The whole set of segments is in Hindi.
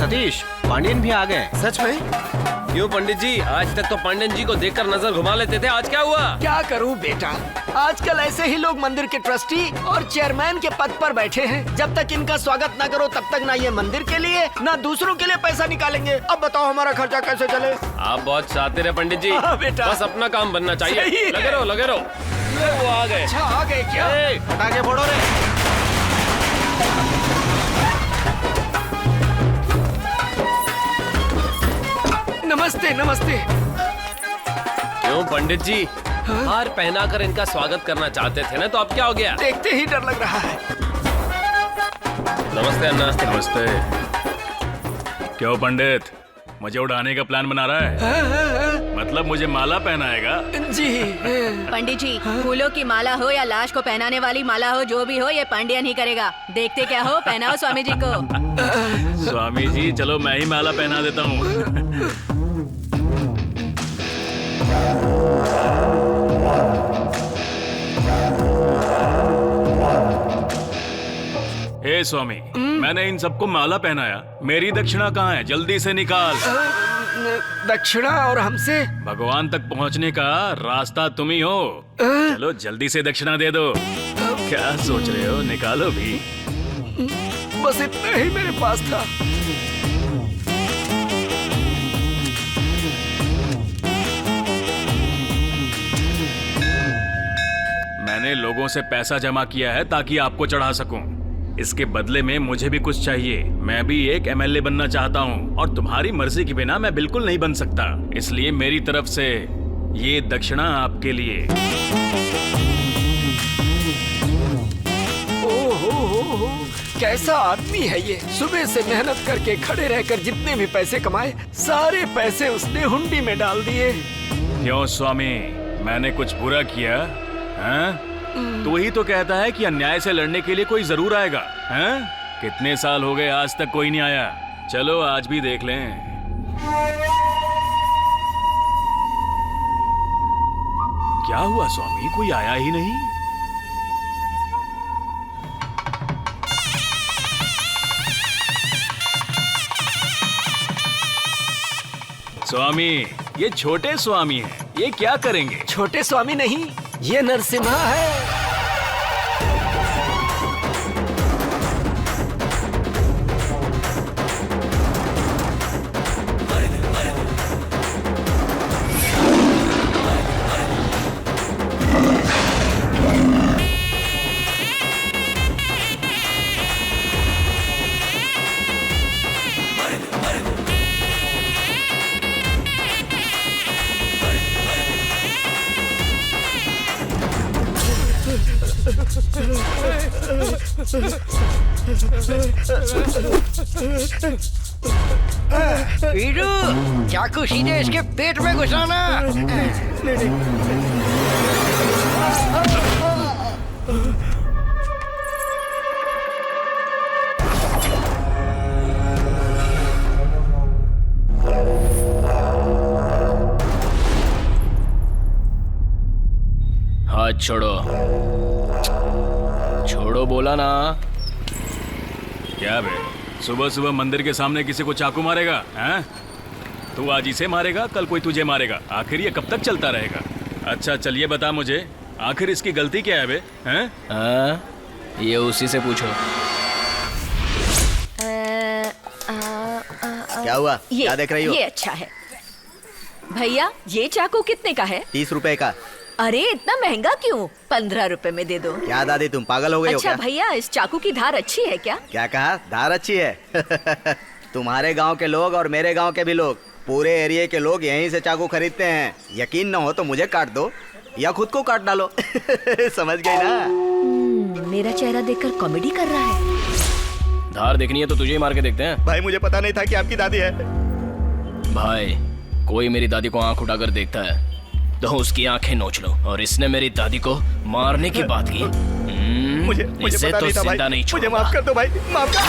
सतीश, पांडियन भी आ गए। सच में? क्यों पंडित जी, आज तक तो पांडियन जी को देखकर नजर घुमा लेते थे, आज क्या हुआ? क्या करूं बेटा, आजकल ऐसे ही लोग मंदिर के ट्रस्टी और चेयरमैन के पद पर बैठे हैं। जब तक इनका स्वागत न करो तब तक ना ये मंदिर के लिए ना दूसरों के लिए पैसा निकालेंगे। अब बताओ हमारा खर्चा कैसे चले? आप बहुत शातिर है पंडित जी। हाँ, बेटा। बस अपना काम बनना सही चाहिए। है। लगे रहो, लगे रहो। वो आ गए। अच्छा आ गए क्या? पटाखे फोड़ो रे। नमस्ते नमस्ते। क्यों पंडित जी, हार पहना कर इनका स्वागत करना चाहते थे ना, तो अब क्या हो गया? देखते ही डर लग रहा है। नमस्ते अन्ना। नमस्ते। क्यों पंडित, मुझे उड़ाने का प्लान बना रहा है? मतलब मुझे माला पहनाएगा? जी। पंडित जी, फूलों की माला हो या लाश को पहनाने वाली माला हो, जो भी हो ये पांडियन ही करेगा। देखते क्या हो, पहनाओ स्वामी जी को। स्वामी जी चलो मैं ही माला पहना देता हूँ। हे स्वामी, मैंने इन सबको माला पहनाया, मेरी दक्षिणा कहाँ है? जल्दी से निकाल। दक्षिणा और हमसे? भगवान तक पहुँचने का रास्ता तुम ही हो। चलो जल्दी से दक्षिणा दे दो। क्या सोच रहे हो, निकालो भी। बस इतना ही मेरे पास था। मैंने लोगों से पैसा जमा किया है ताकि आपको चढ़ा सकूं। इसके बदले में मुझे भी कुछ चाहिए। मैं भी एक एमएलए बनना चाहता हूं और तुम्हारी मर्जी के बिना मैं बिल्कुल नहीं बन सकता। इसलिए मेरी तरफ से ये दक्षिणा आपके लिए। ओहो, कैसा आदमी है ये। सुबह से मेहनत करके खड़े रहकर जितने भी पैसे कमाए, सारे पैसे उसने हुंडी में डाल दिए। क्यों स्वामी, मैंने कुछ बुरा किया? हाँ? तू ही तो कहता है कि अन्याय से लड़ने के लिए कोई जरूर आएगा। हाँ? कितने साल हो गए आज तक कोई नहीं आया। चलो आज भी देख लें। क्या हुआ स्वामी, कोई आया ही नहीं? स्वामी, ये छोटे स्वामी हैं, ये क्या करेंगे? छोटे स्वामी नहीं, ये नरसिम्हा है। वीरू, चाकू सीधे इसके पेट में घुसाना। हाथ छोड़ो, छोड़ो बोला ना। क्या बे, सुबह सुबह मंदिर के सामने किसी को चाकू मारेगा? हैं? तू आज इसे मारेगा, कल कोई तुझे मारेगा। आखिर ये कब तक चलता रहेगा? अच्छा चलिए बता मुझे, आखिर इसकी गलती क्या है बे? हैं? हाँ, ये उसी से पूछो। क्या हुआ? क्या देख रही हो? ये अच्छा है भैया। ये चाकू कितने का है? 30 रुपए का। अरे इतना महंगा क्यों? 15 रुपए में दे दो। क्या दादी, तुम पागल हो गई हो अच्छा क्या? भैया, इस चाकू की धार अच्छी है क्या? क्या कहा? धार अच्छी है? तुम्हारे गांव के लोग और मेरे गांव के भी लोग, पूरे एरिया के लोग यहीं से चाकू खरीदते हैं। यकीन न हो तो मुझे काट दो या खुद को काट डालो। समझ गई ना? मेरा चेहरा देखकर कॉमेडी कर रहा है। धार देखनी है तो तुझे ही मार के देखते हैं। भाई मुझे पता नहीं था कि आपकी दादी है। भाई, कोई मेरी दादी को आंख उठाकर देखता है तो उसकी आंखें नोच लो। और इसने मेरी दादी को मारने की बात की। मुझे इसे पता तो नहीं था जिंदा भाई। नहीं मुझे छोड़ूंगा। माफ कर दो भाई, माफ कर।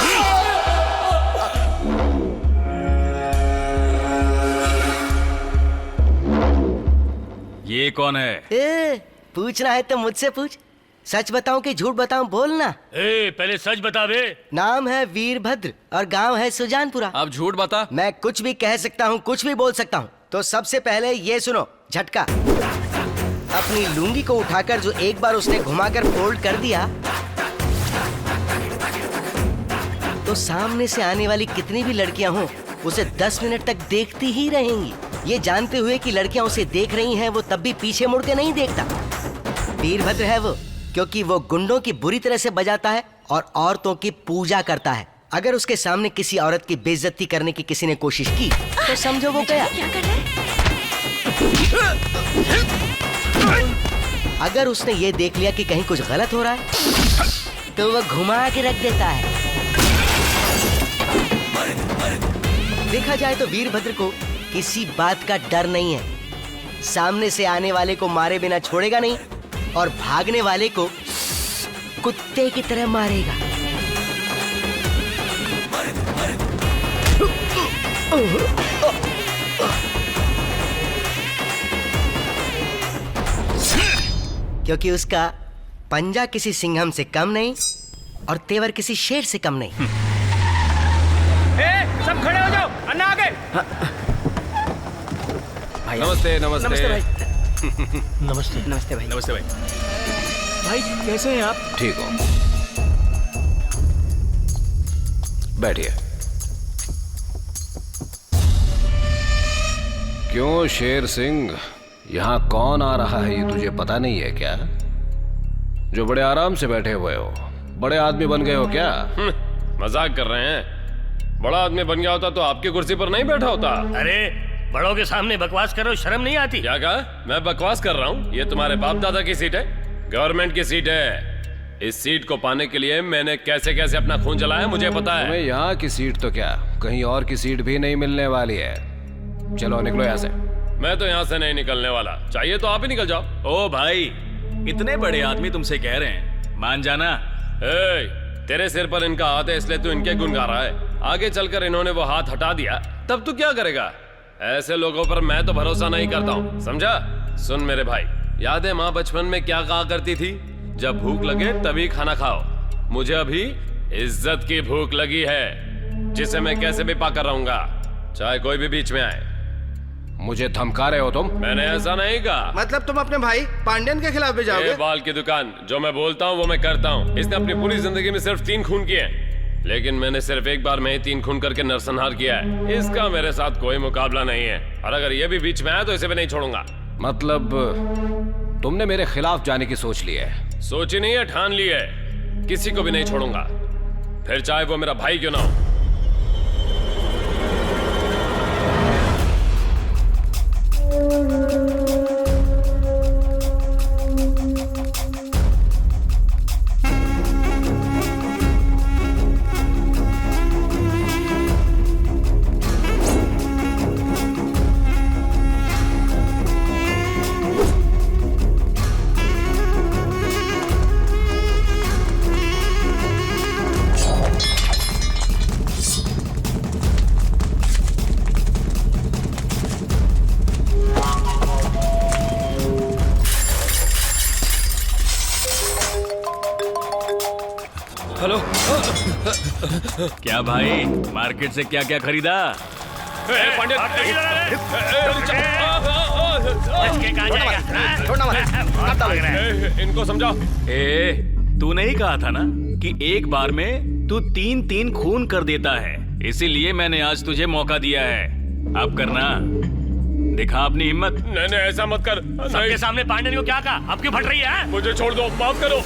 ये कौन है? पूछना है तो मुझसे पूछ। सच बताऊं कि झूठ बताऊं, बोलना। पहले सच बता बे। नाम है वीरभद्र और गांव है सुजानपुरा। अब झूठ बता। मैं कुछ भी कह सकता हूँ, कुछ भी बोल सकता हूँ। तो सबसे पहले ये सुनो, झटका। अपनी लुंगी को उठाकर जो एक बार उसने घुमाकर फोल्ड कर दिया, तो सामने से आने वाली कितनी भी लड़कियां हों, उसे 10 मिनट तक देखती ही रहेंगी, ये जानते हुए कि लड़कियां उसे देख रही हैं। वो तब भी पीछे मुड़ के नहीं देखता। वीरभद्र है वो, क्योंकि वो गुंडों की बुरी तरह से बजाता है और औरतों की पूजा करता है। अगर उसके सामने किसी औरत की बेइज्जती करने की किसी ने कोशिश की तो समझो वो गया। अगर उसने ये देख लिया कि कहीं कुछ गलत हो रहा है तो वो घुमा के रख देता है। देखा जाए तो वीरभद्र को किसी बात का डर नहीं है। सामने से आने वाले को मारे बिना छोड़ेगा नहीं और भागने वाले को कुत्ते की तरह मारेगा। क्योंकि उसका पंजा किसी सिंघम से कम नहीं और तेवर किसी शेर से कम नहीं। सब खड़े हो जाओ, अन्ना आगे। नमस्ते नमस्ते नमस्ते भाई। नमस्ते। नमस्ते भाई। नमस्ते भाई। भाई कैसे हैं आप? ठीक हो, बैठिए। क्यों शेर सिंह, यहाँ कौन आ रहा है ये तुझे पता नहीं है क्या? जो बड़े आराम से बैठे हुए हो, बड़े आदमी बन गए हो क्या? मजाक कर रहे हैं? बड़ा आदमी बन गया होता तो आपकी कुर्सी पर नहीं बैठा होता। अरे बड़ों के सामने बकवास करो, शर्म नहीं आती? क्या कहा? मैं बकवास कर रहा हूँ? ये तुम्हारे बाप दादा की सीट है, गवर्नमेंट की सीट है। इस सीट को पाने के लिए मैंने कैसे कैसे अपना खून जलाया मुझे पता है। तुम्हें यहाँ की सीट तो क्या, कहीं और की सीट भी नहीं मिलने वाली है। चलो निकलो यहाँ से। मैं तो यहाँ से नहीं निकलने वाला, चाहिए तो आप ही निकल जाओ। ओ भाई, इतने बड़े आदमी तुमसे कह रहे हैं, मान जाना। तेरे सिर पर इनका हाथ है इसलिए तू इनके गुण गा रहा है। आगे चलकर इन्होंने वो हाथ हटा दिया तब तू क्या करेगा? ऐसे लोगों पर मैं तो भरोसा नहीं करता हूँ, समझा? सुन मेरे भाई, याद है माँ बचपन में क्या कहा करती थी? जब भूख लगे तभी खाना खाओ। मुझे अभी इज्जत की भूख लगी है, जिसे मैं कैसे भी पाकर रहूंगा, चाहे कोई भी बीच में आए। मुझे धमका रहे हो तुम? मैंने ऐसा नहीं कहा। मतलब तुम अपने भाई पांड्यन के खिलाफ भी जाओगे? बाल की दुकान, जो मैं बोलता हूँ वो मैं करता हूँ। इसने अपनी पूरी जिंदगी में सिर्फ 3 खून किए, लेकिन मैंने सिर्फ एक बार में ही 3 खून करके नरसंहार किया है। इसका मेरे साथ कोई मुकाबला नहीं है, और अगर ये भी बीच में आया तो इसे भी नहीं छोड़ूंगा। मतलब तुमने मेरे खिलाफ जाने की सोच ली है? सोची नहीं है, ठान ली है। किसी को भी नहीं छोड़ूंगा, फिर चाहे वो मेरा भाई क्यों ना हो। हेलो। क्या भाई, मार्केट से क्या क्या खरीदा? इनको समझाओ। तू नहीं कहा था ना कि एक बार में तू 3-3 खून कर देता है, इसीलिए मैंने आज तुझे मौका दिया है। अब करना, दिखा अपनी हिम्मत। नहीं ऐसा मत कर। सबके सामने पांड्यन को क्या कहा? अब क्यों फट रही है? मुझे छोड़ दो, माफ करो।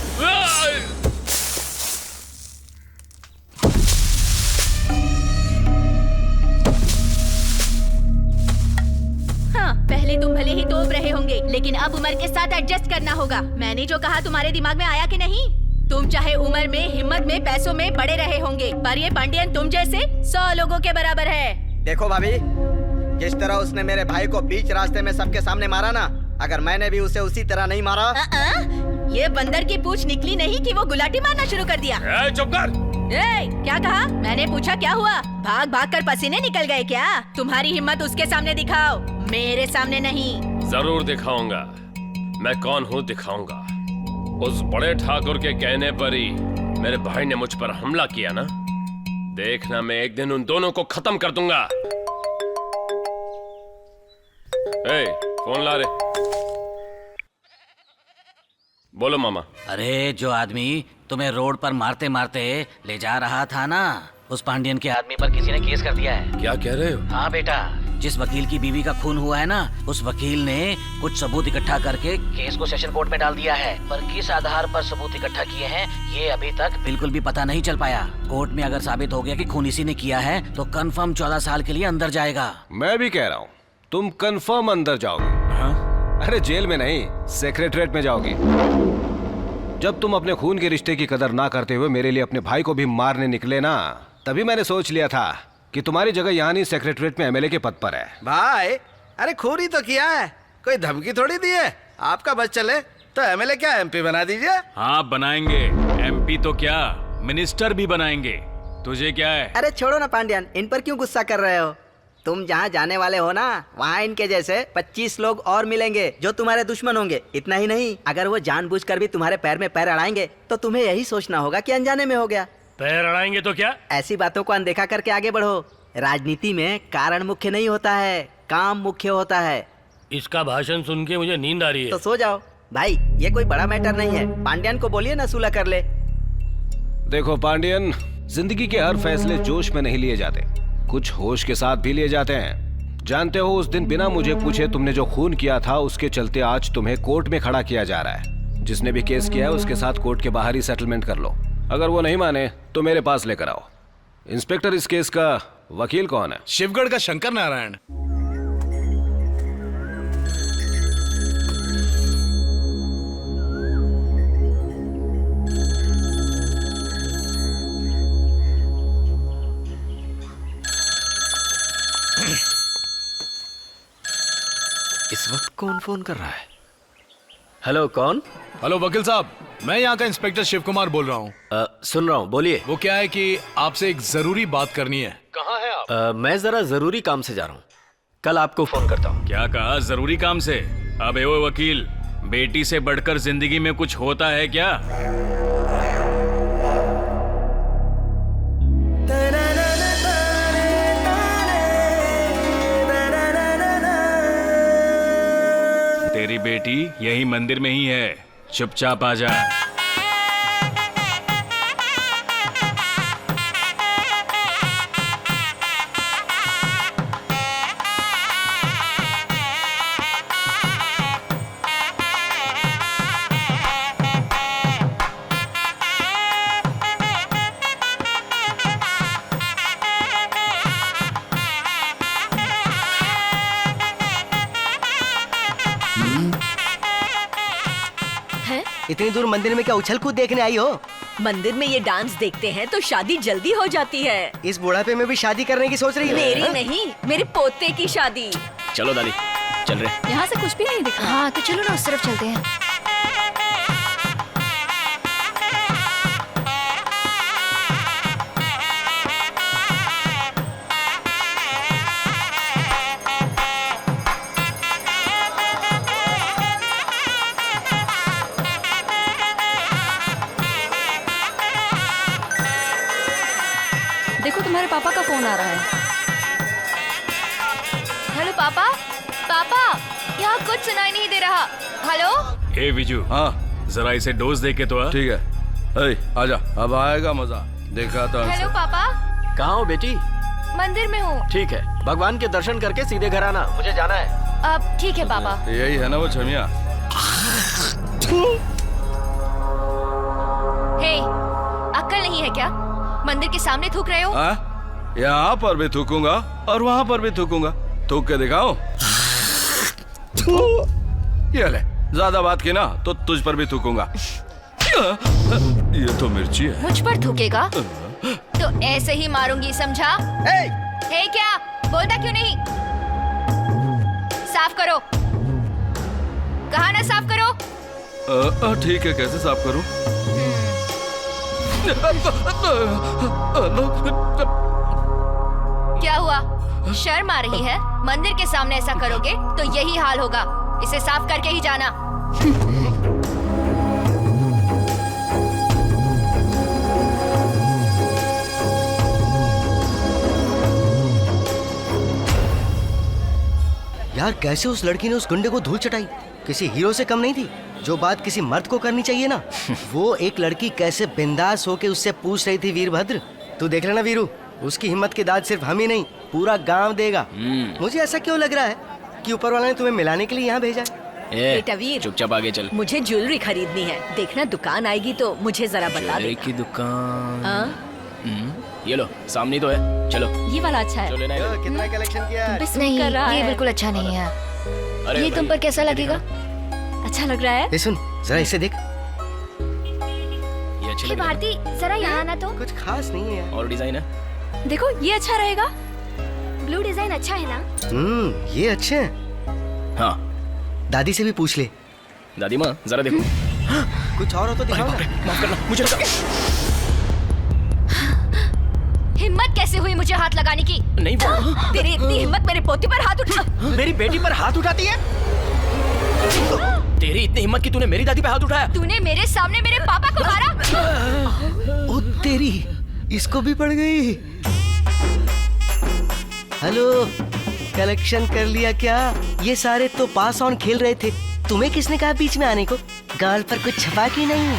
हाँ, पहले तुम भले ही तोप रहे होंगे, लेकिन अब उम्र के साथ एडजस्ट करना होगा। मैंने जो कहा तुम्हारे दिमाग में आया कि नहीं? तुम चाहे उम्र में, हिम्मत में, पैसों में बड़े रहे होंगे, पर ये पांड्यन तुम जैसे 100 लोगों के बराबर है। देखो भाभी, जिस तरह उसने मेरे भाई को बीच रास्ते में सबके सामने मारा ना, अगर मैंने भी उसे उसी तरह नहीं मारा। ये बंदर की पूंछ निकली नहीं कि वो गुलाटी मारना शुरू कर दिया। चुप कर। क्या कहा? मैंने पूछा क्या हुआ? भाग भाग कर पसीने निकल गए क्या? तुम्हारी हिम्मत उसके सामने दिखाओ, मेरे सामने नहीं। जरूर दिखाऊंगा, मैं कौन हूँ दिखाऊंगा। उस बड़े ठाकुर के कहने पर ही मेरे भाई ने मुझ पर हमला किया ना। देखना मैं एक दिन उन दोनों को खत्म कर दूंगा। ए, फोन ला रे। बोलो मामा। अरे जो आदमी तुम्हें रोड पर मारते मारते ले जा रहा था ना, उस पांडियन के आदमी पर किसी ने केस कर दिया है। क्या कह रहे हो? हाँ बेटा, जिस वकील की बीवी का खून हुआ है ना, उस वकील ने कुछ सबूत इकट्ठा करके केस को सेशन कोर्ट में डाल दिया है। पर किस आधार पर सबूत इकट्ठा किए हैं ये अभी तक बिल्कुल भी पता नहीं चल पाया। कोर्ट में अगर साबित हो गया कि खून इसी ने किया है तो कंफर्म 14 साल के लिए अंदर जाएगा। मैं भी कह रहा हूँ तुम कंफर्म अंदर जाओगे। हाँ? अरे जेल में नहीं, सेक्रेटरीट में जाओगी। जब तुम अपने खून के रिश्ते की कदर ना करते हुए मेरे लिए अपने भाई को भी मारने निकले ना, तभी मैंने सोच लिया था कि तुम्हारी जगह यहाँ नहीं सेक्रेटरीट में एमएलए के पद पर है। भाई अरे खून ही तो किया है, कोई धमकी थोड़ी दी है। आपका बस चले तो एमएलए क्या एमपी बना दीजिए। हाँ बनाएंगे, एमपी तो क्या मिनिस्टर भी बनाएंगे। तुझे क्या है? अरे छोड़ो ना पांड्यन, इन पर क्यों गुस्सा कर रहे हो? तुम जहाँ जाने वाले हो ना, वहाँ इनके जैसे 25 लोग और मिलेंगे जो तुम्हारे दुश्मन होंगे। इतना ही नहीं, अगर वो जानबूझकर भी तुम्हारे पैर में पैर अड़ाएंगे तो तुम्हें यही सोचना होगा कि अनजाने में हो गया। पैर अड़ाएंगे तो क्या? ऐसी बातों को अनदेखा करके आगे बढ़ो। राजनीति में कारण मुख्य नहीं होता है, काम मुख्य होता है। इसका भाषण सुन के मुझे नींद आ रही है। तो सो जाओ भाई, ये कोई बड़ा मैटर नहीं है। पांड्यन को बोलिए ना सुलह कर ले। देखो पांडियन, जिंदगी के हर फैसले जोश में नहीं लिए जाते, कुछ होश के साथ भी लिए जाते हैं। जानते हो, उस दिन बिना मुझे पूछे तुमने जो खून किया था, उसके चलते आज तुम्हें कोर्ट में खड़ा किया जा रहा है। जिसने भी केस किया है उसके साथ कोर्ट के बाहर ही सेटलमेंट कर लो। अगर वो नहीं माने तो मेरे पास लेकर आओ। इंस्पेक्टर, इस केस का वकील कौन है? शिवगढ़ का शंकर नारायण। इस वक्त कौन फोन कर रहा है? हेलो, कौन? हेलो वकील साहब, मैं यहाँ का इंस्पेक्टर शिव कुमार बोल रहा हूँ। सुन रहा हूँ, बोलिए। वो क्या है कि आपसे एक जरूरी बात करनी है। कहाँ है आप? मैं जरा जरूरी काम से जा रहा हूँ, कल आपको फोन करता हूँ। क्या कहा? जरूरी काम से? अबे वो वकील, बेटी से बढ़कर जिंदगी में कुछ होता है क्या? तेरी बेटी यही मंदिर में ही है, चुपचाप आ जा। इतनी दूर मंदिर में क्या उछल कूद देखने आई हो? मंदिर में ये डांस देखते हैं तो शादी जल्दी हो जाती है। इस बुढ़ापे में भी शादी करने की सोच रही है? मेरी नहीं, मेरे पोते की शादी। चलो दादी, चल रहे। यहाँ से कुछ भी नहीं दिखा। हाँ तो चलो ना, उस तरफ चलते हैं। देखो तुम्हारे पापा का फोन आ रहा है। हेलो पापा, पापा यहाँ कुछ सुनाई नहीं दे रहा। हेलो। ए विजू, हाँ जरा इसे डोज दे के तो आ। ठीक है, आजा, अब आएगा मजा। देखा था। हेलो पापा। कहाँ हो बेटी? मंदिर में हूँ। ठीक है, भगवान के दर्शन करके सीधे घर आना, मुझे जाना है। अब ठीक है पापा। यही है ना वो छमिया? हे, अक्ल नहीं है क्या? मंदिर के सामने थूक रहे हो? यहाँ पर भी थूकूंगा और वहाँ पर भी थूकूंगा। थूक के दिखाओ। ये ले, ज्यादा बात की ना तो तुझ पर भी थूकूंगा। ये तो मिर्ची है। मुझ पर थूकेगा तो ऐसे ही मारूंगी, समझा? हे क्या बोलता क्यों नहीं? साफ करो, कहा ना साफ करो। ठीक है, कैसे साफ करूं? क्या हुआ, शर्म आ रही है? मंदिर के सामने ऐसा करोगे तो यही हाल होगा। इसे साफ करके ही जाना। यार कैसे उस लड़की ने उस गुंडे को धूल चटाई, किसी हीरो से कम नहीं थी। जो बात किसी मर्द को करनी चाहिए ना, वो एक लड़की कैसे बिंदास होके उससे पूछ रही थी। वीरभद्र, तू देख लेना वीरू, उसकी हिम्मत की दाद सिर्फ हम ही नहीं पूरा गांव देगा। मुझे ऐसा क्यों लग रहा है कि ऊपर वाला ने तुम्हें मिलाने के लिए यहाँ भेजा है। बेटा वीर, चुपचाप आगे चल। मुझे ज्वेलरी खरीदनी है, देखना दुकान आएगी तो मुझे जरा बता ज्वेलरी देना। की दुकान। हाँ? ये लो, सामने तो है, चलो। ये वाला अच्छा है। जो लेना है। कितना कलेक्शन किया है? नहीं, ये बिल्कुल अच्छा नहीं है। अरे ये तुम पर कैसा लगेगा? अच्छा लग रहा है। ये सुन जरा इसे देख, ये अच्छी हे लग रही भारती, जरा यहाँ आना तो। कुछ खास नहीं है यार। है। और डिजाइन है। देखो ये अच्छा रहेगा। ब्लू डिजाइन अच्छा है ना? ये अच्छे हैं। हाँ दादी से भी पूछ ले। दादी माँ जरा देखो। कुछ और हो तो दिखाओ ना। माफ करना, मुझे हिम्मत कैसे हुई मुझे हाथ लगाने की? नहीं वो तेरी इतनी हिम्मत मेरे पोती पर हाथ उठा। मेरी बेटी पर हाथ उठाती है। तेरी इतनी हिम्मत कि तूने मेरी दादी पे हाथ उठाया। तूने मेरे सामने मेरे पापा को मारा। ओ तेरी, इसको भी पड़ गई। हेलो, कलेक्शन कर लिया क्या? ये सारे तो पास ऑन खेल रहे थे, तुम्हें किसने कहा बीच में आने को? गाल पर कुछ छपा की नहीं?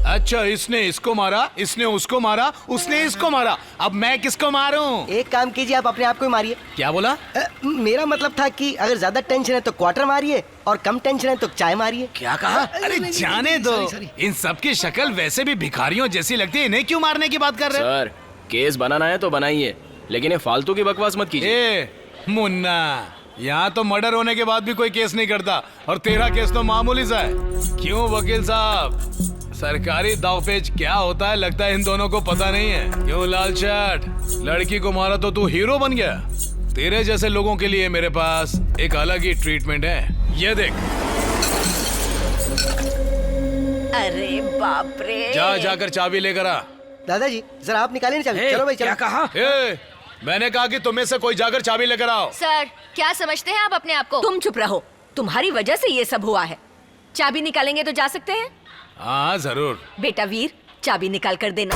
अच्छा, इसने इसको मारा, इसने उसको मारा, उसने इसको मारा, अब मैं किसको मारूं? एक काम कीजिए, आप अपने आप को ही मारिए। क्या बोला? मेरा मतलब था कि अगर ज्यादा टेंशन है तो क्वार्टर मारिए और कम टेंशन है तो चाय मारिए। क्या कहा? अरे जाने दो, इन सब की शक्ल वैसे भी भिखारियों जैसी लगती है, इन्हें क्यों मारने की बात कर रहे हो? सर, केस बनाना है तो बनाइए, लेकिन ये फालतू की बकवास मत कीजिए। ए मुन्ना, यहाँ तो मर्डर होने के बाद भी कोई केस नहीं करता, और तेरा केस तो मामूली सा है। क्यों वकील साहब, सरकारी दावपेच क्या होता है लगता है इन दोनों को पता नहीं है। क्यों लाल शर्ट, लड़की को मारा तो तू हीरो बन गया? तेरे जैसे लोगों के लिए मेरे पास एक अलग ही ट्रीटमेंट है, ये देख। अरे बाप रे। जाकर चाबी लेकर आ। दादाजी जरा आप निकालिए ना चाबी। चलो भाई चलो। क्या कहा? मैंने कहा कि तुम्हें से कोई जाकर चाबी लेकर आओ। सर, क्या समझते हैं आप अपने आप को? तुम चुप रहो, तुम्हारी वजह से ये सब हुआ है। चाबी निकालेंगे तो जा सकते हैं। हाँ जरूर। बेटा वीर, चाबी निकाल कर देना।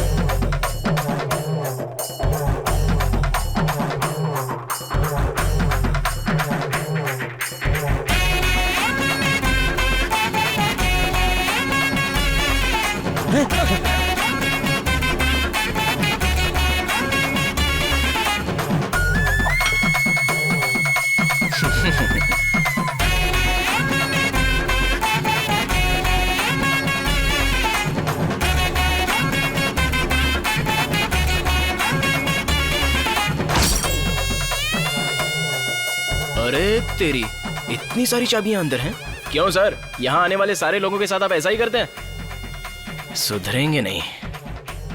अरे तेरी, इतनी सारी चाबियां अंदर हैं। क्यों सर, यहाँ आने वाले सारे लोगों के साथ आप ऐसा ही करते हैं? सुधरेंगे नहीं,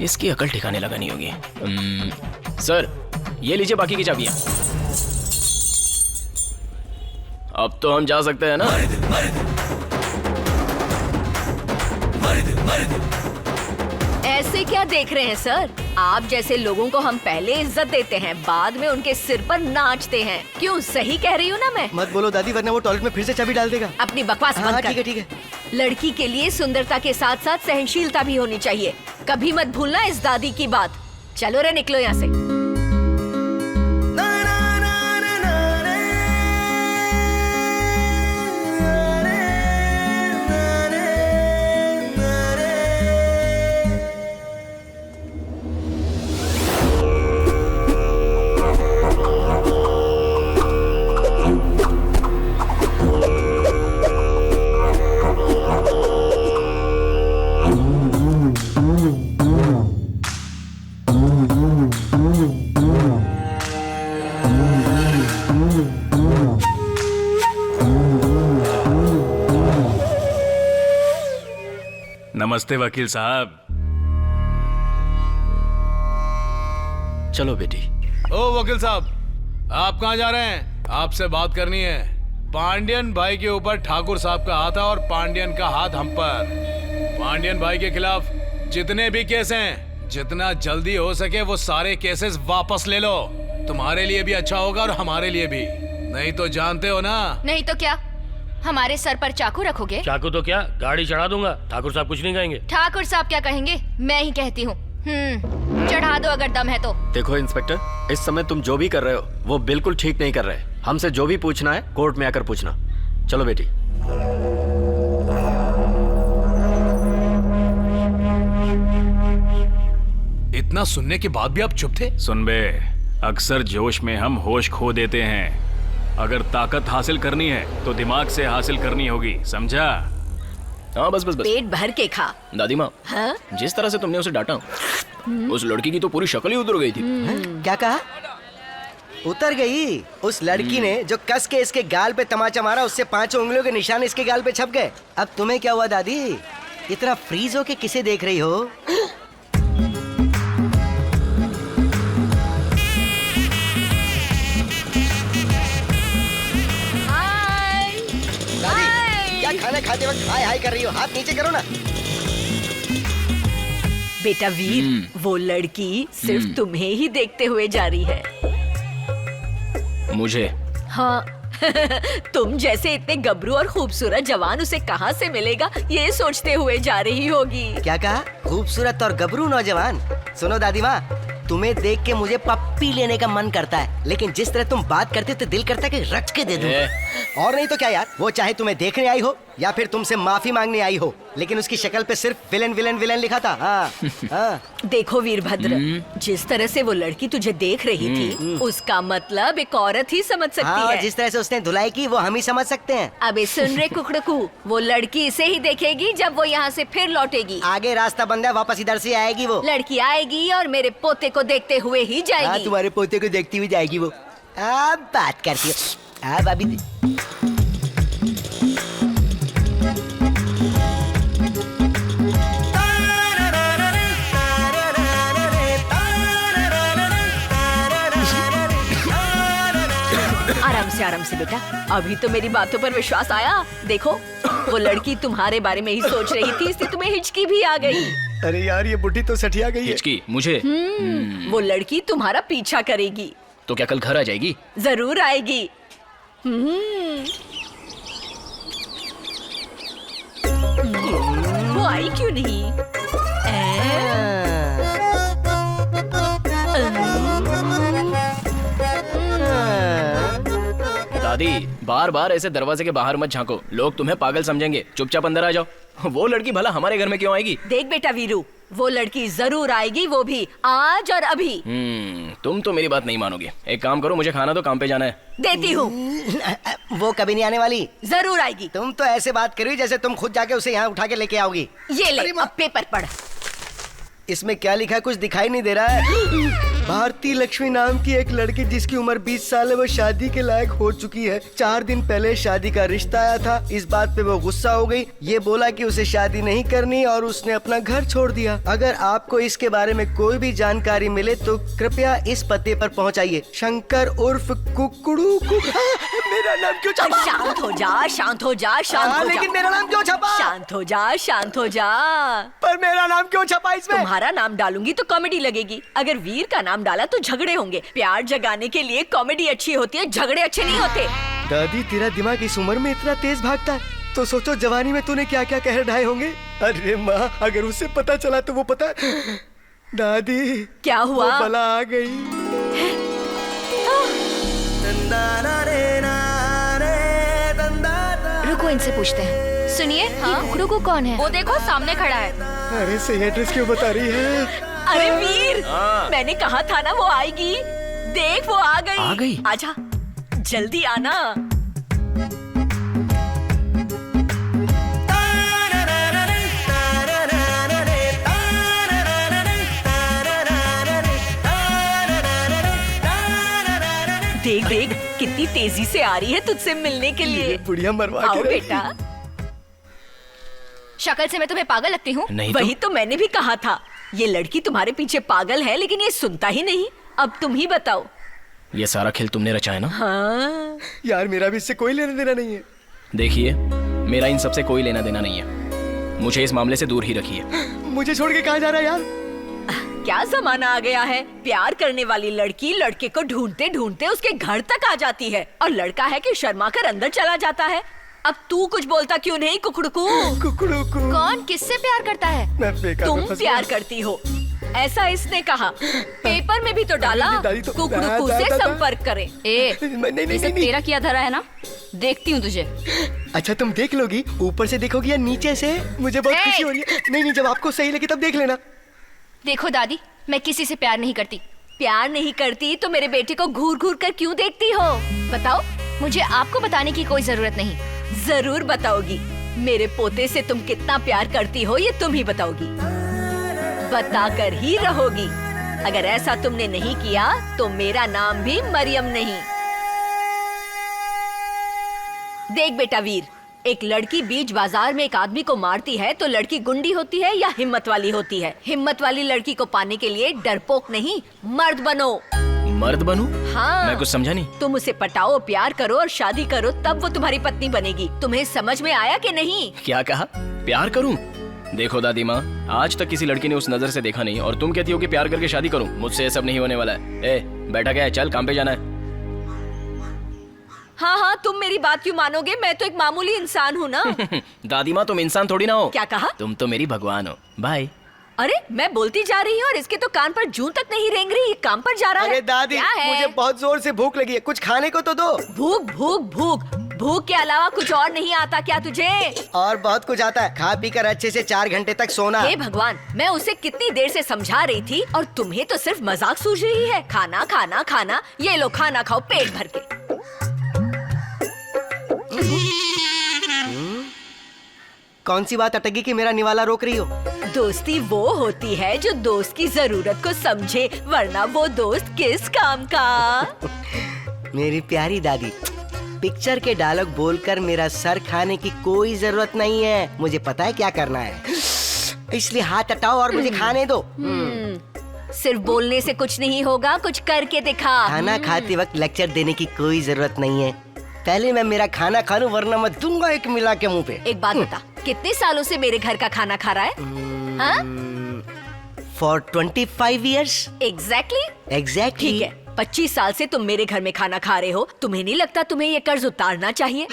इसकी अकल ठिकाने लगानी होगी। सर, ये लीजिए बाकी की चाबियां। अब तो हम जा सकते हैं ना? ऐसे क्या देख रहे हैं सर? आप जैसे लोगों को हम पहले इज्जत देते हैं, बाद में उनके सिर पर नाचते हैं। क्यों, सही कह रही हूँ ना मैं? मत बोलो दादी, वरना वो टॉयलेट में फिर से चाबी डाल देगा। अपनी बकवास बंद कर। ठीक है ठीक है। लड़की के लिए सुंदरता के साथ साथ सहनशीलता भी होनी चाहिए। कभी मत भूलना इस दादी की बात। चलो रे, निकलो यहाँ से। नमस्ते वकील साहब। चलो बेटी। ओ वकील साहब, आप कहाँ जा रहे हैं? आपसे बात करनी है। पांडियन भाई के ऊपर ठाकुर साहब का हाथ है और पांडियन का हाथ हम पर। पांडियन भाई के खिलाफ जितने भी केस हैं, जितना जल्दी हो सके वो सारे केसेस वापस ले लो। तुम्हारे लिए भी अच्छा होगा और हमारे लिए भी। नहीं तो जानते हो ना। नहीं तो क्या, हमारे सर पर चाकू रखोगे? चाकू तो क्या, गाड़ी चढ़ा दूंगा। ठाकुर साहब कुछ नहीं कहेंगे। ठाकुर साहब क्या कहेंगे, मैं ही कहती हूँ। चढ़ा दो अगर दम है तो। देखो इंस्पेक्टर, इस समय तुम जो भी कर रहे हो वो बिल्कुल ठीक नहीं कर रहे। हमसे जो भी पूछना है कोर्ट में आकर पूछना। चलो बेटी। इतना सुनने के बाद भी आप चुप थे? सुन बे, अक्सर जोश में हम होश खो देते हैं। अगर ताकत हासिल करनी है तो दिमाग से हासिल करनी होगी, समझा? हाँ बस बस बस। पेट भर के खा। दादी माँ, हाँ? जिस तरह से तुमने उसे डांटा, उस लड़की की तो पूरी शक्ल ही उतर गई थी। क्या कहा? उतर गई? उस लड़की ने जो कस के इसके गाल पे तमाचा मारा, उससे 5 उंगलियों के निशान इसके गाल पे छप गए। अब तुम्हें क्या हुआ दादी? इतना फ्रीज होके किसे देख रही हो? दादी, क्या खाना खाते वक्त हाय हाय कर रही हो? हाथ नीचे करो ना। बेटा वीर, वो लड़की सिर्फ तुम्हें ही देखते हुए जा रही है। मुझे? हाँ। तुम जैसे इतने गबरू और खूबसूरत जवान उसे कहाँ से मिलेगा, ये सोचते हुए जा रही होगी। क्या कहा? खूबसूरत और गबरू नौजवान? सुनो दादी माँ, तुम्हें देख के मुझे पप्पी लेने का मन करता है, लेकिन जिस तरह तुम बात करते तो दिल करता है कि रच के दे दूं। और नहीं तो क्या यार, वो चाहे तुम्हें देखने आई हो या फिर तुमसे माफी मांगने आई हो, लेकिन उसकी शक्ल पे सिर्फ विलन विलन विलन लिखा था। हाँ, हाँ। देखो वीरभद्र, जिस तरह से वो लड़की तुझे देख रही थी, उसका मतलब एक औरत ही समझ सकती हाँ, है। जिस तरह से उसने धुलाई की वो हम ही समझ सकते हैं। अबे सुन रे कुकड़कू, वो लड़की इसे ही देखेगी जब वो यहाँ से फिर लौटेगी। आगे रास्ता बंद है, वापस इधर से आएगी वो। लड़की आएगी और मेरे पोते को देखते हुए ही जाएगी। हाँ, तुम्हारे पोते को देखती हुई जाएगी वो। अब बात करती हो। अब अभी आराम से बेटा, अभी तो मेरी बातों पर विश्वास आया। देखो, वो लड़की तुम्हारे बारे में ही सोच रही थी, इसलिए तुम्हें हिचकी भी आ गई। अरे यार, ये बुढ़ी तो सठिया गई है। हिचकी मुझे? वो लड़की तुम्हारा पीछा करेगी। तो क्या कल घर आ जाएगी? जरूर आएगी। वो आई क्यों नहीं? दादी, बार बार ऐसे दरवाजे के बाहर मत झांको, लोग तुम्हें पागल समझेंगे। चुपचाप अंदर आ जाओ। वो लड़की भला हमारे घर में क्यों आएगी? देख बेटा वीरू, वो लड़की जरूर आएगी, वो भी आज और अभी। तुम तो मेरी बात नहीं मानोगे। एक काम करो, मुझे खाना दो, काम पे जाना है। देती हूँ। वो कभी नहीं आने वाली। जरूर आएगी। तुम तो ऐसे बात करी जैसे तुम खुद जाके उसे यहाँ उठा के लेके आओगी। ये ले, अब पेपर पढ़। इसमें क्या लिखा है? कुछ दिखाई नहीं दे रहा है। भारती लक्ष्मी नाम की एक लड़की जिसकी उम्र 20 साल है, वो शादी के लायक हो चुकी है। 4 दिन पहले शादी का रिश्ता आया था। इस बात पे वो गुस्सा हो गई, ये बोला कि उसे शादी नहीं करनी और उसने अपना घर छोड़ दिया। अगर आपको इसके बारे में कोई भी जानकारी मिले तो कृपया इस पते पर पहुंचाइए। शंकर उर्फ कुकड़ू। मेरा नाम क्यों छपा? शांत हो जा, शांत हो जा, शांत हो जा। लेकिन मेरा नाम क्यों छपा? शांत हो जा, शांत हो जा। पर मेरा नाम क्यों छपा इसमें? तुम्हारा नाम डालूंगी तो कॉमेडी लगेगी। अगर वीर का नाम डाला तो झगड़े होंगे। प्यार जगाने के लिए कॉमेडी अच्छी होती है, झगड़े अच्छे नहीं होते। दादी, तेरा दिमाग इस उम्र में इतना तेज भागता है, तो सोचो जवानी में तूने क्या क्या कह ढाए होंगे। अरे माँ, अगर उसे पता चला तो वो पता। दादी, क्या हुआ? वो बला आ गई। रुको, इनसे पूछते हैं। सुनिए, हाँ? कुकड़ू को कौन है? वो देखो सामने खड़ा है। अरे सही एड्रेस क्यों बता रही है? अरे वीर, मैंने कहा था ना वो आएगी। देख, वो आ गई। आ गई? आजा, जल्दी आना। देख देख, कितनी तेजी से आ रही है तुझसे मिलने के लिए। बुढ़िया मरवा आओ के बेटा। शक्ल से मैं तुम्हें पागल लगती हूँ? वही तो मैंने भी कहा था। ये लड़की तुम्हारे पीछे पागल है, लेकिन ये सुनता ही नहीं। अब तुम ही बताओ। ये सारा खेल तुमने रचा है ना? हाँ। यार, मेरा भी इससे कोई लेना देना नहीं है। देखिए, मेरा इन सबसे कोई लेना देना नहीं है। मुझे इस मामले से दूर ही रखिए। मुझे छोड़ के कहाँ जा रहा है यार? क्या जमाना आ गया है। प्यार करने वाली लड़की लड़के को ढूंढते ढूंढते उसके घर तक आ जाती है, और लड़का है कि शर्मा कर अंदर चला जाता है। अब तू कुछ बोलता क्यों नहीं कुकड़ू? कुकड़ू? कौन किससे प्यार करता है? मैं बेकार तुम में फंस प्यार गया। करती हो। ऐसा इसने कहा। पेपर में भी तो डाला, कुकड़ू से संपर्क करें। नहीं, तेरा किया धरा है ना, देखती हूँ तुझे। अच्छा तुम देख लोगी, ऊपर से देखोगी या नीचे से? मुझे बहुत खुशी हो रही है। नहीं, जब आपको सही लगे तब देख लेना। देखो दादी, मैं किसी से प्यार नहीं करती। प्यार नहीं करती तो मेरे बेटे को घूर घूर कर क्यों देखती हो? बताओ, मुझे आपको बताने की कोई जरूरत नहीं। जरूर बताओगी। मेरे पोते से तुम कितना प्यार करती हो ये तुम ही बताओगी, बताकर ही रहोगी। अगर ऐसा तुमने नहीं किया तो मेरा नाम भी मरियम नहीं। देख बेटा वीर, एक लड़की बीच बाजार में एक आदमी को मारती है तो लड़की गुंडी होती है या हिम्मत वाली होती है? हिम्मत वाली लड़की को पाने के लिए डरपोक नहीं, मर्द बनो। मर्द बनूं? हाँ, मैं कुछ समझा नहीं। तुम उसे पटाओ, प्यार करो और शादी करो, तब वो तुम्हारी पत्नी बनेगी। तुम्हें समझ में आया कि नहीं? क्या कहा? प्यार करूं? देखो दादी माँ, आज तक किसी लड़की ने उस नजर से देखा नहीं और तुम कहती हो कि प्यार करके शादी करूं। मुझसे ये सब नहीं होने वाला है। ए, बैठा क्या है? चल, काम पे जाना है। हाँ, तुम मेरी बात क्यों मानोगे? मैं तो एक मामूली इंसान हूँ ना। दादी माँ, तुम इंसान थोड़ी ना हो। क्या कहा? तुम तो मेरी भगवान हो। बाय। अरे मैं बोलती जा रही हूँ और इसके तो कान पर जूं तक नहीं रेंग रही, ये काम पर जा रहा है। अरे दादी, मुझे बहुत जोर से भूख लगी है, कुछ खाने को तो दो। भूख भूख भूख भूख के अलावा कुछ और नहीं आता क्या तुझे? और बहुत कुछ आता है, खा पी कर अच्छे से 4 घंटे तक सोना। हे भगवान, मैं उसे कितनी देर से समझा रही थी और तुम्हें तो सिर्फ मजाक सूझ रही है। खाना खाना खाना, ये लो खाना खाओ पेट भर के। कौन सी बात अटकी कि मेरा निवाला रोक रही हो? दोस्ती वो होती है जो दोस्त की जरूरत को समझे, वरना वो दोस्त किस काम का? मेरी प्यारी दादी, पिक्चर के डायलॉग बोलकर मेरा सर खाने की कोई जरूरत नहीं है। मुझे पता है क्या करना है, इसलिए हाथ हटाओ और मुझे खाने दो। सिर्फ बोलने से कुछ नहीं होगा, कुछ करके दिखा। खाना खाते वक्त लेक्चर देने की कोई जरूरत नहीं है। पहले मैं मेरा खाना खा लूं, वरना मैं दूंगा एक मिला के मुंह पे। एक बात बता, कितने सालों से मेरे घर का खाना खा रहा है? For 25 years। Exactly? ठीक है, 25 साल से तुम मेरे घर में खाना खा रहे हो। तुम्हें नहीं लगता तुम्हें ये कर्ज उतारना चाहिए?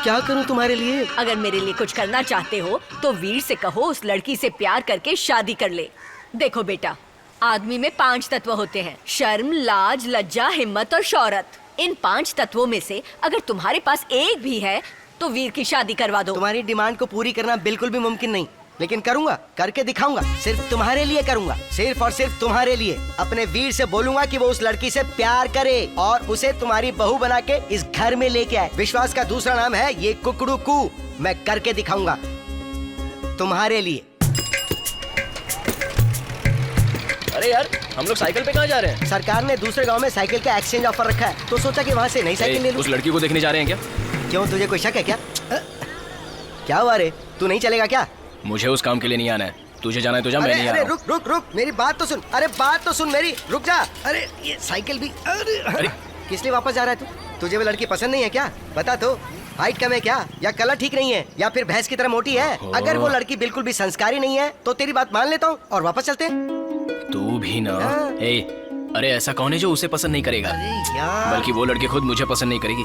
क्या करूं तुम्हारे लिए? अगर मेरे लिए कुछ करना चाहते हो तो वीर से कहो उस लड़की से प्यार करके शादी कर ले। देखो बेटा, आदमी में 5 तत्व होते हैं: शर्म, लाज, लज्जा, हिम्मत और शौहरत। इन 5 तत्वों में से अगर तुम्हारे पास एक भी है तो वीर की शादी करवा दो। तुम्हारी डिमांड को पूरी करना बिल्कुल भी मुमकिन नहीं, लेकिन करूंगा, करके दिखाऊंगा। सिर्फ तुम्हारे लिए करूंगा, सिर्फ और सिर्फ तुम्हारे लिए। अपने वीर से बोलूंगा कि वो उस लड़की से प्यार करे और उसे तुम्हारी बहू बना के इस घर में लेके आए। विश्वास का दूसरा नाम है ये कुकड़ू कू। मैं करके दिखाऊंगा तुम्हारे लिए। अरे यार, हम लोग साइकिल पे कहाँ जा रहे हैं? सरकार ने दूसरे गांव में साइकिल का एक्सचेंज ऑफर रखा है, तो सोचा कि वहाँ से नई साइकिल ले लूं। उस लड़की को देखने जा रहे हैं क्या? क्यों, तुझे कोई शक है क्या? क्या हुआ रे, तू नहीं चलेगा क्या? मुझे उस काम के लिए नहीं आना है। तुझे जाना है तो जा, मैं नहीं आ रहा हूं। रुक रुक रुक, मेरी बात तो सुन। अरे बात तो सुन मेरी, रुक जा। अरे ये साइकिल भी, अरे किस लिए वापस जा रहा है तू? तुझे वो लड़की पसंद नहीं है क्या? बता तो, हाइट कम है क्या, या कलर ठीक नहीं है, या फिर भैंस की तरह मोटी है? अगर वो लड़की बिल्कुल भी संस्कारी नहीं है तो तेरी बात मान लेता हूँ और वापस चलते हैं। तू भी ना। अरे ऐसा कौन है जो उसे पसंद नहीं करेगा? बल्कि वो लड़की खुद मुझे पसंद नहीं करेगी।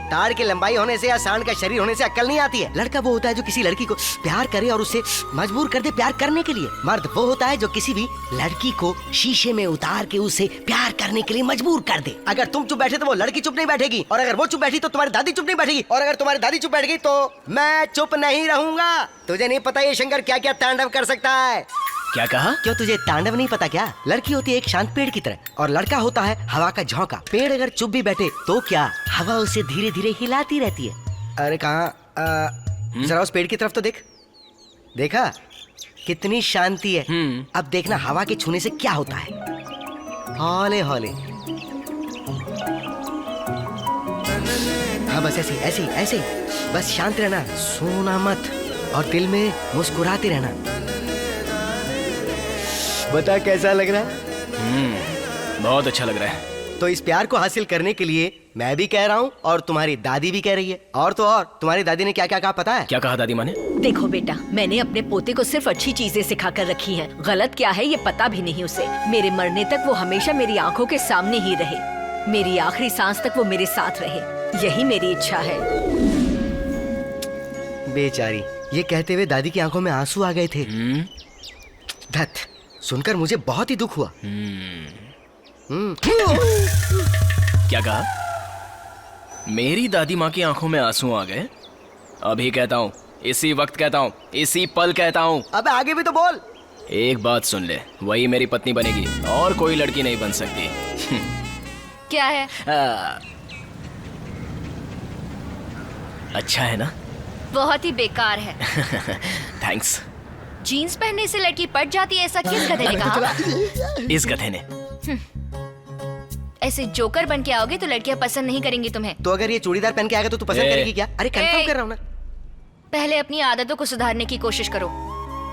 तार की लंबाई होने से या सांड का शरीर होने से अक्ल नहीं आती है। लड़का वो होता है जो किसी लड़की को प्यार करे और उसे मजबूर कर दे प्यार करने के लिए। मर्द वो होता है जो किसी भी लड़की को शीशे में उतार के उसे प्यार करने के लिए मजबूर कर दे। अगर तुम चुप बैठे तो वो लड़की चुप नहीं बैठेगी, और अगर वो चुप बैठी तो तुम्हारी दादी चुप नहीं बैठेगी, और अगर तुम्हारी दादी चुप बैठ गई तो मैं चुप नहीं रहूंगा। तुझे नहीं पता ये शंकर क्या क्या तांडव कर सकता है? क्या कहा? क्यों तुझे तांडव नहीं पता क्या? लड़की होती है एक शांत पेड़ की तरह और लड़का होता है हवा का झोंका। पेड़ अगर चुप भी बैठे तो क्या, हवा उसे धीरे धीरे हिलाती रहती है। अरे कहाँ, जरा उस पेड़ की तरफ तो देख। देखा कितनी शांति है। अब देखना हवा के छूने से क्या होता है। हौले हौले, हाँ बस ऐसे ऐसे ऐसे, बस शांत रहना, सोना मत और दिल में मुस्कुराते रहना। बता कैसा लग रहा है? बहुत अच्छा लग रहा है। तो इस प्यार को हासिल करने के लिए मैं भी कह रहा हूँ और तुम्हारी दादी भी कह रही है। और तो और तुम्हारी दादी ने क्या क्या कहा पता है? क्या कहा दादी माँ ने? देखो बेटा, मैंने अपने पोते को सिर्फ अच्छी चीजें सिखाकर रखी हैं। गलत क्या है ये पता भी नहीं उसे। मेरे मरने तक वो हमेशा मेरी आंखों के सामने ही रहे, मेरी आखिरी सांस तक वो मेरे साथ रहे, यही मेरी इच्छा है। बेचारी, ये कहते हुए दादी की आंखों में आंसू आ गए थे। धत, सुनकर मुझे बहुत ही दुख हुआ। क्या कहा? मेरी दादी माँ की आंखों में आंसू आ गए? अभी कहता हूँ, इसी वक्त कहता हूँ, इसी पल कहता हूँ। अबे आगे भी तो बोल। एक बात सुन ले, वही मेरी पत्नी बनेगी और कोई लड़की नहीं बन सकती। क्या है? अच्छा है ना? बहुत ही बेकार है। थैंक्स। जीन्स पहनने से लड़की पट जाती है, ऐसा किस गधे ने कहा? इस गधे ने। ऐसे जोकर बन के आओगे तो लड़कियां पसंद नहीं करेंगी तुम्हें। तो अगर ये चूड़ीदार पहन के आएगा तो तू पसंद करेगी क्या? अरे कंफर्म कर रहा हूँ ना। पहले अपनी आदतों को सुधारने की कोशिश करो,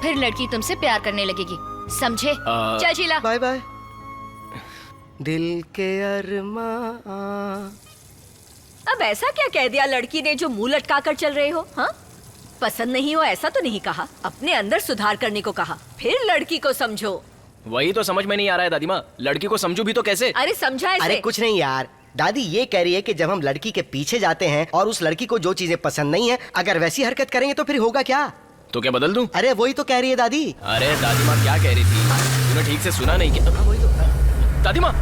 फिर लड़की तुमसे प्यार करने लगेगी, समझे? चल शीला, बाय बाय। दिल के अरमां। अब ऐसा क्या कह दिया लड़की ने जो मुंह लटका कर चल रहे हो? हाँ, पसंद नहीं हो ऐसा तो नहीं कहा, अपने अंदर सुधार करने को कहा, फिर लड़की को समझो। वही तो समझ में नहीं आ रहा है दादी माँ, लड़की को समझू भी तो कैसे? अरे समझा ऐसे? अरे कुछ नहीं यार, दादी ये कह रही है कि जब हम लड़की के पीछे जाते हैं और उस लड़की को जो चीजें पसंद नहीं है, अगर वैसी हरकत करेंगे तो फिर होगा क्या? तो क्या बदल दूं? अरे वही तो कह रही है दादी। अरे दादी माँ क्या कह रही थी? तूने ठीक से सुना नहीं क्या? वही तो। दादी माँ,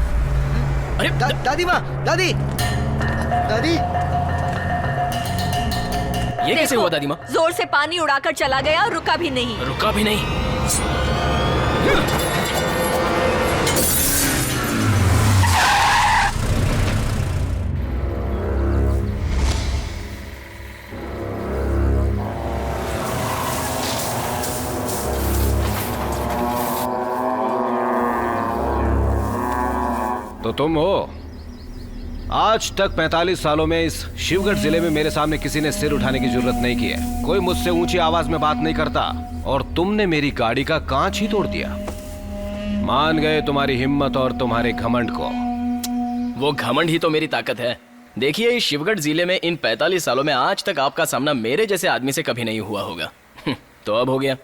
अरे दादी माँ, दादी दादी ये कैसे हुआ दादी माँ? जोर से पानी उड़ाकर चला गया और रुका भी नहीं। रुका भी नहीं? तो तुम हो? आज तक 45 सालों में इस शिवगढ़ जिले में मेरे सामने किसी ने सिर उठाने की जरूरत नहीं की है। कोई मुझसे ऊंची आवाज में बात नहीं करता और तुमने मेरी गाड़ी का कांच ही तोड़ दिया। मान गए तुम्हारी हिम्मत और तुम्हारे घमंड को। वो घमंड ही तो मेरी ताकत है। देखिए, इस शिवगढ़ जिले में इन 45 सालों में आज तक आपका सामना मेरे जैसे आदमी से कभी नहीं हुआ होगा। तो अब हो गया।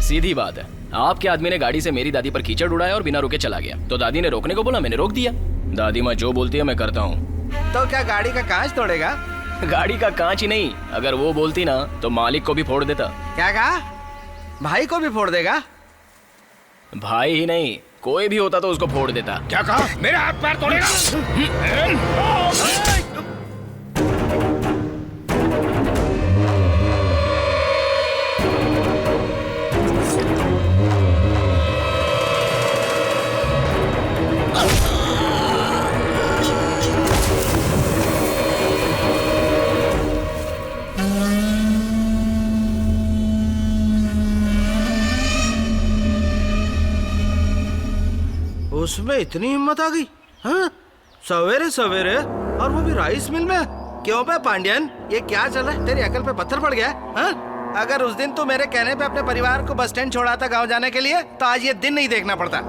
सीधी बात है, आपके आदमी ने गाड़ी से मेरी दादी पर कीचड़ उड़ाया और बिना रुके चला गया। तो दादी ने रोकने को बोला, मैंने रोक दिया। दादी माँ जो बोलती है मैं करता हूँ। तो क्या गाड़ी का कांच तोड़ेगा? गाड़ी का कांच ही नहीं, अगर वो बोलती ना तो मालिक को भी फोड़ देता। क्या कहा? भाई को भी फोड़ देगा? भाई ही नहीं, कोई भी होता तो उसको फोड़ देता। क्या कहा? मेरे हाथ पैर तोड़ेगा? उसमें इतनी हिम्मत आ गई? हाँ? सवेरे सवेरे, और वो भी राइस मिल में? क्यों बे पांड्यन, ये क्या चल रहा है? तेरी अकल पे पत्थर पड़ गया? हाँ? अगर उस दिन तू मेरे कहने पे अपने परिवार को बस स्टैंड छोड़ा था गाँव जाने के लिए, तो आज ये दिन नहीं देखना पड़ता।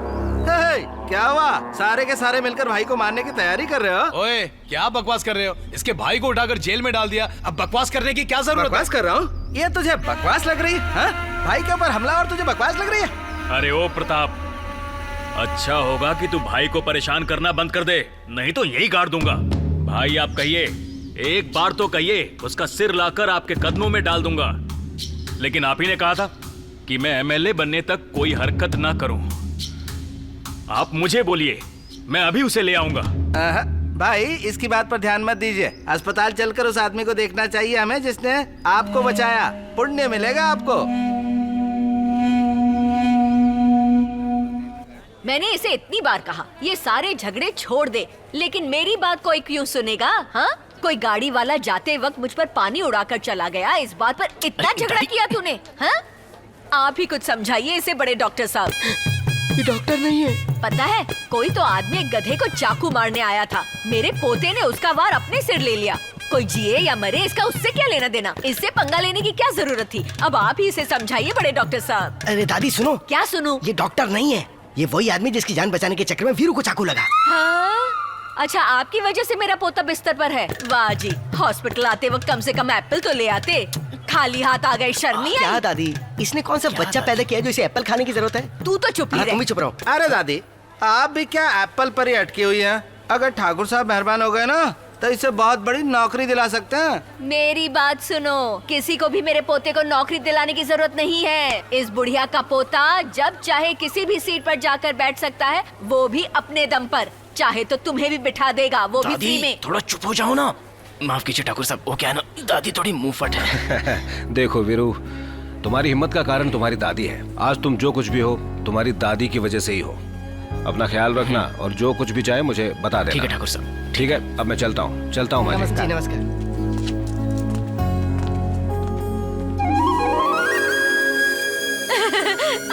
क्या हुआ? सारे के सारे मिलकर भाई को मारने की तैयारी कर रहे हो? ओए, क्या बकवास कर रहे हो? इसके भाई को उठाकर जेल में डाल दिया, अब बकवास करने की क्या जरूरत? बकवास कर रहा हूँ? ये तुझे बकवास लग रही है? भाई के ऊपर हमला और तुझे बकवास लग रही है? अरे ओ प्रताप, अच्छा होगा कि तू भाई को परेशान करना बंद कर दे, नहीं तो यही गाड़ दूंगा। भाई आप कहिए, एक बार तो कहिए, उसका सिर लाकर आपके कदमों में डाल दूंगा। लेकिन आप ही ने कहा था कि मैं एमएलए बनने तक कोई हरकत ना करूं। आप मुझे बोलिए, मैं अभी उसे ले आऊंगा। भाई इसकी बात पर ध्यान मत दीजिए। अस्पताल चलकर उस आदमी को देखना चाहिए हमें जिसने आपको बचाया। पुण्य मिलेगा आपको। मैंने इसे इतनी बार कहा ये सारे झगड़े छोड़ दे, लेकिन मेरी बात कोई क्यों सुनेगा? हाँ, कोई गाड़ी वाला जाते वक्त मुझ पर पानी उड़ाकर चला गया, इस बात पर इतना झगड़ा किया तूने? हाँ, आप ही कुछ समझाइए इसे बड़े डॉक्टर साहब। ये डॉक्टर नहीं है। पता है, कोई तो आदमी एक गधे को चाकू मारने आया था, मेरे पोते ने उसका वार अपने सिर ले लिया। कोई जिए या मरे इसका उससे क्या लेना देना? इससे पंगा लेने की क्या जरूरत थी? अब आप ही इसे समझाइए बड़े डॉक्टर साहब। अरे दादी सुनो। क्या सुनूं? ये डॉक्टर नहीं है, ये वही आदमी जिसकी जान बचाने के चक्कर में वीरू को चाकू लगा। हाँ? अच्छा, आपकी वजह से मेरा पोता बिस्तर पर है। वाह जी, हॉस्पिटल आते वक्त कम से कम एप्पल तो ले आते, खाली हाथ आ गए, शर्म नहीं आई? क्या दादी, इसने कौन सा बच्चा पैदा किया जो इसे एप्पल खाने की जरूरत है? तू तो चुप ही रह। तुम भी चुप रहो। अरे दादी, आप भी क्या एप्पल पर ही अटकी हुई हैं? अगर ठाकुर साहब मेहरबान हो गए ना तो इससे बहुत बड़ी नौकरी दिला सकते हैं। मेरी बात सुनो, किसी को भी मेरे पोते को नौकरी दिलाने की जरूरत नहीं है। इस बुढ़िया का पोता जब चाहे किसी भी सीट पर जाकर बैठ सकता है, वो भी अपने दम पर। चाहे तो तुम्हें भी बिठा देगा, वो भी फ्री में। थोड़ा चुप हो जाओ ना। माफ कीजिए ठाकुर साहब, वो क्या है ना, दादी थोड़ी मुंहफट है। देखो वीरू, तुम्हारी हिम्मत का कारण तुम्हारी दादी है। आज तुम जो कुछ भी हो तुम्हारी दादी की वजह से ही हो। अपना ख्याल रखना और जो कुछ भी चाहे मुझे बता देना। ठीक है ठाकुर साहब। ठीक है, अब मैं चलता हूँ। नमस्कार। नमस्कार।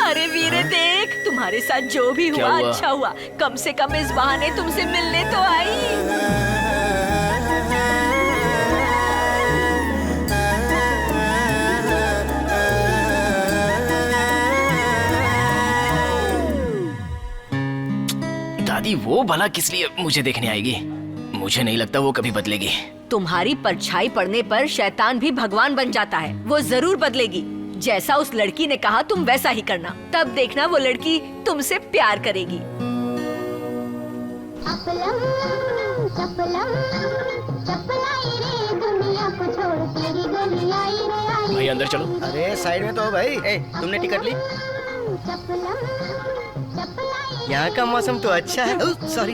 अरे वीरे देख, तुम्हारे साथ जो भी हुआ अच्छा हुआ। कम से कम इस बहाने तुमसे मिलने तो आई। दादी वो भला किस लिए मुझे देखने आएगी? मुझे नहीं लगता वो कभी बदलेगी। तुम्हारी परछाई पड़ने पर शैतान भी भगवान बन जाता है। वो जरूर बदलेगी। जैसा उस लड़की ने कहा तुम वैसा ही करना, तब देखना वो लड़की तुमसे प्यार करेगी। भाई अंदर चलो। अरे साइड में तो हो भाई। तुमने टिकट ली? यहाँ का मौसम तो अच्छा है। सॉरी।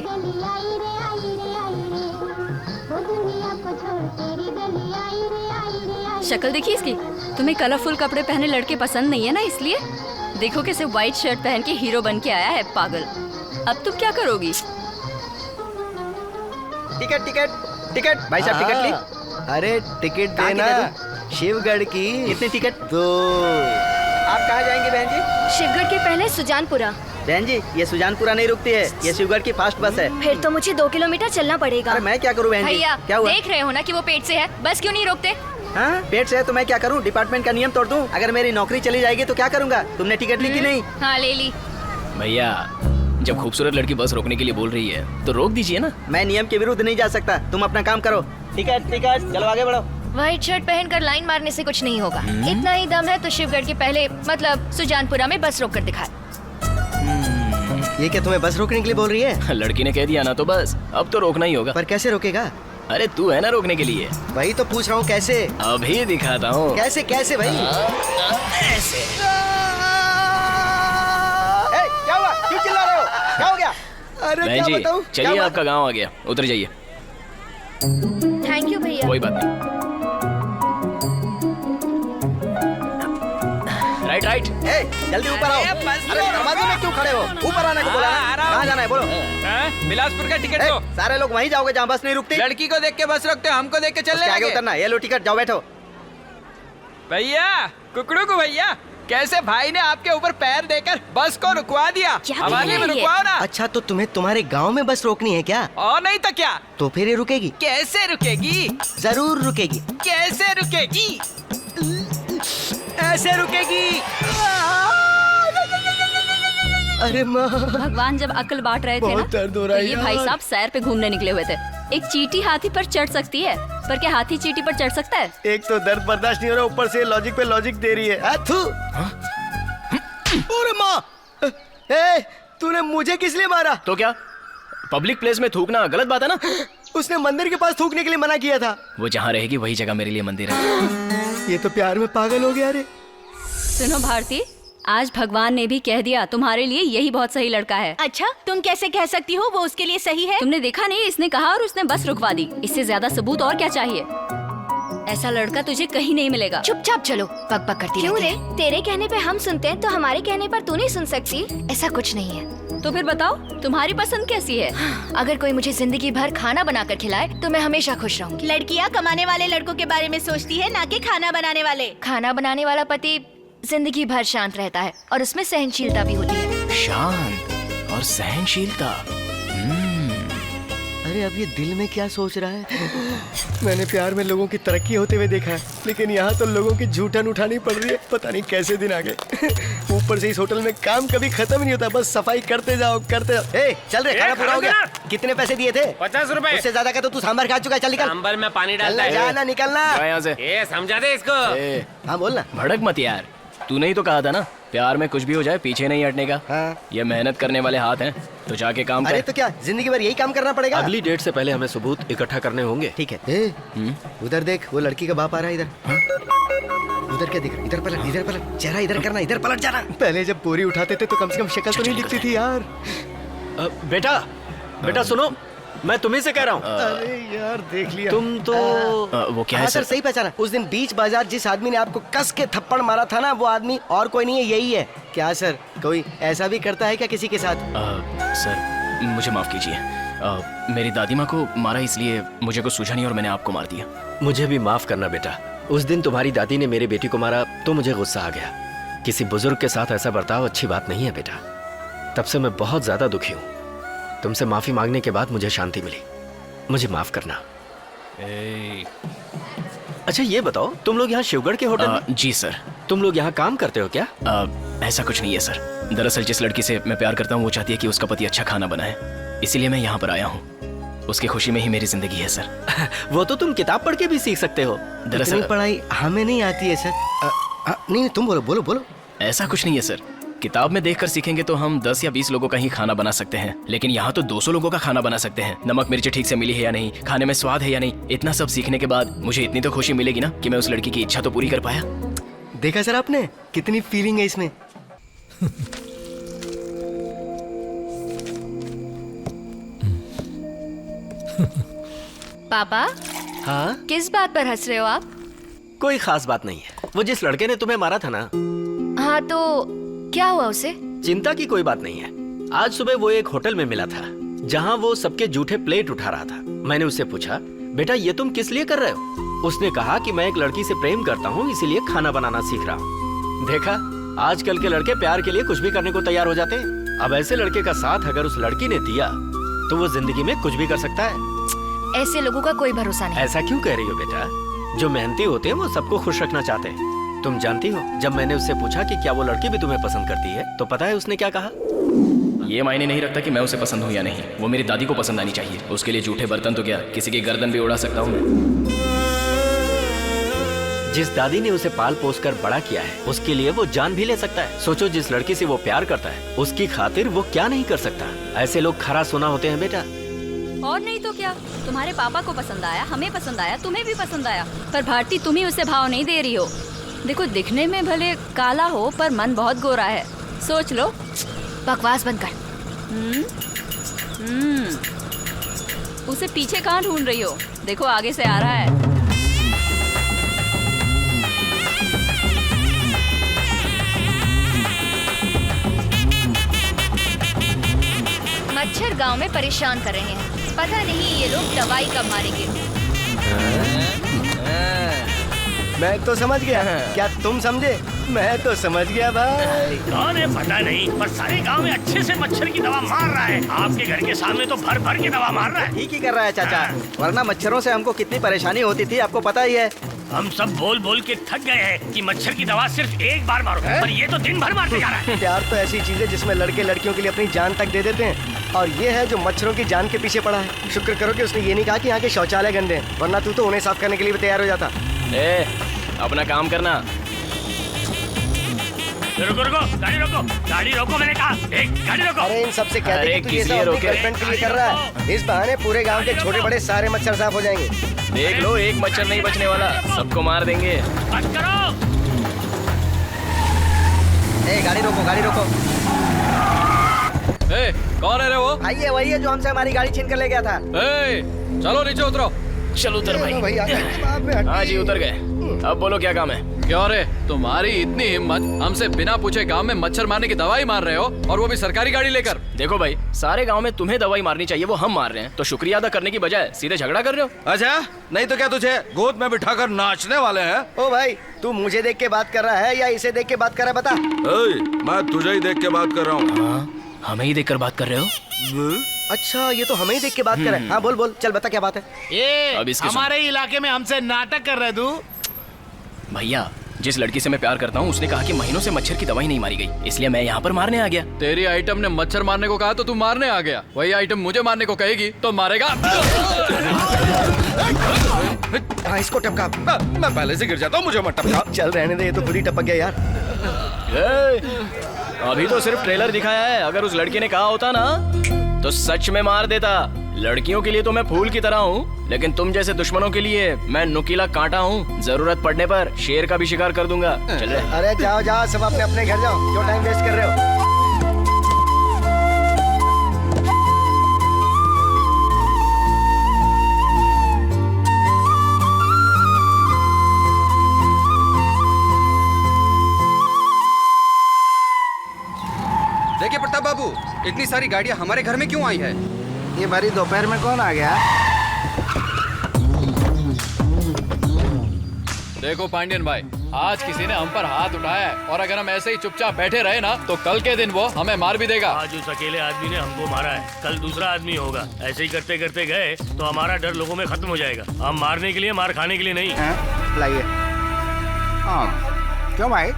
शक्ल देखी इसकी। तुम्हें कलरफुल कपड़े पहने लड़के पसंद नहीं है ना, इसलिए देखो कैसे व्हाइट शर्ट पहन के हीरो बन के आया है पागल। अब तुम क्या करोगी? Ticket ticket ticket. भाई साहब टिकट ली? अरे टिकट देना। शिवगढ़ की। कितनी टिकट? 2। आप कहाँ जाएंगे बहन जी? शिवगढ़ के पहले सुजानपुरा। बहन जी ये सुजानपुरा नहीं रुकती है, ये शिवगढ़ की फास्ट बस है। फिर तो मुझे 2 किलोमीटर चलना पड़ेगा। अरे मैं क्या करूँ बहन जी? भैया क्या हुआ? देख रहे हो ना कि वो पेट से है, बस क्यों नहीं रोकते? हाँ पेट से है तो मैं क्या करूँ? डिपार्टमेंट का नियम तोड़ दूँ? अगर मेरी नौकरी चली जाएगी तो क्या करूँगा? तुमने टिकट ली कि नहीं? हाँ ले ली। भैया जब खूबसूरत लड़की बस रोकने के लिए बोल रही है तो रोक दीजिए ना। मैं नियम के विरुद्ध नहीं जा सकता। तुम अपना काम करो। टिकट टिकट, चलो आगे बढ़ो। व्हाइट शर्ट पहनकर लाइन मारने से कुछ नहीं होगा। इतना ही दम है तो शिवगढ़ के पहले मतलब सुजानपुरा में बस रोक कर दिखाए। ये क्या तुम्हें बस रोकने के लिए बोल रही है? लड़की ने कह दिया ना तो बस अब तो रोकना ही होगा। पर कैसे रोकेगा? अरे तू है ना रोकने के लिए। वही तो पूछ रहा हूँ, कैसे? अभी दिखाता हूँ। कैसे कैसे भाई? ऐसे। क्या हुआ? क्यों चिल्ला रहे हो? क्या हो गया? अरे बहन क्या जी बताऊँ? चलिए, आपका गांव आ गया, उतर जाइए। थैंक यू भैया। कोई बात नहीं। Right right. जल्दी ऊपर आओ। अरे दरवाजे में क्यों खड़े हो? ऊपर आने को बोला ना? कहाँ जाना है बोलो? बिलासपुर का टिकट दो। सारे लोग वहीं जाओगे जहाँ बस नहीं रुकती। लड़की को देख के बस रोकते हो, हमको देख के चल रहे आगे उतरना। ये लो टिकट, जाओ बैठो। भैया कुकड़ू को भैया, कैसे भाई ने आपके ऊपर पैर देकर बस को रुकवा दिया। हवाले में रुकवाओ ना। अच्छा तो तुम्हें तुम्हारे गांव में बस रोकनी है क्या? और नहीं तो क्या? तो फिर ये रुकेगी? कैसे रुकेगी? जरूर रुकेगी। कैसे रुकेगी? ऐसे रुकेगी। अरे माँ, भगवान जब अकल बांट रहे थे ना, दर्द हो रहा तो है ये भाई यार। साहब सैर पे घूमने निकले हुए थे। एक चींटी हाथी पर चढ़ सकती है, पर क्या हाथी चींटी पर चढ़ सकता है? एक तो दर्द बर्दाश्त नहीं हो रहा, ऊपर से लॉजिक पे लॉजिक दे रही है। थू। अरे माँ, तूने मुझे किस लिए मारा? तो क्या पब्लिक प्लेस में थूकना गलत बात है ना? उसने मंदिर के पास थूकने के लिए मना किया था। वो जहाँ रहेगी वही जगह मेरे लिए मंदिर है। ये तो प्यार में पागल हो गया रे। सुनो भारती, आज भगवान ने भी कह दिया तुम्हारे लिए यही बहुत सही लड़का है। अच्छा तुम कैसे कह सकती हो वो उसके लिए सही है? तुमने देखा नहीं, इसने कहा और उसने बस रुकवा दी। इससे ज्यादा सबूत और क्या चाहिए? ऐसा लड़का तुझे कहीं नहीं मिलेगा। चुपचाप चलो, पक पक करती क्यों रहती है। तेरे कहने पे हम सुनते हैं तो हमारे कहने पर तू नहीं सुन सकती? ऐसा कुछ नहीं है। तो फिर बताओ तुम्हारी पसंद कैसी है? अगर कोई मुझे जिंदगी भर खाना बनाकर खिलाए तो मैं हमेशा खुश रहूंगी। लड़कियाँ कमाने वाले लड़कों के बारे में सोचती है, ना कि खाना बनाने वाले। खाना बनाने वाला पति जिंदगी भर शांत रहता है और उसमें सहनशीलता भी होती है। शांत और सहनशीलता। अरे अब ये दिल में क्या सोच रहा है? मैंने प्यार में लोगों की तरक्की होते हुए देखा है, लेकिन यहाँ तो लोगों की झूठन उठानी पड़ रही है। पता नहीं कैसे दिन आ गए। ऊपर से इस होटल में काम कभी खत्म नहीं होता, बस सफाई करते जाओ करते जाओ। चल रे, खाना पूरा हो गया। कितने पैसे दिए थे? 50 रुपए। उससे ज्यादा का तो तू सांभर खा चुका है। चल निकल। सांभर में पानी डालता चलना, है। जाना निकलना। यहाँ से। समझा दे इसको। हाँ बोल ना। भड़क मत यार, तूने ही तो कहा था ना प्यार में कुछ भी हो जाए पीछे नहीं हटने का। हाँ। ये मेहनत करने वाले हाथ हैं, तो जाके काम अरे कर। तो क्या जिंदगी भर यही काम करना पड़ेगा? अगली डेट से पहले हमें सबूत इकट्ठा करने होंगे। ठीक है। उधर देख, वो लड़की का बाप आ रहा है इधर। उधर क्या दिख रहा है? इधर पलट, चेहरा इधर करना, इधर पलट जाना। पहले जब बोरी उठाते थे तो कम से कम शक्ल तो नहीं दिखती थी यार। बेटा सुनो, मैं तुम्ही से कह रहा हूँ। अरे यार देख लिया तुम तो वो क्या है हाँ सर, सर? सही पहचाना। उस दिन बीच बाजार जिस आदमी ने आपको कस के थप्पड़ मारा था ना, वो आदमी और कोई नहीं है, यही है। क्या सर, कोई ऐसा भी करता है क्या किसी के साथ? सर मुझे माफ कीजिए, मेरी दादी माँ को मारा इसलिए मुझे कुछ सूझा नहीं और मैंने आपको मार दिया। मुझे भी माफ करना बेटा। उस दिन तुम्हारी दादी ने मेरी बेटी को मारा तो मुझे गुस्सा आ गया। किसी बुजुर्ग के साथ ऐसा बर्ताव अच्छी बात नहीं है बेटा। तब से मैं बहुत ज्यादा दुखी हूँ। तुमसे माफी मांगने के बाद मुझे शांति मिली। मुझे माफ करना। अच्छा ये बताओ, तुम लोग यहाँ शिवगढ़ के होटल में? जी सर। तुम लोग यहाँ काम करते हो क्या? ऐसा कुछ नहीं है सर। दरअसल जिस लड़की से मैं प्यार करता हूँ वो चाहती है कि उसका पति अच्छा खाना बनाए, इसीलिए मैं यहाँ पर आया हूँ। उसकी खुशी में ही मेरी जिंदगी है सर। वो तो तुम किताब पढ़ के भी सीख सकते हो। दरअसल पढ़ाई हमें नहीं आती है सर। नहीं तुम बोलो। ऐसा कुछ नहीं है सर। किताब में देखकर सीखेंगे तो हम 10 या 20 लोगों का ही खाना बना सकते हैं, लेकिन यहाँ तो 200 लोगों का खाना बना सकते हैं। नमक मिर्ची ठीक से मिली है या नहीं, खाने में स्वाद है या नहीं, इतना सब सीखने के बाद मुझे इतनी तो खुशी मिलेगी ना कि मैं उस लड़की की इच्छा तो पूरी कर पाया। देखा सर आपने, कितनी फीलिंग है इसमें। पापा, हाँ किस बात पर हंस रहे हो आप? कोई खास बात नहीं है। वो जिस लड़के ने तुम्हें मारा था ना। हाँ तो क्या हुआ उसे? चिंता की कोई बात नहीं है। आज सुबह वो एक होटल में मिला था जहाँ वो सबके जूठे प्लेट उठा रहा था। मैंने उससे पूछा, बेटा ये तुम किस लिए कर रहे हो? उसने कहा कि मैं एक लड़की से प्रेम करता हूँ, इसीलिए खाना बनाना सीख रहा हूँ। देखा, आजकल के लड़के प्यार के लिए कुछ भी करने को तैयार हो जाते हैं। अब ऐसे लड़के का साथ अगर उस लड़की ने दिया तो वो जिंदगी में कुछ भी कर सकता है। ऐसे लोगों का कोई भरोसा नहीं। ऐसा क्यों कह रही हो बेटा? जो मेहनती होते हैं वो सबको खुश रखना चाहते हैं। तुम जानती हो, जब मैंने उससे पूछा कि क्या वो लड़की भी तुम्हें पसंद करती है, तो पता है उसने क्या कहा? ये मायने नहीं रखता कि मैं उसे पसंद हूँ या नहीं, वो मेरी दादी को पसंद आनी चाहिए। उसके लिए जूठे बर्तन तो क्या, किसी की गर्दन भी उड़ा सकता हूँ मैं। जिस दादी ने उसे पाल पोस कर बड़ा किया है, उसके लिए वो जान भी ले सकता है। सोचो, जिस लड़की से वो प्यार करता है, उसकी खातिर वो क्या नहीं कर सकता। ऐसे लोग खरा सोना होते हैं बेटा। और नहीं तो क्या, तुम्हारे पापा को पसंद आया, हमें पसंद आया, तुम्हें भी पसंद आया, पर भारती तुम ही उसे भाव नहीं दे रही हो। देखो, दिखने में भले काला हो पर मन बहुत गोरा है, सोच लो। बकवास बंद कर। उसे पीछे कहाँ ढूंढ रही हो? देखो आगे से आ रहा है। मच्छर गांव में परेशान कर रहे हैं। पता नहीं ये लोग दवाई कब मारेंगे। मैं तो समझ गया। क्या तुम समझे? मैं तो समझ गया भाई। कौन है पता नहीं, पर सारे गांव में अच्छे से मच्छर की दवा मार रहा है। आपके घर के सामने तो भर भर के दवा मार रहा है। ठीक ही कर रहा है चाचा, वरना मच्छरों से हमको कितनी परेशानी होती थी, आपको पता ही है। हम सब बोल बोल के थक गए हैं कि मच्छर की दवा सिर्फ एक बार मारो, पर ये तो दिन भर मारते जा रहा है। प्यार तो ऐसी चीज है जिसमें लड़के लड़कियों के लिए अपनी जान तक दे देते हैं, और ये है जो मच्छरों की जान के पीछे पड़ा है। शुक्र करो कि उसने ये नहीं कहा कि यहाँ के शौचालय गंदे हैं, वरना तू तो उन्हें साफ करने के लिए भी तैयार हो जाता। अपना काम करना। रुको रुको, गाड़ी रोको, गाड़ी रोको, मैंने कहा। एक गाड़ी रोको। अरे इन सबसे कहते हैं कि तू ये सब अपनी गर्लफ्रेंड के लिए कर रहा है। इस बहाने पूरे गांव के छोटे बड़े सारे मच्छर साफ हो जाएंगे। देख लो, एक मच्छर नहीं बचने वाला, सबको मार देंगे। बंद करो। गाड़ी रोको, गाड़ी रोको। कौन है रे वो? भाई ये वही है जो हमसे हमारी गाड़ी छीन कर ले गया था। चलो नीचे उतरो। चलो उतर भाई। हाँ जी उतर गए। अब बोलो क्या काम है? क्यों रे, तुम्हारी इतनी हिम्मत, हमसे बिना पूछे गांव में मच्छर मारने की दवाई मार रहे हो, और वो भी सरकारी गाड़ी लेकर। देखो भाई, सारे गांव में तुम्हें दवाई मारनी चाहिए, वो हम मार रहे हैं, तो शुक्रिया अदा करने की बजाय सीधे झगड़ा कर रहे हो। अच्छा, नहीं तो क्या तुझे गोद में बिठाकर नाचने वाले हैं? ओ भाई, तू मुझे देख के बात कर रहा है या इसे देख के बात कर रहा है, बता। मैं तुझे ही देख के बात कर रहा हूँ। हमें ही देख कर बात कर रहे हो? अच्छा, ये तो हमें ही देख के बात कर रहा है। हाँ बोल बोल, चल बता क्या बात है। ये अब इसकी सुन। हमारे इलाके में हमसे नाटक कर रहे तू। भैया, जिस लड़की से मैं प्यार करता हूँ उसने कहा कि महीनों से मच्छर की दवाई नहीं मारी गई, इसलिए मैं यहाँ पर मारने आ गया। तेरी आइटम ने मच्छर मारने को कहा तो तू मारने आ गया। वही आइटम मुझे मारने को कहेगी तो मारेगा। हाँ, इसको टपका। मैं पहले से गिर जाता हूँ, मुझे मत टपका। चल रहने दे, ये तो खुद ही टपक गया यार। अभी तो सिर्फ ट्रेलर दिखाया है, अगर उस लड़की ने कहा होता ना तो सच में मार देता। लड़कियों के लिए तो मैं फूल की तरह हूँ, लेकिन तुम जैसे दुश्मनों के लिए मैं नुकीला कांटा हूँ। जरूरत पड़ने पर शेर का भी शिकार कर दूंगा। चल रहे। अरे जाओ जाओ, सब अपने अपने घर जाओ, क्यों टाइम वेस्ट कर रहे हो। देखिए प्रताप बाबू, इतनी सारी गाड़ियां हमारे घर में क्यों आई है? ये भरी दोपहर में कौन आ गया? देखो पांडियन भाई, आज किसी ने हम पर हाथ उठाया है और अगर हम ऐसे ही चुपचाप बैठे रहे ना तो कल के दिन वो हमें मार भी देगा। आज उस अकेले आदमी ने हमको मारा है, कल दूसरा आदमी होगा। ऐसे ही करते करते गए तो हमारा डर लोगों में खत्म हो जाएगा। हम मारने के लिए, मार खाने के लिए नहीं। लाइए। क्यों भाई,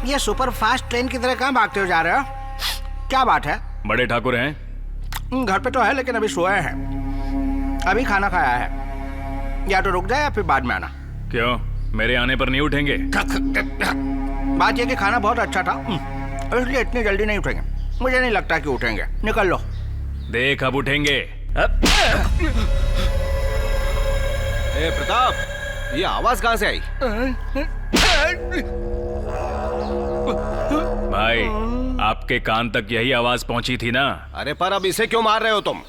ये सुपर फास्ट ट्रेन की तरह कहाँ भागते हो जा रहे हो? क्या बात है? बड़े ठाकुर हैं? घर पे तो है, लेकिन अभी सोए हैं। अभी खाना खाया है। या तो रुक जाए या फिर बाद में आना। क्यों, मेरे आने पर नहीं उठेंगे? बात यह कि खाना बहुत अच्छा था, इसलिए इतनी जल्दी नहीं उठेंगे। मुझे नहीं लगता कि उठेंगे। निकल लो। देख अब उठेंगे। ए प्रताप, ये आवाज कहाँ से आई? भाई, आपके कान तक यही आवाज पहुंची थी ना? अरे पर अब इसे क्यों मार रहे हो तुम?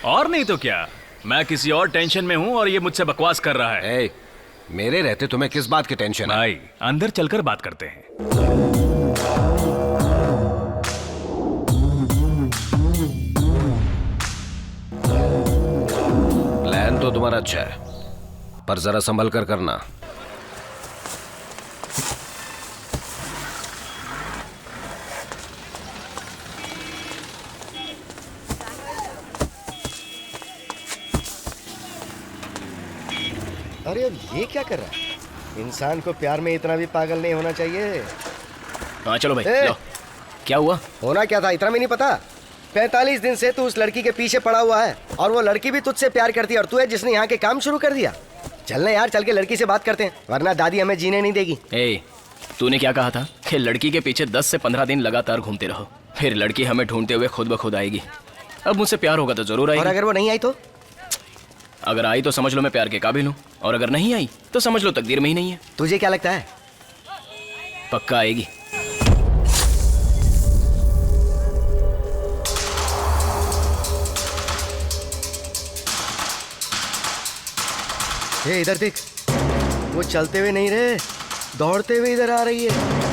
और नहीं तो क्या, मैं किसी और टेंशन में हूँ और ये मुझसे बकवास कर रहा है। ए, मेरे रहते तुम्हें किस बात की टेंशन है? भाई, अंदर चलकर बात करते हैं। प्लान तो तुम्हारा अच्छा है, पर जरा संभल कर करना। अरे अब ये क्या कर रहा है? इंसान को प्यार में इतना भी पागल नहीं होना चाहिए। हाँ चलो भाई, लो। क्या हुआ? होना क्या था इतना भी नहीं पता? 45 दिन से तू उस लड़की के पीछे पड़ा हुआ है और वो लड़की भी तुझसे प्यार करती है और तू है जिसने यहाँ के काम शुरू कर दिया। चलना यार, चल के लड़की से बात करते हैं, वरना दादी हमें जीने नहीं देगी। ए, तूने क्या कहा था कि लड़की के पीछे 10 से 15 दिन लगातार घूमते रहो, फिर लड़की हमें ढूंढते हुए खुद ब खुद आएगी। अब मुझसे प्यार होगा तो जरूर आएगी। और अगर वो नहीं आई तो? अगर आई तो समझ लो मैं प्यार के काबिल हूँ, और अगर नहीं आई तो समझ लो तकदीर में ही नहीं है। तुझे क्या लगता है? पक्का आएगी। हे इधर देख, वो चलते हुए नहीं रहे, दौड़ते हुए इधर आ रही है।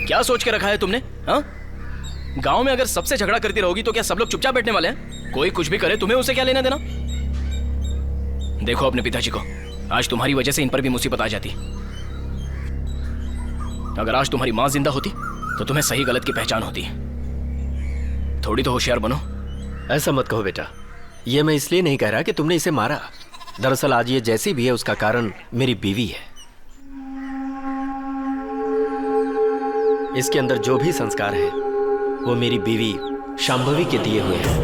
क्या सोच के रखा है तुमने? हाँ, गांव में अगर सबसे झगड़ा करती रहोगी तो क्या सब लोग चुपचाप बैठने वाले हैं? कोई कुछ भी करे तुम्हें उसे क्या लेना देना? देखो अपने पिताजी को, आज तुम्हारी वजह से इन पर भी मुसीबत आ जाती। अगर आज तुम्हारी माँ जिंदा होती तो तुम्हें सही गलत की पहचान होती। थोड़ी तो होशियार बनो। ऐसा मत कहो बेटा, ये मैं इसलिए नहीं कह रहा कि तुमने इसे मारा। दरअसल आज ये जैसी भी है उसका कारण मेरी बीवी है। इसके अंदर जो भी संस्कार है वो मेरी बीवी शांभवी के दिए हुए हैं।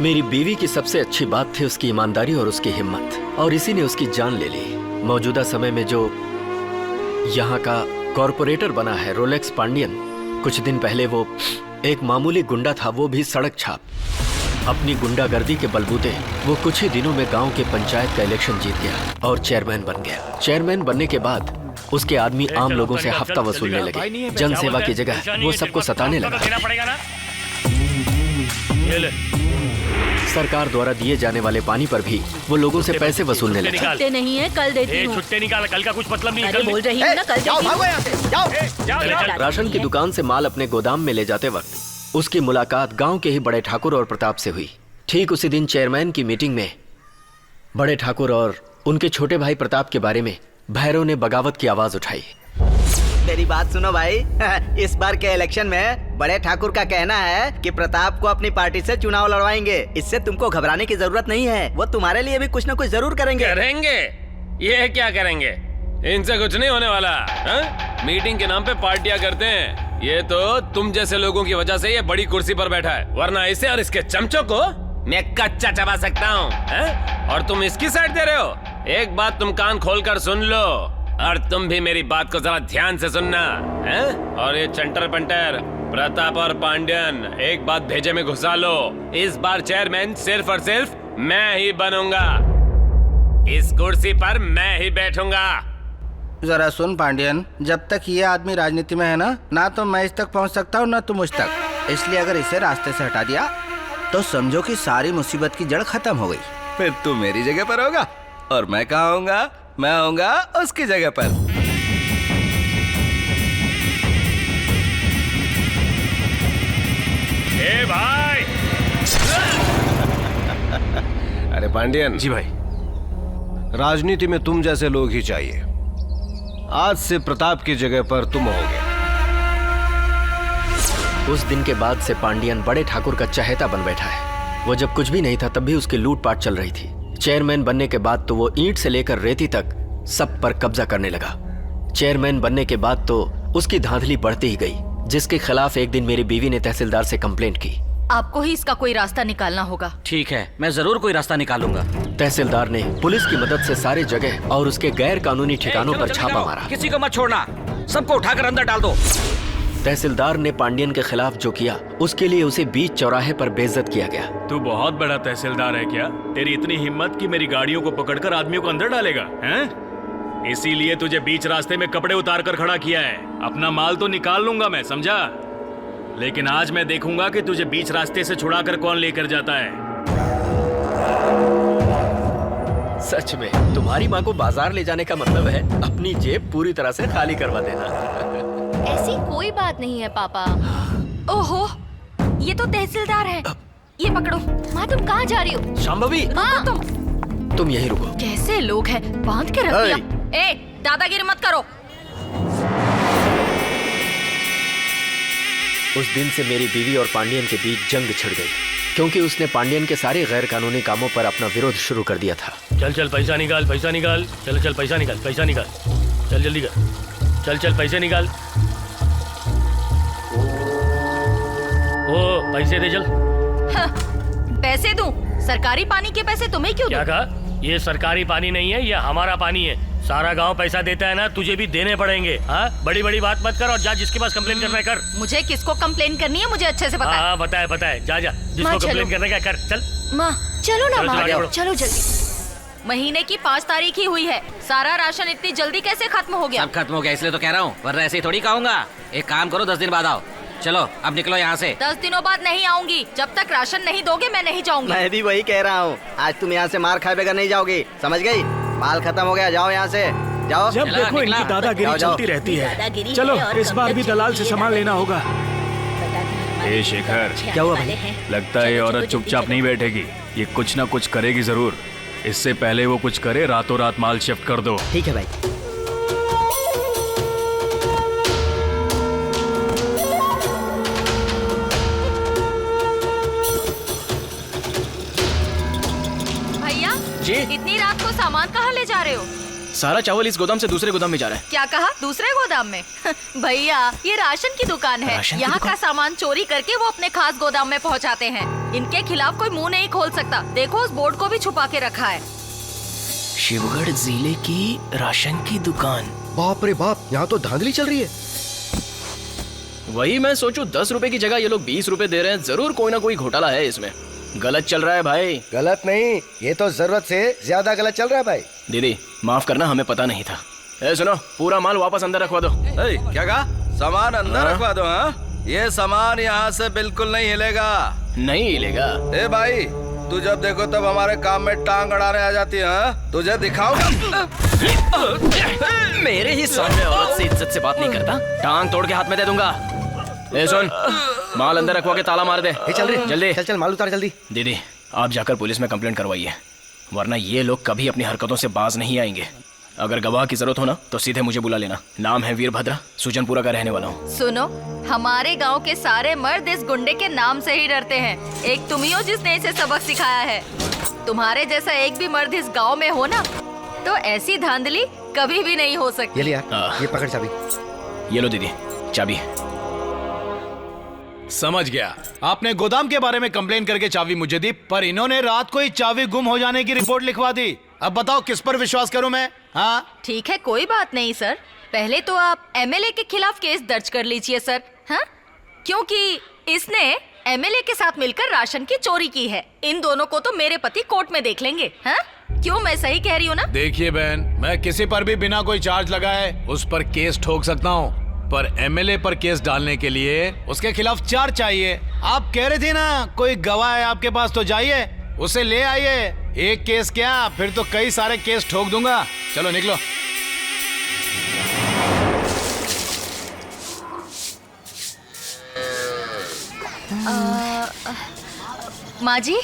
मेरी बीवी की सबसे अच्छी बात थी उसकी ईमानदारी और उसकी हिम्मत, और इसी ने उसकी जान ले ली। मौजूदा समय में जो यहाँ का कॉरपोरेटर बना है रोलेक्स पांडियन, कुछ दिन पहले वो एक मामूली गुंडा था, वो भी सड़क छाप। अपनी गुंडागर्दी के बलबूते वो कुछ ही दिनों में गांव के पंचायत का इलेक्शन जीत गया और चेयरमैन बन गया। चेयरमैन बनने के बाद उसके आदमी आम लोगों से हफ्ता वसूलने लगे। जन सेवा की जगह वो सबको सताने लगा। सरकार द्वारा दिए जाने वाले पानी पर भी वो लोगों से पैसे वसूलने लगे। छुट्टे नहीं है, कल देती हूँ। छुट्टे निकाल, कल का कुछ मतलब नहीं। अरे बोल रही हूँ ना, कल देती हूँ। राशन की दुकान से माल अपने गोदाम में ले जाते वक्त उसकी मुलाकात गांव के ही बड़े ठाकुर और प्रताप से हुई। ठीक उसी दिन चेयरमैन की मीटिंग में बड़े ठाकुर और उनके छोटे भाई प्रताप के बारे में भैरव ने बगावत की आवाज उठाई। मेरी बात सुनो भाई, इस बार के इलेक्शन में बड़े ठाकुर का कहना है कि प्रताप को अपनी पार्टी से चुनाव लड़वाएंगे। इससे तुमको घबराने की जरूरत नहीं है, वो तुम्हारे लिए भी कुछ न कुछ जरूर करेंगे। ये क्या करेंगे? इनसे कुछ नहीं होने वाला। मीटिंग के नाम पे पार्टियां करते हैं। ये तो तुम जैसे लोगों की वजह से ये बड़ी कुर्सी पर बैठा है, वरना इसे और इसके चमचों को मैं कच्चा चबा सकता हूँ। और तुम इसकी साइड दे रहे हो। एक बात तुम कान खोलकर सुन लो, और तुम भी मेरी बात को जरा ध्यान से सुनना है? और ये चंटर पंटर प्रताप और पांड्यन, एक बात भेजे में घुसा लो, इस बार चेयरमैन सिर्फ और सिर्फ मैं ही बनूंगा। इस कुर्सी पर मैं ही बैठूंगा। जरा सुन पांड्यन, जब तक ये आदमी राजनीति में है ना तो मैं इस तक पहुंच सकता हूँ ना तुम उस तक। इसलिए अगर इसे रास्ते से हटा दिया तो समझो कि सारी मुसीबत की जड़ खत्म हो गई। फिर तू मेरी जगह पर होगा और मैं कहाँ होऊंगा? मैं होऊंगा उसकी जगह पर। ए भाई! अरे पांडियन जी भाई। राजनीति में तुम जैसे लोग ही चाहिए। आज से प्रताप की जगह पर तुम होगे। उस दिन के बाद से पांडियन बड़े ठाकुर का चहेता बन बैठा है। वो जब कुछ भी नहीं था तब भी उसकी लूटपाट चल रही थी। चेयरमैन बनने के बाद तो वो ईंट से लेकर रेती तक सब पर कब्जा करने लगा। चेयरमैन बनने के बाद तो उसकी धांधली बढ़ती ही गई, जिसके खिलाफ एक दिन मेरी बीवी ने तहसीलदार से कंप्लेंट की। आपको ही इसका कोई रास्ता निकालना होगा। ठीक है, मैं जरूर कोई रास्ता निकालूंगा। तहसीलदार ने पुलिस की मदद से सारे जगह और उसके गैर कानूनी ठिकानों पर छापा मारा। किसी को मत छोड़ना, सबको उठाकर अंदर डाल दो। तहसीलदार ने पांडियन के खिलाफ जो किया उसके लिए उसे बीच चौराहे पर बेइज्जत किया गया। तू बहुत बड़ा तहसीलदार है क्या? तेरी इतनी हिम्मत कि मेरी गाड़ियों को पकड़कर आदमियों को अंदर डालेगा, हैं? इसीलिए तुझे बीच रास्ते में कपड़े उतार कर खड़ा किया है। अपना माल तो निकाल लूंगा मैं, समझा? लेकिन आज मैं देखूंगा कि तुझे बीच रास्ते से छुड़ाकर कौन लेकर जाता है। सच में तुम्हारी माँ को बाजार ले जाने का मतलब है अपनी जेब पूरी तरह से खाली करवा देना। ऐसी कोई बात नहीं है पापा। ओहो, ये तो तहसीलदार है। ये पकड़ो। माँ तुम कहाँ जा रही हो? शांभवी, माँ तुम यहीं रुको। कैसे लोग हैं, बांध के रख दिया। ए, दादागिरी मत करो। उस दिन से मेरी बीवी और पांडियन के बीच जंग छिड़ गई, क्योंकि उसने पांडियन के सारे गैर कानूनी कामों पर अपना विरोध शुरू कर दिया था। चल चल पैसा निकाल, पैसा निकाल। चल चल पैसा निकाल, पैसा निकाल। चल जल्दी कर। चल चल पैसे निकाल। ओ पैसे दे चल। पैसे दूं? सरकारी पानी के पैसे तुम्हें क्यों क्या दूं? कहा? ये सरकारी पानी नहीं है, ये हमारा पानी है। सारा गांव पैसा देता है ना, तुझे भी देने पड़ेंगे। हाँ, बड़ी बड़ी बात मत कर और जा जिसके पास कंप्लेन करना है कर। मुझे किसको कंप्लेन करनी है मुझे अच्छे से पता है। हाँ बताए बताए, जा जा जिसको कंप्लेन करने का कर। चल माँ चलो ना, चलो, माँ आगे बढ़ो। चलो जल्दी। महीने की 5 तारीख ही हुई है, सारा राशन इतनी जल्दी कैसे खत्म हो गया? सब खत्म हो गया इसलिए तो कह रहा हूँ, वरना ऐसे ही थोड़ी कहूँगा। एक काम करो, 10 दिन बाद आओ। चलो अब निकलो यहाँ से। 10 दिनों बाद नहीं आऊंगी। जब तक राशन नहीं दोगे मैं नहीं जाऊंगी। मैं भी वही कह रहा हूँ, आज तुम यहाँ से मार खाए बगैर नहीं जाओगी, समझ गई? माल खत्म हो गया, जाओ यहाँ से, जाओ। जब देखो इनकी दादागिरी चलती रहती है। चलो इस बार भी दलाल से सामान लेना होगा। ए शेखर, क्या हुआ भाई? लगता है ये औरत चुपचाप नहीं बैठेगी, ये कुछ ना कुछ करेगी जरूर। इससे पहले वो कुछ करे, रातों रात माल शिफ्ट कर दो। ठीक है भाई। भैया जी? इतनी रात को सामान कहाँ ले जा रहे हो? सारा चावल इस गोदाम से दूसरे गोदाम में जा रहा है। क्या कहा? दूसरे गोदाम में? भैया ये राशन की दुकान है, राशन की यहाँ दुकान? का सामान चोरी करके वो अपने खास गोदाम में पहुँचाते हैं। इनके खिलाफ कोई मुंह नहीं खोल सकता। देखो उस बोर्ड को भी छुपा के रखा है। शिवगढ़ जिले की राशन की दुकान। बाप रे बाप, यहाँ तो धांधली चल रही है। वही मैं सोचूं, 10 रुपए की जगह ये लोग 20 रुपए दे रहे हैं। जरूर कोई ना कोई घोटाला है इसमें। गलत चल रहा है भाई। गलत नहीं, ये तो जरूरत से ज्यादा गलत चल रहा है भाई। दीदी माफ करना, हमें पता नहीं था। ए सुनो, पूरा माल वापस अंदर रखवा दो। क्या कहा? सामान अंदर रखवा दो? हाँ, ये सामान यहाँ से बिल्कुल नहीं हिलेगा। नहीं हिलेगा? ए भाई, तू जब देखो तब हमारे काम में टांग अड़ाने आ जाती है। हाँ? तुझे दिखाऊंगा। मेरे ही सामने औरत से इज्जत से बात नहीं करता, टांग तोड़ के हाथ में दे दूंगा। ए सुन, माल अंदर रखवा के ताला मार दे। चल रही, जल्दी चल चल माल उतार जल्दी। दीदी आप जाकर पुलिस में कंप्लेंट करवाइए, वरना ये लोग कभी अपनी हरकतों से बाज नहीं आएंगे। अगर गवाह की जरूरत हो ना तो सीधे मुझे बुला लेना। नाम है वीरभद्र, सुजनपुरा का रहने वाला हूँ। सुनो, हमारे गांव के सारे मर्द इस गुंडे के नाम से ही डरते हैं। एक तुम ही हो जिसने इसे सबक सिखाया है। तुम्हारे जैसा एक भी मर्द इस गांव में हो ना तो ऐसी धांधली कभी भी नहीं हो सकती। ये ले यार, ये पकड़ चाबी। ये लो दीदी चाबी। समझ गया, आपने गोदाम के बारे में कंप्लेन करके चाबी मुझे दी, पर इन्होंने रात को ही चाबी गुम हो जाने की रिपोर्ट लिखवा दी। अब बताओ किस पर विश्वास करूं मैं? हाँ ठीक है, कोई बात नहीं सर। पहले तो आप एमएलए के खिलाफ केस दर्ज कर लीजिए सर। हाँ, क्योंकि इसने एमएलए के साथ मिलकर राशन की चोरी की है। इन दोनों को तो मेरे पति कोर्ट में देख लेंगे। हाँ, क्यों, मैं सही कह रही हूँ ना? देखिए बहन, मैं किसी पर भी बिना कोई चार्ज लगाए उस पर केस ठोक सकता हूँ, पर एमएलए पर केस डालने के लिए उसके खिलाफ 4 चाहिए। आप कह रहे थे ना कोई गवाह है आपके पास, तो जाइए उसे ले आइए। एक केस क्या, फिर तो कई सारे केस ठोक दूंगा। चलो निकलो। माँ जी,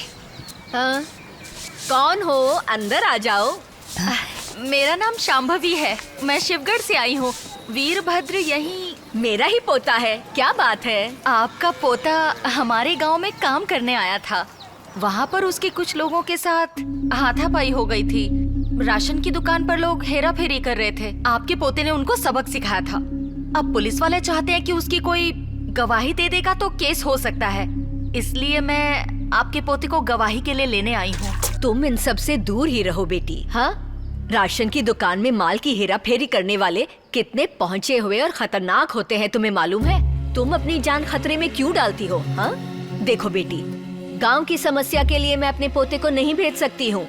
कौन हो? अंदर आ जाओ। मेरा नाम शांभवी है, मैं शिवगढ़ से आई हूँ। वीरभद्र यही मेरा ही पोता है। क्या बात है? आपका पोता हमारे गांव में काम करने आया था। वहाँ पर उसके कुछ लोगों के साथ हाथापाई हो गई थी। राशन की दुकान पर लोग हेरा फेरी कर रहे थे। आपके पोते ने उनको सबक सिखाया था। अब पुलिस वाले चाहते हैं कि उसकी कोई गवाही दे देगा तो केस हो सकता है, इसलिए मैं आपके पोते को गवाही के लिए लेने आई हूँ। तुम इन सब से दूर ही रहो बेटी। हाँ, राशन की दुकान में माल की हेरा फेरी करने वाले कितने पहुँचे हुए और खतरनाक होते हैं, तुम्हें मालूम है? तुम अपनी जान खतरे में क्यों डालती हो? हाँ, देखो बेटी, गांव की समस्या के लिए मैं अपने पोते को नहीं भेज सकती हूँ।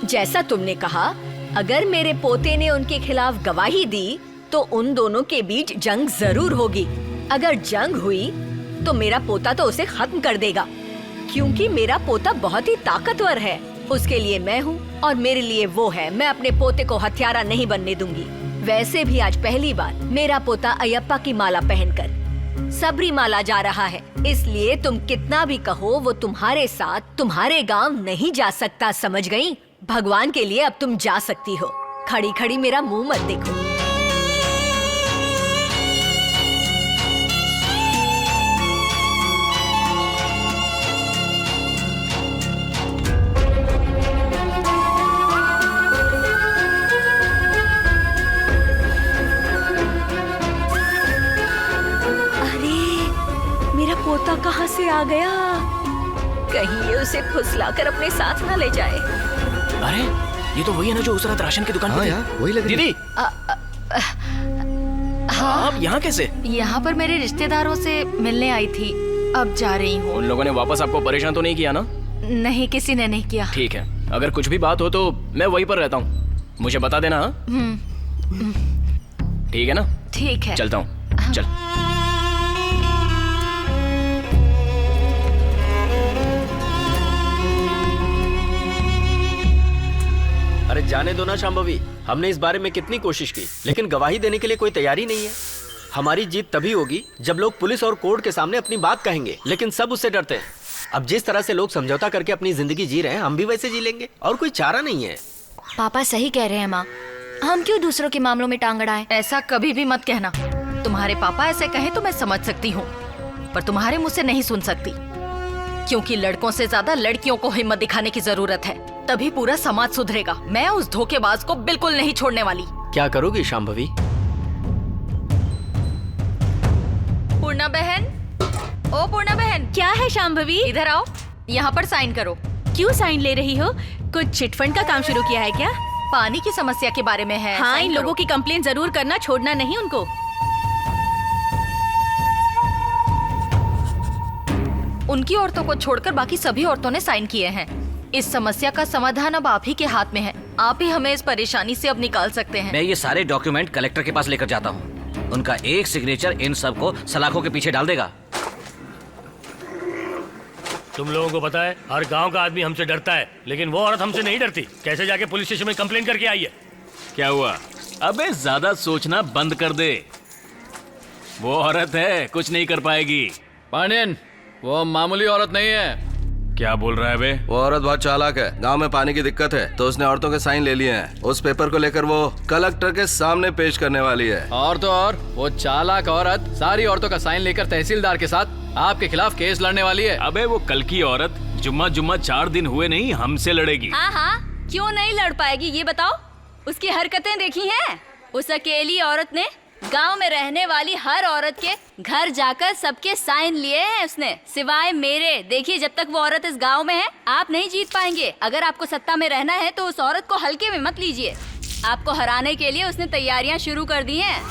जैसा तुमने कहा, अगर मेरे पोते ने उनके खिलाफ गवाही दी तो उन दोनों के बीच जंग जरूर होगी। अगर जंग हुई तो मेरा पोता तो उसे खत्म कर देगा, क्योंकि मेरा पोता बहुत ही ताकतवर है। उसके लिए मैं हूँ और मेरे लिए वो है। मैं अपने पोते को हत्यारा नहीं बनने दूंगी। वैसे भी आज पहली बार मेरा पोता अयप्पा की माला पहनकर सबरीमाला जा रहा है, इसलिए तुम कितना भी कहो वो तुम्हारे साथ तुम्हारे गांव नहीं जा सकता, समझ गई? भगवान के लिए अब तुम जा सकती हो। खड़ी खड़ी मेरा मुंह मत देखो। पोता कहाँ से आ गया? कहीं ये उसे फुसलाकर अपने साथ ना ले जाए। अरे ये तो वही है ना जो उस रात राशन की दुकान पे थी। वही लग रही। दीदी, हाँ, आप यहाँ कैसे? यहाँ पर मेरे रिश्तेदारों से मिलने आई थी, अब जा रही हूँ। उन लोगों ने वापस आपको परेशान तो नहीं किया ना? नहीं, किसी ने नहीं किया। ठीक है, अगर कुछ भी बात हो तो मैं वहीं पर रहता हूँ, मुझे बता देना। ठीक है ना? ठीक है, चलता हूँ। चल। अरे जाने दो ना शांभवी, हमने इस बारे में कितनी कोशिश की, लेकिन गवाही देने के लिए कोई तैयारी नहीं है। हमारी जीत तभी होगी जब लोग पुलिस और कोर्ट के सामने अपनी बात कहेंगे, लेकिन सब उससे डरते हैं। अब जिस तरह से लोग समझौता करके अपनी जिंदगी जी रहे हैं, हम भी वैसे जी लेंगे, और कोई चारा नहीं है। पापा सही कह रहे हैं माँ, हम क्यों दूसरों के मामलों में टांग अड़ाएं? ऐसा कभी भी मत कहना। तुम्हारे पापा ऐसे कहें तो मैं समझ सकती हूँ, पर तुम्हारे मुँह से नहीं सुन सकती, क्योंकि लड़कों से ज्यादा लड़कियों को हिम्मत दिखाने की जरूरत है, तभी पूरा समाज सुधरेगा। मैं उस धोखेबाज को बिल्कुल नहीं छोड़ने वाली। क्या करोगी शांभवी? पूर्णा बहन, ओ पूर्णा बहन। क्या है शांभवी? इधर आओ, यहाँ पर साइन करो। क्यों साइन ले रही हो? कुछ चिटफंड का काम शुरू किया है क्या? पानी की समस्या के बारे में है। हाँ, इन लोगों की कंप्लेन जरूर करना, छोड़ना नहीं उनको। उनकी औरतों को छोड़कर बाकी सभी औरतों ने साइन किए हैं। इस समस्या का समाधान अब आप ही के हाथ में है। आप ही हमें इस परेशानी से अब निकाल सकते हैं। मैं ये सारे डॉक्यूमेंट कलेक्टर के पास लेकर जाता हूँ। उनका एक सिग्नेचर इन सब को सलाखों के पीछे डाल देगा। तुम लोगों को पता है, हर गांव का आदमी हमसे डरता है, लेकिन वो औरत हमसे नहीं डरती। कैसे जाके पुलिस स्टेशन में कंप्लेन करके आई है। क्या हुआ? अबे ज्यादा सोचना बंद कर दे। वो औरत है, कुछ नहीं कर पाएगी। पांडियन, वो मामूली औरत नहीं है। क्या बोल रहा है बे? वो औरत बहुत चालाक है। गांव में पानी की दिक्कत है तो उसने औरतों के साइन ले लिए हैं। उस पेपर को लेकर वो कलेक्टर के सामने पेश करने वाली है। और तो और वो चालाक औरत सारी औरतों का साइन लेकर तहसीलदार के साथ आपके खिलाफ केस लड़ने वाली है। अबे वो कल की औरत जुम्मा 4 दिन हुए नहीं हमसे लड़ेगी। हाँ हाँ, क्यों नहीं लड़ पाएगी ये बताओ? उसकी हरकतें देखी हैं? उस अकेली औरत ने गांव में रहने वाली हर औरत के घर जाकर सबके साइन लिए हैं उसने, सिवाय मेरे। देखिए, जब तक वो औरत इस गांव में है, आप नहीं जीत पाएंगे। अगर आपको सत्ता में रहना है तो उस औरत को हल्के में मत लीजिए। आपको हराने के लिए उसने तैयारियां शुरू कर दी हैं।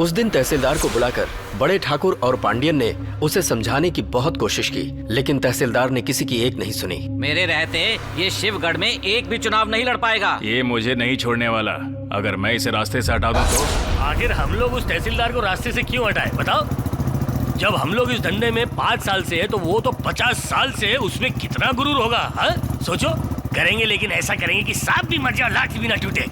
उस दिन तहसीलदार को बुलाकर बड़े ठाकुर और पांडियन ने उसे समझाने की बहुत कोशिश की, लेकिन तहसीलदार ने किसी की एक नहीं सुनी। मेरे रहते ये शिवगढ़ में एक भी चुनाव नहीं लड़ पाएगा। ये मुझे नहीं छोड़ने वाला। अगर मैं इसे रास्ते से हटा दूं तो? आखिर हम लोग उस तहसीलदार को रास्ते से क्यों हटाए बताओ? जब हम लोग इस धंधे में 5 साल से है तो वो तो 50 साल से है, उसमें कितना गुरूर होगा। हा? सोचो, करेंगे लेकिन ऐसा करेंगे कि सांप भी मर जाए, लाठी भी ना टूटे।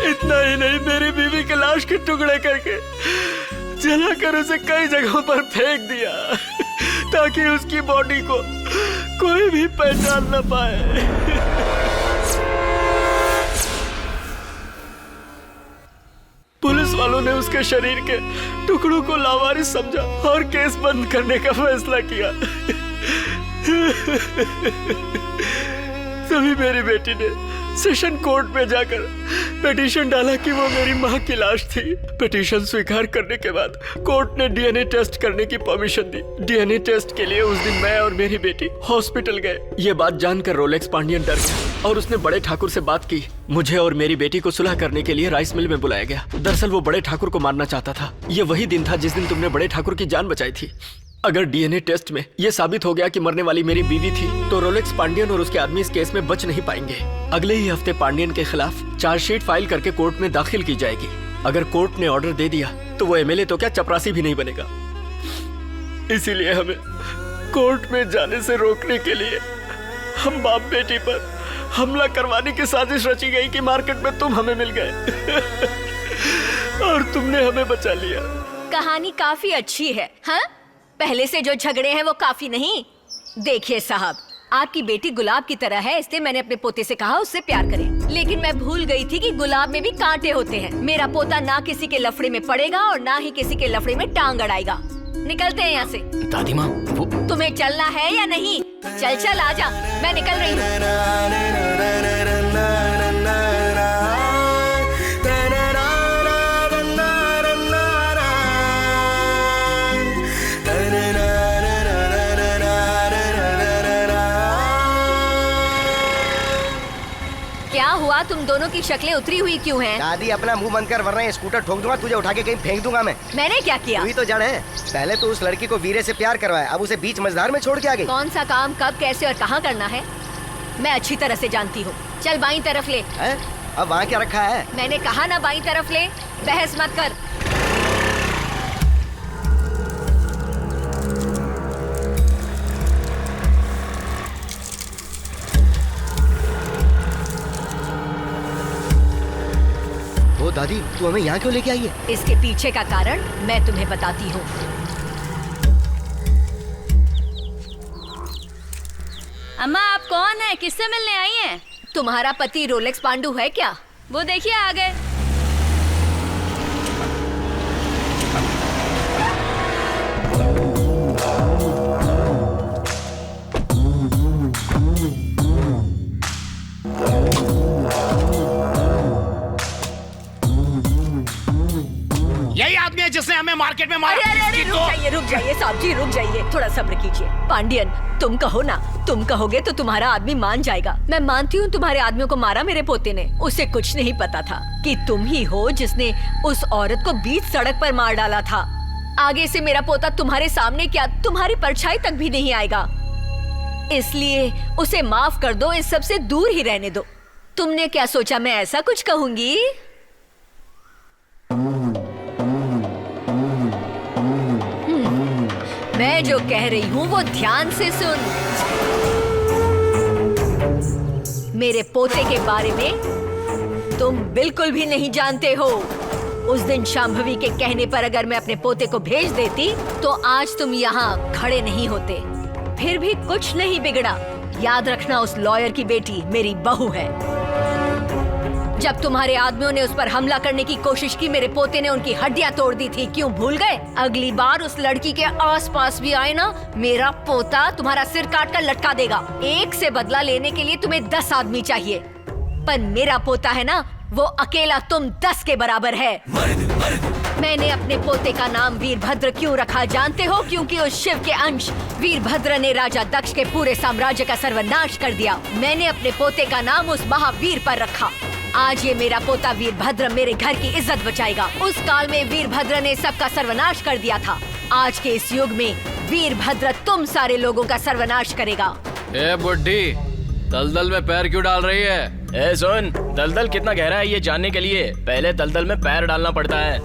इतना ही नहीं, मेरी बीवी की लाश के टुकड़े करके जलाकर उसे कई जगहों पर फेंक दिया ताकि उसकी बॉडी को कोई भी पहचान न पाए। पुलिस वालों ने उसके शरीर के टुकड़ों को लावारिस समझा और केस बंद करने का फैसला किया। तभी मेरी बेटी ने सेशन कोर्ट में जाकर पिटीशन डाला कि वो मेरी माँ की लाश थी। पिटीशन स्वीकार करने के बाद कोर्ट ने डीएनए टेस्ट करने की परमिशन दी। डीएनए टेस्ट के लिए उस दिन मैं और मेरी बेटी हॉस्पिटल गए। ये बात जानकर रोलेक्स पांडियन डर गया और उसने बड़े ठाकुर से बात की। मुझे और मेरी बेटी को सुलह करने के लिए राइस मिल में बुलाया गया। दरअसल वो बड़े ठाकुर को मारना चाहता था। ये वही दिन था जिस दिन तुमने बड़े ठाकुर की जान बचाई थी। अगर डीएनए टेस्ट में यह साबित हो गया कि मरने वाली मेरी बीवी थी तो रोलेक्स पांडियन और उसके आदमी इस केस में बच नहीं पाएंगे। अगले ही हफ्ते पांडियन के खिलाफ चार्जशीट फाइल करके कोर्ट में दाखिल की जाएगी। अगर कोर्ट ने ऑर्डर दे दिया तो वो एमएलए तो क्या चपरासी भी नहीं बनेगा। इसीलिए हमें कोर्ट में जाने से रोकने के लिए हम बाप बेटी पर हमला करवाने की साजिश रची गई कि मार्केट में तुम हमें मिल गए और तुमने हमें बचा लिया। कहानी काफी अच्छी है। हाँ, पहले से जो झगड़े हैं वो काफी नहीं। देखिए साहब, आपकी बेटी गुलाब की तरह है, इसलिए मैंने अपने पोते से कहा उससे प्यार करें। लेकिन मैं भूल गई थी कि गुलाब में भी कांटे होते हैं। मेरा पोता ना किसी के लफड़े में पड़ेगा और ना ही किसी के लफड़े में टांग अड़ाएगा। निकलते हैं यहाँ से। दादी माँ, वो तुम्हें चलना है या नहीं? चल चल आजा, मैं निकल रही हूँ। क्या हुआ, तुम दोनों की शक्लें उतरी हुई क्यों हैं? दादी अपना मुंह बंद कर वरना स्कूटर ठोक दूंगा, तुझे उठा के कहीं फेंक दूंगा मैं। मैंने क्या किया? तू ही तो जड़ है। पहले तो उस लड़की को वीरे से प्यार करवाया, अब उसे बीच मझधार में छोड़ के आ गई। कौन सा काम कब कैसे और कहाँ करना है मैं अच्छी तरह से जानती हूँ। चल बाईं तरफ ले। अब वहाँ क्या रखा है? मैंने कहा ना बाईं तरफ ले, बहस मत कर। ओ दादी, तू हमें यहाँ क्यों लेके आई है? इसके पीछे का कारण मैं तुम्हें बताती हूँ। अम्मा, आप कौन है? किससे मिलने आई हैं? तुम्हारा पति रोलेक्स पांडू है क्या? वो देखिए आ गए। यही आदमी है जिसने हमें मार्केट में मारा। अरे रुक जाइए, रुक जाइए, साहब जी रुक जाइए, थोड़ा सब्र कीजिए। पांडियन, तुम कहो ना, तुम कहोगे तो तुम्हारा आदमी मान जाएगा। मैं मानती हूँ तुम्हारे आदमियों को मारा मेरे पोते ने। उसे कुछ नहीं पता था कि तुम ही हो जिसने उस औरत को बीच सड़क पर मार डाला था। आगे से मेरा पोता तुम्हारे सामने क्या, तुम्हारी परछाई तक भी नहीं आएगा। इसलिए उसे माफ कर दो, इस सब से दूर ही रहने दो। तुमने क्या सोचा मैं ऐसा कुछ कहूंगी? मैं जो कह रही हूँ वो ध्यान से सुन। मेरे पोते के बारे में तुम बिल्कुल भी नहीं जानते हो। उस दिन शांभवी के कहने पर अगर मैं अपने पोते को भेज देती तो आज तुम यहाँ खड़े नहीं होते। फिर भी कुछ नहीं बिगड़ा। याद रखना, उस लॉयर की बेटी मेरी बहू है। जब तुम्हारे आदमियों ने उस पर हमला करने की कोशिश की, मेरे पोते ने उनकी हड्डियां तोड़ दी थी। क्यों भूल गए? अगली बार उस लड़की के आसपास भी आए ना, मेरा पोता तुम्हारा सिर काट कर लटका देगा। एक से बदला लेने के लिए तुम्हें 10 आदमी चाहिए, पर मेरा पोता है ना, वो अकेला तुम 10 के बराबर है। मैंने अपने पोते का नाम वीरभद्र क्यों रखा जानते हो? क्योंकि उस शिव के अंश वीरभद्र ने राजा दक्ष के पूरे साम्राज्य का सर्वनाश कर दिया। मैंने अपने पोते का नाम उस महावीर पर रखा। आज ये मेरा पोता वीरभद्र मेरे घर की इज्जत बचाएगा। उस काल में वीरभद्र ने सबका सर्वनाश कर दिया था। आज के इस युग में वीरभद्र तुम सारे लोगों का सर्वनाश करेगा। ए बुड्ढी, दलदल में पैर क्यों डाल रही है? ए सुन, दलदल कितना गहरा है ये जानने के लिए पहले दलदल में पैर डालना पड़ता है।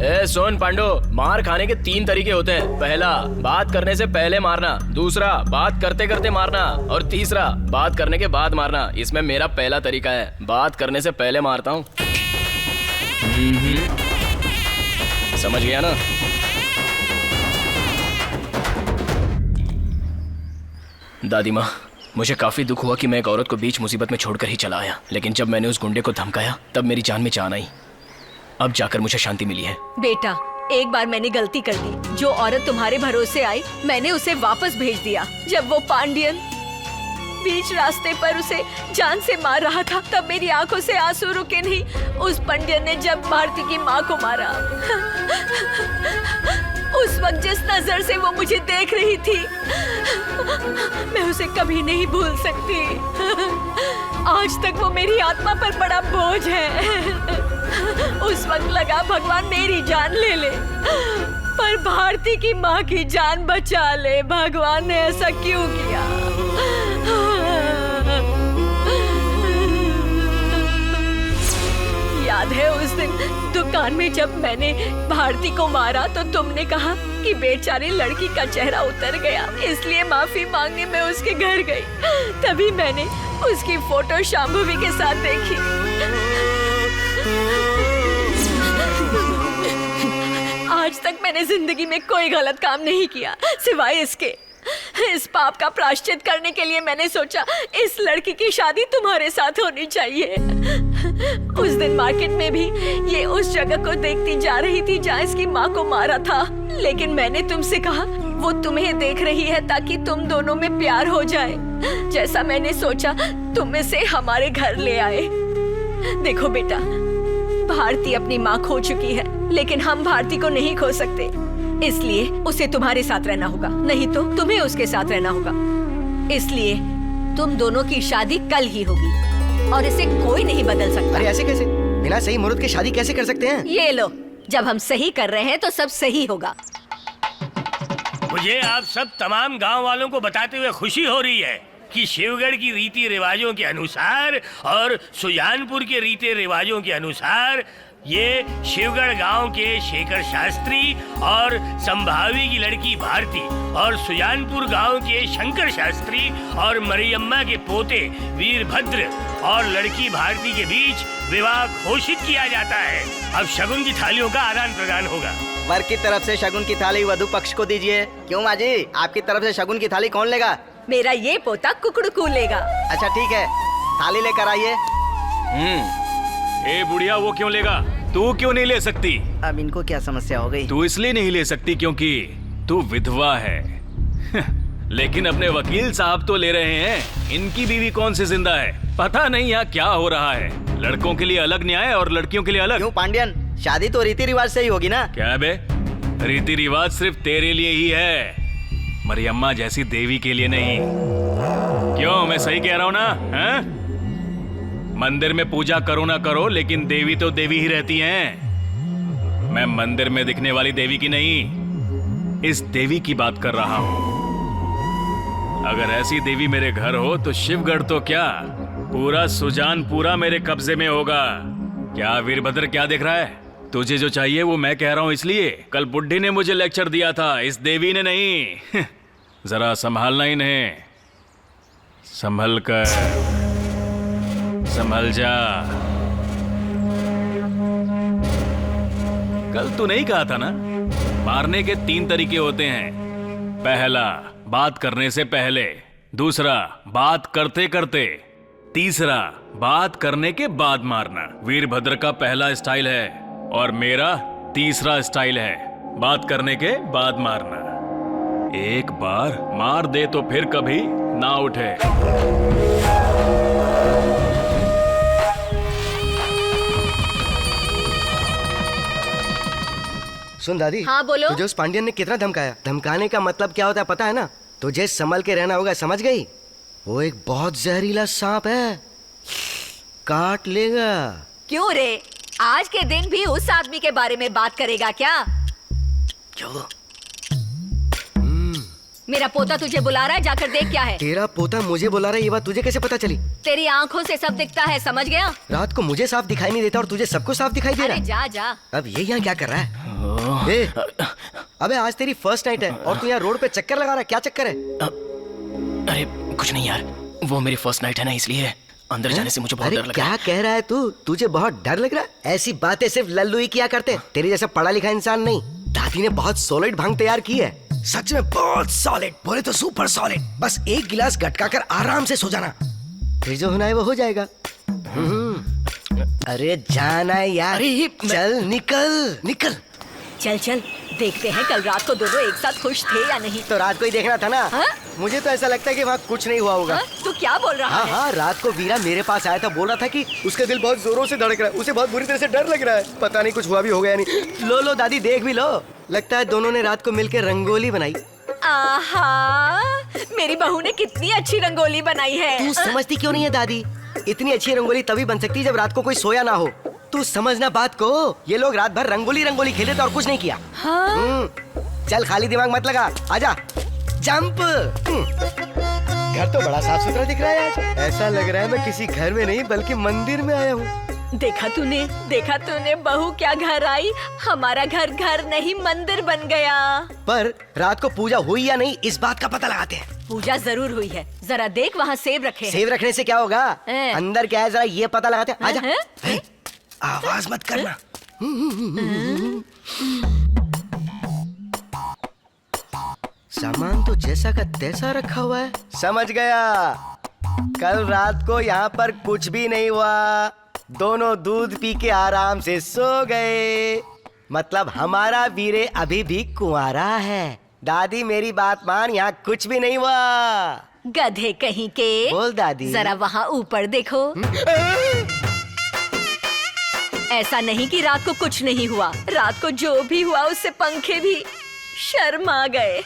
ए सुन पांडु, मार खाने के 3 तरीके होते हैं। पहला, बात करने से पहले मारना। दूसरा, बात करते करते मारना। और तीसरा, बात करने के बाद मारना। इसमें मेरा पहला तरीका है, बात करने से पहले मारता हूँ। समझ गया ना? दादी माँ, मुझे काफी दुख हुआ कि मैं एक औरत को बीच मुसीबत में छोड़कर ही चला आया, लेकिन जब मैंने उस गुंडे को धमकाया तब मेरी जान में जान आई। अब जाकर मुझे शांति मिली है। बेटा, एक बार मैंने गलती कर दी। जो औरत तुम्हारे भरोसे आई, मैंने उसे वापस भेज दिया। जब वो पांडियन बीच रास्ते पर उसे जान से मार रहा था, तब मेरी आंखों से आंसू रुके नहीं। उस पांडियन ने जब भारती की माँ को मारा, उस वक्त जिस नजर से वो मुझे देख रही थी, मैं उसे कभी नहीं भूल सकती। आज तक वो मेरी आत्मा पर बड़ा बोझ है। उस वक्त लगा भगवान मेरी जान ले ले, पर भारती की माँ की जान बचा ले। भगवान ने ऐसा क्यों किया? याद है उस दिन दुकान में जब मैंने भारती को मारा तो तुमने कहा कि बेचारी लड़की का चेहरा उतर गया, इसलिए माफी मांगने में उसके घर गई। तभी मैंने उसकी फोटो शांभवी के साथ देखी। आज तक मैंने जिंदगी में कोई गलत काम नहीं किया सिवाय इसके। इस पाप का प्रायश्चित करने के लिए मैंने सोचा इस लड़की की शादी तुम्हारे साथ होनी चाहिए। उस दिन मार्केट में भी ये उस जगह को देखती जा रही थी जहाँ इसकी माँ को मारा था, लेकिन मैंने तुमसे कहा वो तुम्हें देख रही है ताकि तुम दोनों में प्यार हो जाए। जैसा मैंने सोचा तुम इसे हमारे घर ले आए। देखो बेटा, भारती अपनी माँ खो चुकी है, लेकिन हम भारती को नहीं खो सकते, इसलिए उसे तुम्हारे साथ रहना होगा, नहीं तो तुम्हें उसके साथ रहना होगा। इसलिए तुम दोनों की शादी कल ही होगी और इसे कोई नहीं बदल सकता। अरे ऐसे कैसे? बिना सही मुहूर्त की शादी कैसे कर सकते हैं? ये लो, जब हम सही कर रहे हैं तो सब सही होगा। मुझे आप सब तमाम गांव वालों को बताते हुए खुशी हो रही है कि शिवगढ़ की रीति रिवाजों के अनुसार और सुजानपुर के रीति रिवाजों के अनुसार ये शिवगढ़ गांव के शेखर शास्त्री और संभावी की लड़की भारती और सुजानपुर गांव के शंकर शास्त्री और मरियम्मा के पोते वीरभद्र और लड़की भारती के बीच विवाह घोषित किया जाता है। अब शगुन की थालियों का आदान प्रदान होगा। वर की तरफ से शगुन की थाली वधु पक्ष को दीजिए। क्यों माँ जी, आपकी तरफ से शगुन की थाली कौन लेगा? मेरा ये पोता कुकड़ू लेगा। अच्छा ठीक है, थाली लेकर आइए। ए बुढ़िया, वो क्यों लेगा? तू क्यों नहीं ले सकती? अब इनको क्या समस्या हो गई? तू इसलिए नहीं ले सकती क्योंकि तू विधवा है। लेकिन अपने वकील साहब तो ले रहे हैं। इनकी बीवी कौन सी जिंदा है? पता नहीं यहाँ क्या हो रहा है। लड़कों के लिए अलग न्याय और लड़कियों के लिए अलग। क्यों पांडियन, शादी तो रीति रिवाज से ही होगी ना? क्या बे, रीति रिवाज सिर्फ तेरे लिए ही है, मरियम्मा जैसी देवी के लिए नहीं। क्यों, मैं सही कह रहा हूं ना? हैं? मंदिर में पूजा करो ना करो, लेकिन देवी तो देवी ही रहती हैं। मैं मंदिर में दिखने वाली देवी की नहीं, इस देवी की बात कर रहा हूं। अगर ऐसी देवी मेरे घर हो तो शिवगढ़ तो क्या, पूरा सुजानपुरा मेरे कब्जे में होगा। क्या वीरभद्र, क्या देख रहा है? तुझे जो चाहिए वो मैं कह रहा हूं, इसलिए कल बुड्ढी ने मुझे लेक्चर दिया था, इस देवी ने नहीं। जरा संभालना ही नहीं, संभल कर, संभल जा। कल तू नहीं कहा था ना, मारने के 3 तरीके होते हैं। पहला, बात करने से पहले। दूसरा, बात करते करते। तीसरा, बात करने के बाद मारना। वीरभद्र का पहला स्टाइल है और मेरा तीसरा स्टाइल है, बात करने के बाद मारना। एक बार मार दे तो फिर कभी ना उठे। सुन दादी। हाँ बोलो। तुझे उस पांडियन ने कितना धमकाया? धमकाने का मतलब क्या होता है पता है ना? तुझे संभल के रहना होगा, समझ गई? वो एक बहुत जहरीला सांप है, काट लेगा। क्यों रे, आज के दिन भी उस आदमी के बारे में बात करेगा क्या? क्यों? मेरा पोता तुझे बुला रहा है, जाकर देख क्या है। तेरा पोता मुझे बुला रहा है, ये बात तुझे कैसे पता चली? तेरी आंखों से सब दिखता है, समझ गया? रात को मुझे साफ दिखाई नहीं देता और तुझे सब कुछ साफ दिखाई दे रहा अरे है। जा जा। अब ये यहाँ क्या कर रहा है? अबे आज तेरी फर्स्ट नाइट है और तू यहाँ रोड पे चक्कर लगा रहा है, क्या चक्कर है? अरे कुछ नहीं यार, वो मेरी फर्स्ट नाइट है ना, इसलिए अंदर जाने से मुझे बहुत डर लग रहा है। क्या कह रहा है तू? तुझे बहुत डर लग रहा है? ऐसी बातें सिर्फ लल्लू ही किया करते हैं, तेरे जैसा पढ़ा लिखा इंसान नहीं। दादी ने बहुत सॉलिड भांग तैयार की है, सच में बहुत सॉलिड, बोले तो सुपर सॉलिड। बस एक गिलास गटका कर आराम से सो जाना, फिर जो होना है वो हो जाएगा। अरे जाना है यार। अरे चल निकल निकल। चल चल, देखते हैं कल रात को दोनों एक साथ खुश थे या नहीं। तो रात को ही देखना था ना। हा? मुझे तो ऐसा लगता है कि वहाँ कुछ नहीं हुआ होगा। तू क्या बोल रहा है? हाँ, रात को वीरा मेरे पास आया था, बोल रहा था कि उसका दिल बहुत जोरों से धड़क रहा है, उसे बहुत बुरी तरह से डर लग रहा है। पता नहीं कुछ हुआ भी हो गया नहीं। लो लो दादी, देख भी लो। लगता है दोनों ने रात को मिलकर रंगोली बनाई। आहा, मेरी बहू ने कितनी अच्छी रंगोली बनाई है। तू समझती क्यों नहीं है दादी? इतनी अच्छी रंगोली तभी बन सकती है जब रात को कोई सोया ना हो। तू समझना बात को। ये लोग रात भर रंगोली रंगोली खेले थे और कुछ नहीं किया। चल खाली दिमाग मत लगा, आजा जंप। घर तो बड़ा साफ सुथरा दिख रहा है आज। ऐसा लग रहा है मैं किसी घर में नहीं बल्कि मंदिर में आया हूँ। देखा तूने बहू क्या घर आई? हमारा घर घर नहीं मंदिर बन गया। पर रात को पूजा हुई या नहीं इस बात का पता लगाते हैं। पूजा जरूर हुई है, जरा देख वहाँ सेब रखे हैं। सेब रखने से क्या होगा? अंदर क्या है जरा ये पता लगाते हैं। आजा। आवाज मत करना। सामान तो जैसा का तैसा रखा हुआ है। समझ गया, कल रात को यहाँ पर कुछ भी नहीं हुआ। दोनों दूध पी के आराम से सो गए। मतलब हमारा वीरे अभी भी कुंवारा है। दादी मेरी बात मान, यहाँ कुछ भी नहीं हुआ। गधे कहीं के। बोल दादी। जरा वहाँ ऊपर देखो। ऐसा नहीं कि रात को कुछ नहीं हुआ, रात को जो भी हुआ उससे पंखे भी शर्मा गए।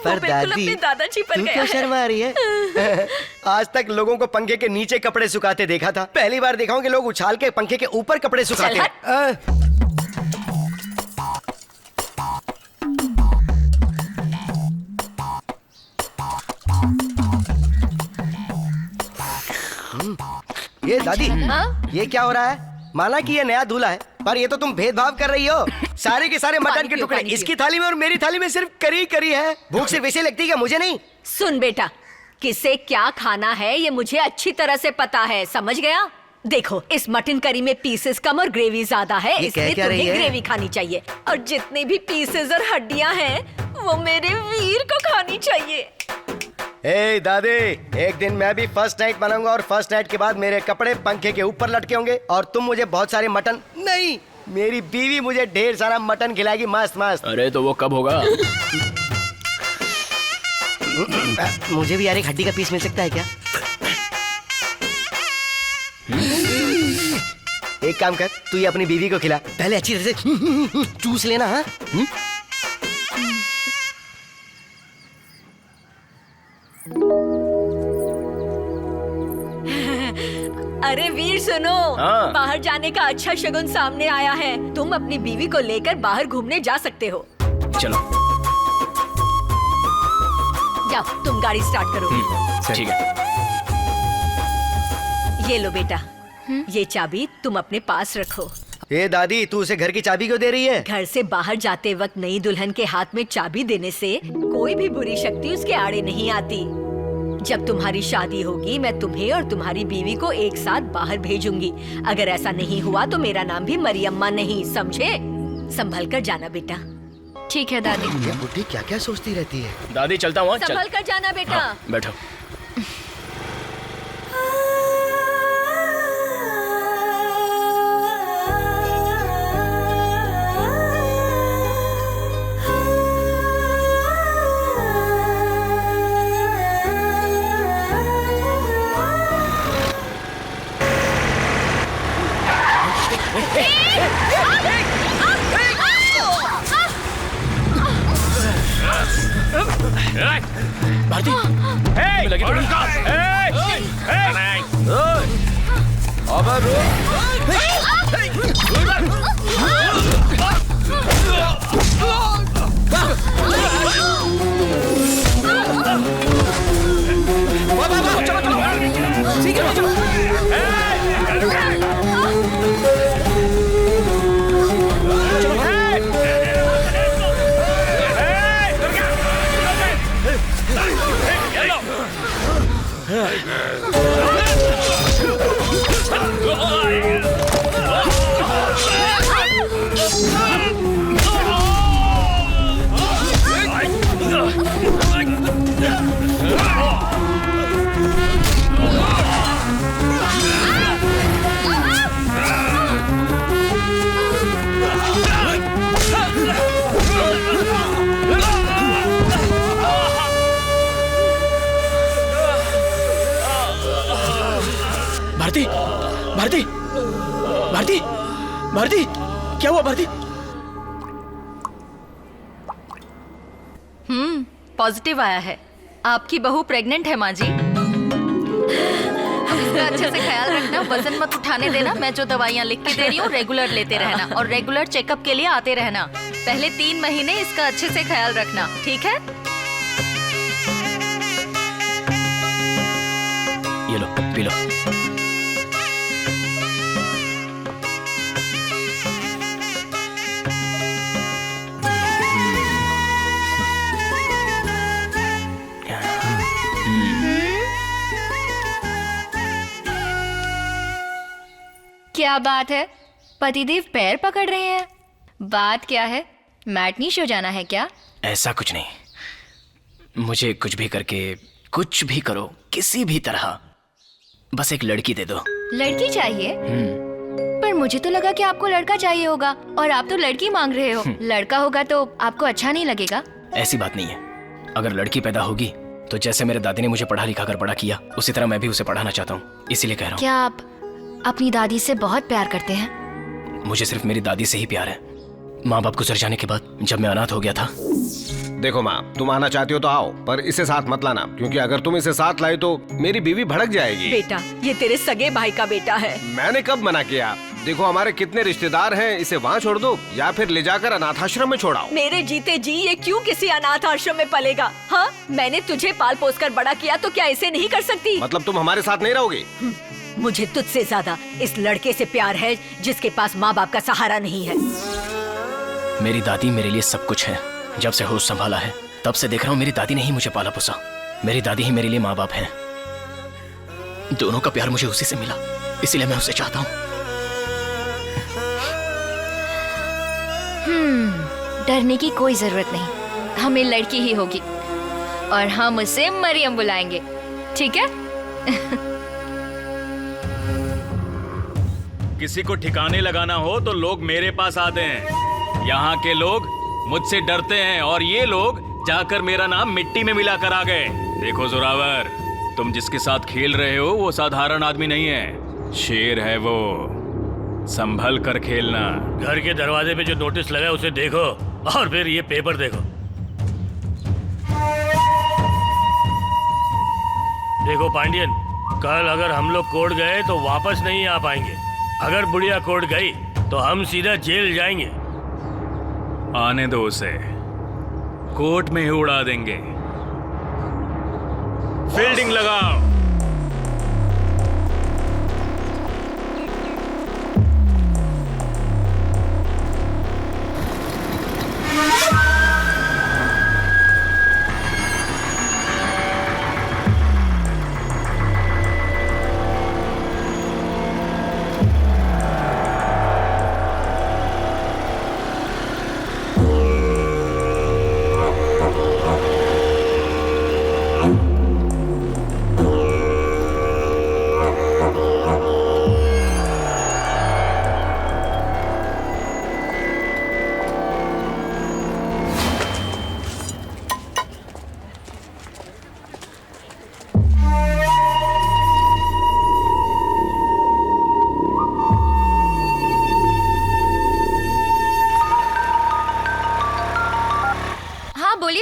पर दादी, दादाजी पर तू गया क्यों है। शर्मा रही है? आज तक लोगों को पंखे के नीचे कपड़े सुखाते देखा था, पहली बार देखा हूं कि लोग उछाल के पंखे के ऊपर कपड़े सुखाते हैं। ये दादी, ये क्या हो रहा है? माना कि ये नया दूल्हा है, पर ये तो तुम भेदभाव कर रही हो। सारे के सारे मटन के टुकड़े इसकी थाली में और मेरी थाली में सिर्फ करी करी है। भूख सिर्फ इसे लगती है कि मुझे नहीं। सुन बेटा, किसे क्या खाना है ये मुझे अच्छी तरह से पता है, समझ गया? देखो, इस मटन करी में पीसेस कम और ग्रेवी ज्यादा है, इसलिए तुम्हें ग्रेवी खानी चाहिए। और जितने भी पीसेस और हड्डियां हैं वो मेरे वीर को खानी चाहिए। ए दादी, एक दिन मैं भी फर्स्ट नाइट मनाऊंगा और फर्स्ट नाइट के बाद मेरे कपड़े पंखे के ऊपर लटके होंगे और तुम मुझे बहुत सारे मटन नहीं, मेरी बीवी मुझे ढेर सारा मटन खिलाएगी, मस्त मस्त। अरे तो वो कब होगा? मुझे भी यार एक हड्डी का पीस मिल सकता है क्या? एक काम कर, तू ये अपनी बीवी को खिला, पहले अच्छी तरह से चूस लेना। हाँ अरे वीर सुनो, हाँ। बाहर जाने का अच्छा शगुन सामने आया है। तुम अपनी बीवी को लेकर बाहर घूमने जा सकते हो। चलो जाओ, तुम गाड़ी स्टार्ट करो। ठीक है। ये लो बेटा, ये चाबी तुम अपने पास रखो। ए दादी, तू उसे घर की चाबी क्यों दे रही है? घर से बाहर जाते वक्त नई दुल्हन के हाथ में चाबी देने से कोई भी बुरी शक्ति उसके आड़े नहीं आती। जब तुम्हारी शादी होगी, मैं तुम्हें और तुम्हारी बीवी को एक साथ बाहर भेजूंगी। अगर ऐसा नहीं हुआ तो मेरा नाम भी मरियम्मा नहीं, समझे? संभल कर जाना बेटा। ठीक है दादी। ये बुढ़ी क्या क्या सोचती रहती है। दादी चलता हूँ। संभल कर जाना बेटा। हाँ, बैठो। भारती, लगी थोड़ी। भारती, भारती, भारती, भारती, क्या हुआ भारती? पॉजिटिव आया है। आपकी बहू प्रेग्नेंट है माँ जी। अब इसका अच्छे से ख्याल रखना, वजन मत उठाने देना। मैं जो दवाइयाँ लिख के दे रही हूँ रेगुलर लेते रहना और रेगुलर चेकअप के लिए आते रहना। पहले 3 महीने इसका अच्छे से ख्याल रखना, ठीक है? ये लो, पी लो। क्या बात है, पतिदेव पैर पकड़ रहे हैं? बात क्या है? मैटनी शो जाना है क्या? ऐसा कुछ नहीं। मुझे कुछ भी करके, कुछ भी करो, किसी भी तरह बस एक लड़की दे दो। लड़की चाहिए? पर मुझे तो लगा कि आपको लड़का चाहिए होगा और आप तो लड़की मांग रहे हो। लड़का होगा तो आपको अच्छा नहीं लगेगा? ऐसी बात नहीं है। अगर लड़की पैदा होगी तो जैसे मेरे दादी ने मुझे पढ़ा लिखा कर बड़ा किया, उसी तरह मैं भी उसे पढ़ाना चाहता हूँ, इसीलिए कह रहा हूँ। क्या आप अपनी दादी से बहुत प्यार करते हैं? मुझे सिर्फ मेरी दादी से ही प्यार है। माँ बाप गुजर जाने के बाद जब मैं अनाथ हो गया था। देखो माँ, तुम आना चाहती हो तो आओ, पर इसे साथ मत लाना, क्योंकि अगर तुम इसे साथ लाई तो मेरी बीवी भड़क जाएगी। बेटा, ये तेरे सगे भाई का बेटा है। मैंने कब मना किया? देखो हमारे कितने रिश्तेदार हैं, इसे वहाँ छोड़ दो या फिर ले जाकर अनाथाश्रम में छोड़ाओ। मेरे जीते जी ये क्यों किसी अनाथ आश्रम में पलेगा? हाँ, मैंने तुझे पाल पोस कर बड़ा किया तो क्या इसे नहीं कर सकती? मतलब तुम हमारे साथ नहीं रहोगे? मुझे तुझसे ज्यादा इस लड़के से प्यार है जिसके पास माँ बाप का सहारा नहीं है। मेरी दादी मेरे लिए सब कुछ है। जब से होश संभाला है तब से देख रहा हूँ मेरी दादी ने ही मुझे पाला पोसा। मेरी दादी ही मेरे लिए माँ बाप है। दोनों का प्यार मुझे उसी से मिला, इसीलिए मैं उसे चाहता हूँ। डरने की कोई जरूरत नहीं, हमें लड़की ही होगी और हम उसे मरियम बुलाएंगे, ठीक है? किसी को ठिकाने लगाना हो तो लोग मेरे पास आते हैं। यहाँ के लोग मुझसे डरते हैं और ये लोग जाकर मेरा नाम मिट्टी में मिला कर आ गए। देखो जोरावर, तुम जिसके साथ खेल रहे हो वो साधारण आदमी नहीं है, शेर है वो। संभल कर खेलना। घर के दरवाजे पे जो नोटिस लगा है उसे देखो और फिर ये पेपर देखो। देखो पांडियन, कल अगर हम लोग कोर्ट गए तो वापस नहीं आ पाएंगे। अगर बुढ़िया कोर्ट गई तो हम सीधा जेल जाएंगे। आने दो उसे, कोर्ट में ही उड़ा देंगे। फील्डिंग लगाओ।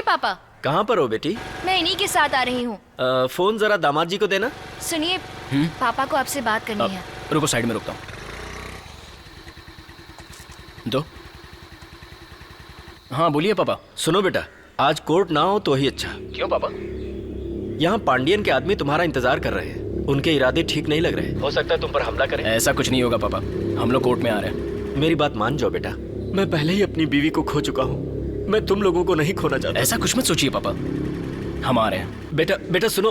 पापा। कहाँ पर हो बेटी? मैं इन्हीं के साथ आ रही हूँ। फोन जरा दामाद जी को देना। सुनिए, पापा को आपसे बात करनी है। रुको, साइड में रुकता हूँ। दो। हाँ बोलिए पापा। सुनो बेटा, आज कोर्ट ना हो तो ही अच्छा। क्यों पापा? यहाँ पांडियन के आदमी तुम्हारा इंतजार कर रहे हैं। उनके इरादे ठीक नहीं लग रहे। हो सकता है तुम पर हमला करें। ऐसा कुछ नहीं होगा पापा, हम लोग कोर्ट में आ रहे हैं। मेरी बात मान जाओ बेटा, मैं पहले ही अपनी बीवी को खो चुका हूँ। मैं तुम लोगों को नहीं खोना चाहता। ऐसा कुछ मत सोचिए पापा, हम आ रहे हैं। बेटा सुनो,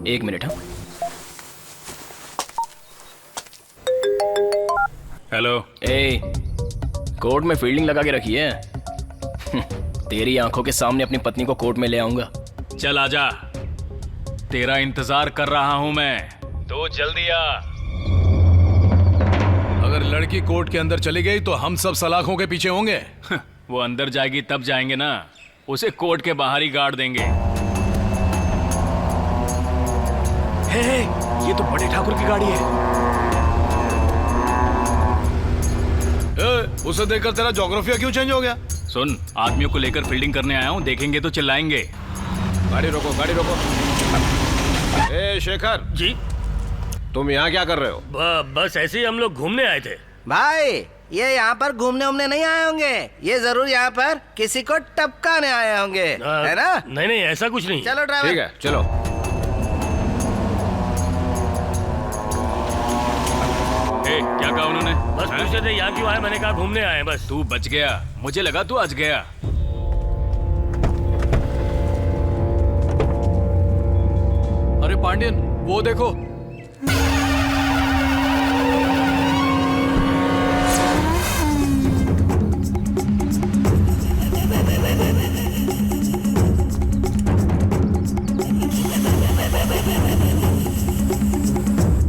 एक मिनट। हाँ हेलो। कोर्ट में फील्डिंग लगा के रखी है। तेरी आंखों के सामने अपनी पत्नी को कोर्ट में ले आऊंगा। चल आजा, तेरा इंतजार कर रहा हूं मैं, तो जल्दी आ। अगर लड़की कोर्ट के अंदर चली गई तो हम सब सलाखों के पीछे होंगे। वो अंदर जाएगी तब जाएंगे ना, उसे कोर्ट के बाहर ही गाड़ देंगे। हे, ये तो बड़े ठाकुर की गाड़ी है। उसे देखकर तेरा ज्योग्राफिया क्यों चेंज हो गया? सुन, आदमियों को लेकर फील्डिंग करने आया हूँ, देखेंगे तो चिल्लाएंगे। गाड़ी रोको, गाड़ी रोको। ए शेखर जी, तुम यहाँ क्या कर रहे हो? बस ऐसे ही हम लोग घूमने आए थे। भाई, ये यहाँ पर घूमने नहीं आए होंगे, ये जरूर यहाँ पर किसी को टपकाने आए होंगे, है ना? नहीं, ऐसा कुछ नहीं। चलो ड्राइवर। ठीक है, चलो। क्या कहा उन्होंने? बस पूछते थे यहाँ क्यों आए, मैंने कहा घूमने आए बस। तू बच गया, मुझे लगा तू आज गया। अरे पांडियन, वो देखो।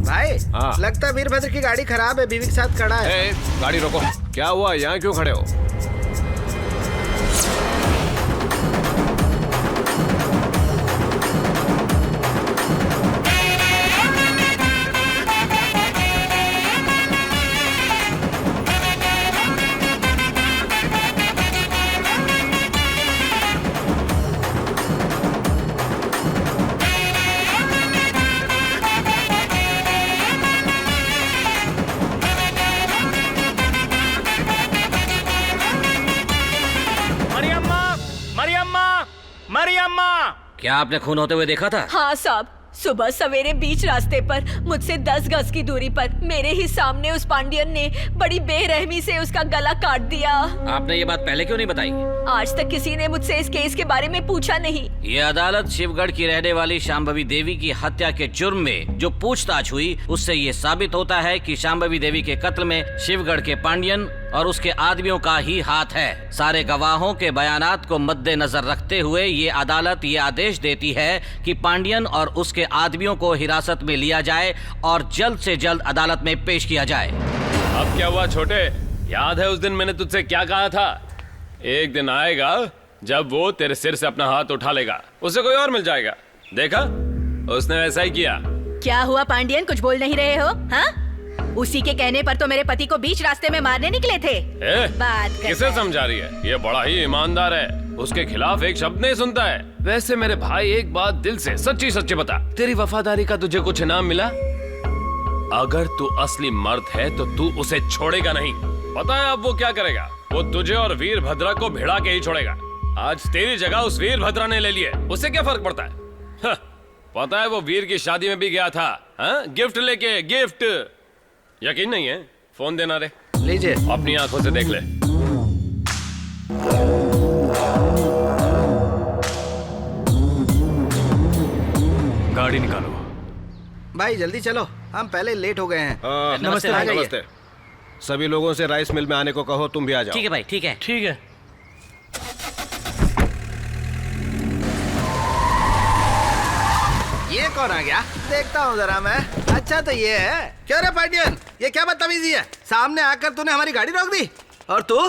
भाई, लगता वीरभद्र की गाड़ी खराब है, बीवी के साथ खड़ा है। गाड़ी रोको। क्या हुआ, यहाँ क्यों खड़े हो? क्या आपने खून होते हुए देखा था? हाँ साहब, सुबह सवेरे बीच रास्ते पर मुझसे 10 गज की दूरी पर मेरे ही सामने उस पांडियन ने बड़ी बेरहमी से उसका गला काट दिया। आपने ये बात पहले क्यों नहीं बताई? आज तक किसी ने मुझसे इस केस के बारे में पूछा नहीं। ये अदालत शिवगढ़ की रहने वाली शांभवी देवी की हत्या के जुर्म में जो पूछताछ हुई, उससे ये साबित होता है कि शांभवी देवी के कत्ल में शिवगढ़ के पांडियन और उसके आदमियों का ही हाथ है। सारे गवाहों के बयानात को मद्देनजर रखते हुए ये अदालत ये आदेश देती है कि पांडियन और उसके आदमियों को हिरासत में लिया जाए और जल्द से जल्द अदालत में पेश किया जाए। अब क्या हुआ छोटे, याद है उस दिन मैंने तुझसे क्या कहा था? एक दिन आएगा जब वो तेरे सिर से अपना हाथ उठा लेगा, उसे कोई और मिल जाएगा। देखा, उसने वैसा ही किया। क्या हुआ पांडियन, कुछ बोल नहीं रहे हो? हाँ? उसी के कहने पर तो मेरे पति को बीच रास्ते में मारने निकले थे। बात करता किसे समझा रही है? ये बड़ा ही ईमानदार है, उसके खिलाफ एक शब्द नहीं सुनता है। वैसे मेरे भाई एक बात दिल से सच्ची सच्ची बता, तेरी वफादारी का तुझे कुछ इनाम मिला? अगर तू असली मर्द है तो तू उसे छोड़ेगा नहीं। पता है अब वो क्या करेगा? वो तुझे और वीरभद्रा को भिड़ा के ही छोड़ेगा। आज तेरी जगह उस वीरभद्रा ने ले ली है, उससे क्या फर्क पड़ता है? पता है वो वीर की शादी में भी गया था, गिफ्ट लेके। गिफ्ट यकीन नहीं है? फोन देना रे, लीजिए, अपनी आंखों से देख ले। गाड़ी निकालो भाई, जल्दी चलो, हम पहले लेट हो गए हैं। नमस्ते भाई। नमस्ते। सभी लोगों से राइस मिल में आने को कहो, तुम भी आ जाओ। ठीक है भाई, ठीक है। ठीक है। ये कौन आ गया? देखता हूँ जरा मैं। अच्छा तो ये है। क्यों रे पार्टियन, ये क्या बदतमीजी है? सामने आकर तूने हमारी गाड़ी रोक दी। और तू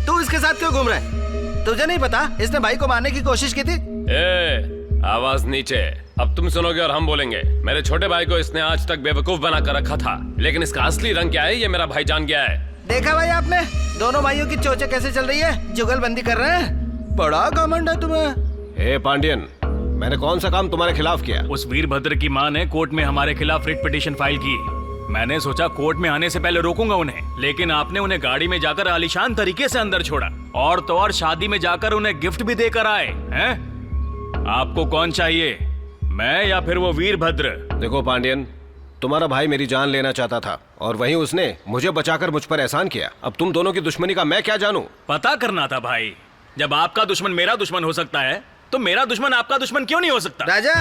तू इसके साथ क्यों घूम रहा है? तुझे नहीं पता इसने भाई को मारने की कोशिश की थी? आवाज नीचे। अब तुम सुनोगे और हम बोलेंगे। मेरे छोटे भाई को इसने आज तक बेवकूफ बना कर रखा था, लेकिन इसका असली रंग क्या है ये मेरा भाई जान गया है। देखा भाई आपने दोनों भाइयों की चोचें कैसे चल रही है? जुगलबंदी कर रहे हैं। बड़ा घमंड है तुम्हें। पांडियन, मैंने कौन सा काम तुम्हारे खिलाफ किया? उस वीरभद्र की माँ ने कोर्ट में हमारे खिलाफ रिट पिटीशन फाइल की। मैंने सोचा कोर्ट में आने से पहले रोकूंगा उन्हें, लेकिन आपने उन्हें गाड़ी में जाकर आलीशान तरीके से अंदर छोड़ा, और तो और शादी में जाकर उन्हें गिफ्ट भी देकर आए हैं। आपको कौन चाहिए, मैं या फिर वो वीरभद्र? देखो पांडियन, तुम्हारा भाई मेरी जान लेना चाहता था और वहीं उसने मुझे बचाकर मुझ पर एहसान किया। अब तुम दोनों की दुश्मनी का मैं क्या जानूं? पता करना था भाई। जब आपका दुश्मन मेरा दुश्मन हो सकता है तो मेरा दुश्मन आपका दुश्मन क्यों नहीं हो सकता? राजा,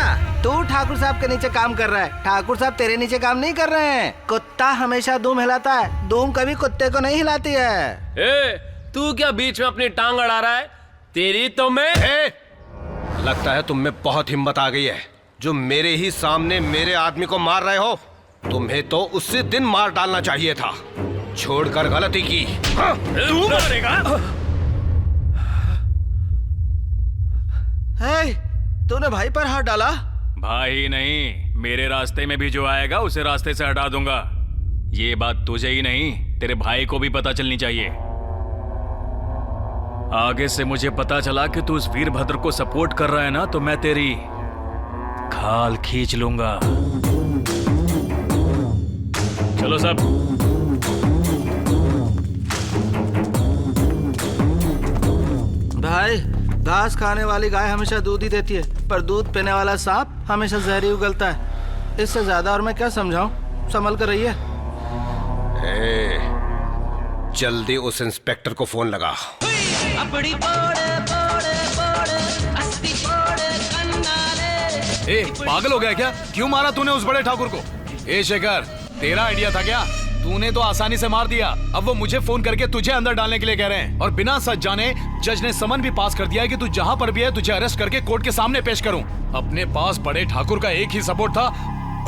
तू ठाकुर साहब के नीचे काम कर रहा है, ठाकुर साहब तेरे नीचे काम नहीं कर रहे हैं। कुत्ता हमेशा दुम हिलाता है, दुम कभी कुत्ते को नहीं हिलाती है। तू क्या बीच में अपनी टांग अड़ा रहा है? तेरी तो मैं। लगता है तुम में बहुत हिम्मत आ गई है, जो मेरे ही सामने मेरे आदमी को मार रहे हो। तुम्हें तो उसी दिन मार डालना चाहिए था, छोड़कर गलती की। तू मारेगा? तूने भाई पर हाथ डाला? भाई नहीं, मेरे रास्ते में भी जो आएगा उसे रास्ते से हटा दूंगा। ये बात तुझे ही नहीं, तेरे भाई को भी पता चलनी चाहिए। आगे से मुझे पता चला कि तू उस वीरभद्र को सपोर्ट कर रहा है ना, तो मैं तेरी खाल खींच लूंगा। चलो सब। भाई, घास खाने वाली गाय हमेशा दूध ही देती है, पर दूध पीने वाला सांप हमेशा जहर ही उगलता है। इससे ज्यादा और मैं क्या समझाऊं? संभल कर रहिए। जल्दी उस इंस्पेक्टर को फोन लगा। पागल हो गया क्या? क्यों मारा तूने उस बड़े ठाकुर को? शेखर, तेरा आइडिया था क्या? तूने तो आसानी से मार दिया। अब वो मुझे फोन करके तुझे अंदर डालने के लिए कह रहे हैं, और बिना सच जाने जज ने समन भी पास कर दिया है कि तू जहां पर भी है तुझे अरेस्ट करके कोर्ट के सामने पेश करूं। अपने पास बड़े ठाकुर का एक ही सपोर्ट था,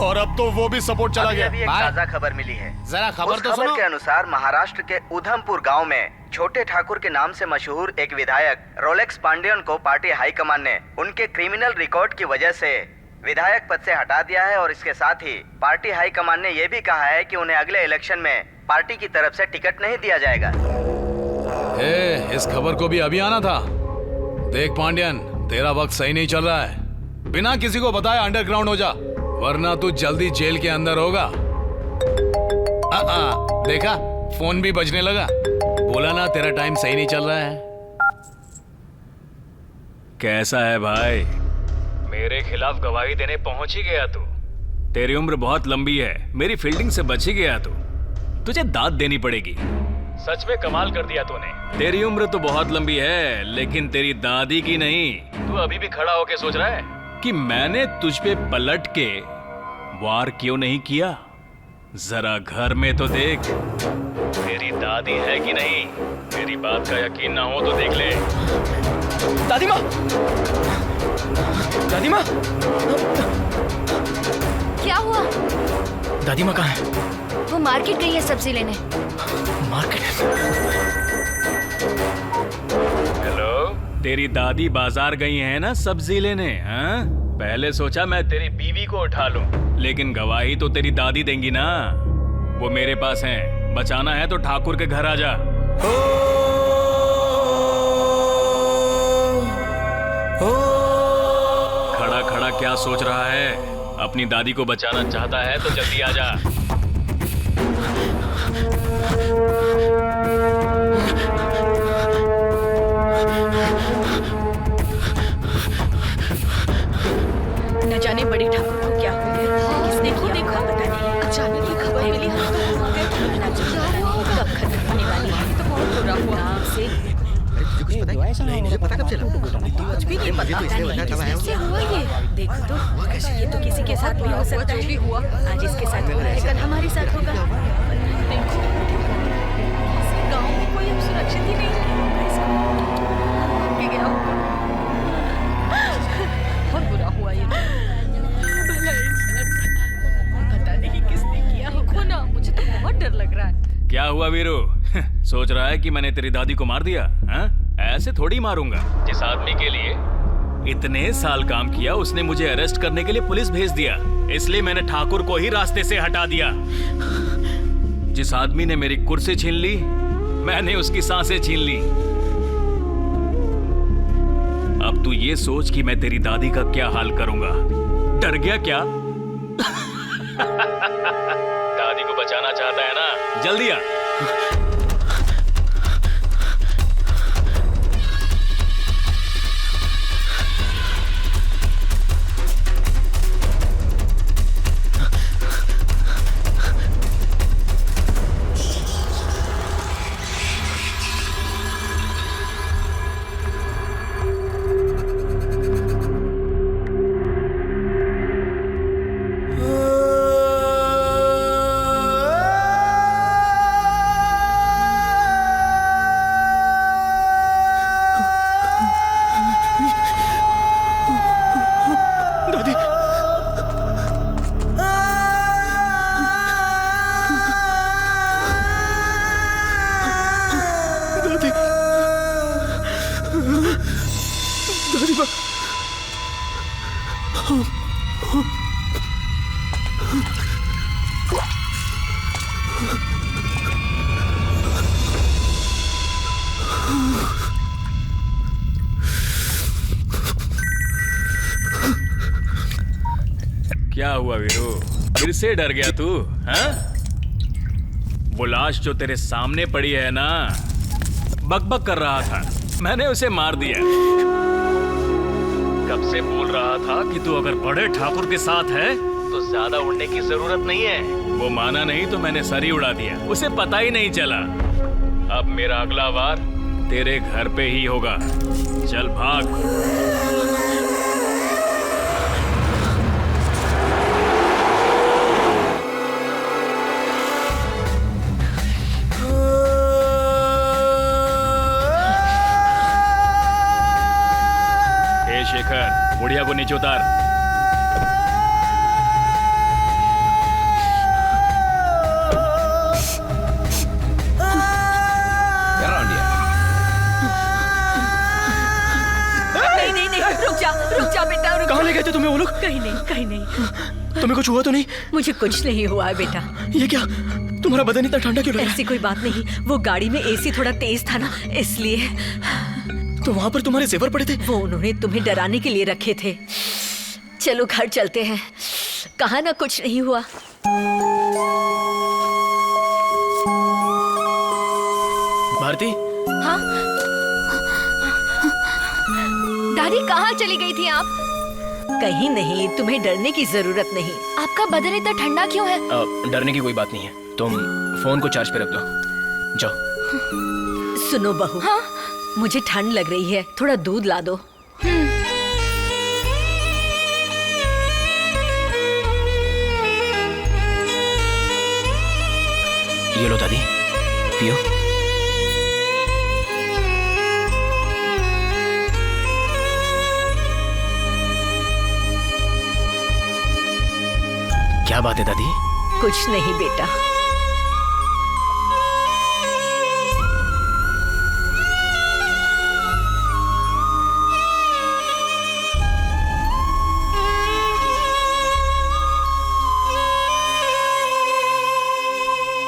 और अब तो वो भी सपोर्ट चला गया। अभी एक ताजा खबर मिली है। जरा खबर तो सुनो। के अनुसार महाराष्ट्र के उधमपुर गांव में छोटे ठाकुर के नाम से मशहूर एक विधायक रोलेक्स पांडियन को पार्टी हाईकमान ने उनके क्रिमिनल रिकॉर्ड की वजह से विधायक पद से हटा दिया है, और इसके साथ ही पार्टी हाईकमान ने यह भी कहा है कि उन्हें अगले इलेक्शन में पार्टी की तरफ से टिकट नहीं दिया जाएगा। इस खबर को भी अभी आना था। देख पांडियन, तेरा वक्त सही नहीं चल रहा है। बिना किसी को बताए अंडरग्राउंड हो जा, वरना तू जल्दी जेल के अंदर होगा। देखा, फोन भी बजने लगा। बोला ना तेरा टाइम सही नहीं चल रहा है। कैसा है भाई? मेरे खिलाफ गवाही देने पहुंच ही गया तू। तेरी उम्र बहुत लंबी है, मेरी फील्डिंग से बच ही गया तू। तुझे दाद देनी पड़ेगी। सच में कमाल कर दिया तूने। तेरी उम्र तो बहुत लंबी है, लेकिन तेरी दादी की नहीं। तू अभी भी खड़ा होके सोच रहा है कि मैंने तुझ पे पलट के वार क्यों नहीं किया? जरा घर में तो देख, तेरी दादी है कि नहीं? मेरी बात का यकीन ना हो तो देख ले। दादी माँ, दादी माँ, क्या हुआ? दादी माँ कहाँ है? वो मार्केट गई है सब्जी लेने। मार्केट? हेलो, तेरी दादी बाजार गई है ना सब्जी लेने? पहले सोचा मैं तेरी बीवी को उठा लूं, लेकिन गवाही तो तेरी दादी देंगी ना। वो मेरे पास हैं। बचाना है तो ठाकुर के घर आ जा। खड़ा खड़ा क्या सोच रहा है? अपनी दादी को बचाना चाहता है तो जल्दी आ जा। न जाने बड़े ठाकुर को क्या हो गया, किसने किया देखा पता नहीं। अचानक ही खबर मिली हम तो वहाँ गए, कब खत्म होने वाली है। तो बहुत बुरा हुआ आपसे। मुझे पता कब चला? कुछ भी नहीं पता, कैसे हुआ ये? देखो तो ये तो किसी के साथ भी हो सकता है। आज इसके साथ हुआ है, कल हमारे साथ होगा। गाँव में कोई अब सुरक्षित ही नहीं है। बहुत बुरा हुआ ये। पता नहीं किसने किया होगा ना, मुझे तो बहुत डर लग रहा है। क्या हुआ वीरू? सोच रहा है कि मैंने तेरी दादी को मार दिया? हाँ? ऐसे थोड़ी मारूंगा। जिस आदमी के लिए इतने साल काम किया उसने मुझे अरेस्ट करने के लिए पुलिस भेज दिया, इसलिए मैंने ठाकुर को ही रास्ते से हटा दिया। जिस आदमी ने मेरी कुर्सी छीन ली, मैंने उसकी सांसें छीन ली। अब तू ये सोच कि मैं तेरी दादी का क्या हाल करूंगा। डर गया क्या? दादी को बचाना चाहता है ना? जल्दी आ। क्या हुआ वीरू? फिर से डर गया तू? हाँ? वो लाश जो तेरे सामने पड़ी है ना, बकबक कर रहा था, मैंने उसे मार दिया। कब से बोल रहा था कि तू अगर बड़े ठाकुर के साथ है तो ज्यादा उड़ने की जरूरत नहीं है। वो माना नहीं तो मैंने सर ही उड़ा दिया, उसे पता ही नहीं चला। अब मेरा अगला वार तेरे घर पे ही होगा। चल भाग। शेखर, बुढ़िया को नीचे उतार। नहीं, रुक जा बेटा, रुक। कहाँ ले गए थे तुम्हें वो लोग? कहीं नहीं। तुम्हें कुछ हुआ तो नहीं? मुझे कुछ नहीं हुआ है बेटा। ये क्या? तुम्हारा बदन इतना ठंडा क्यों लग रहा है? ऐसी कोई बात नहीं, वो गाड़ी में एसी थोड़ा तेज था ना, इसलिए। तो वहाँ पर तुम्हारे जेवर पड़े थे? वो उन्होंने तुम्हें डराने के लिए रखे थे। चलो घर चलते हैं, कहा ना कुछ नहीं हुआ। भारती? हाँ? दादी कहाँ चली गई थी आप? कहीं नहीं, तुम्हें डरने की जरूरत नहीं। आपका बदन इतना ठंडा क्यों है? डरने की कोई बात नहीं है, तुम फोन को चार्ज पे रख दो। जाओ। सुनो बहू, हाँ? मुझे ठंड लग रही है, थोड़ा दूध ला दो। ये लो दादी, पियो। क्या बात है दादी? कुछ नहीं बेटा।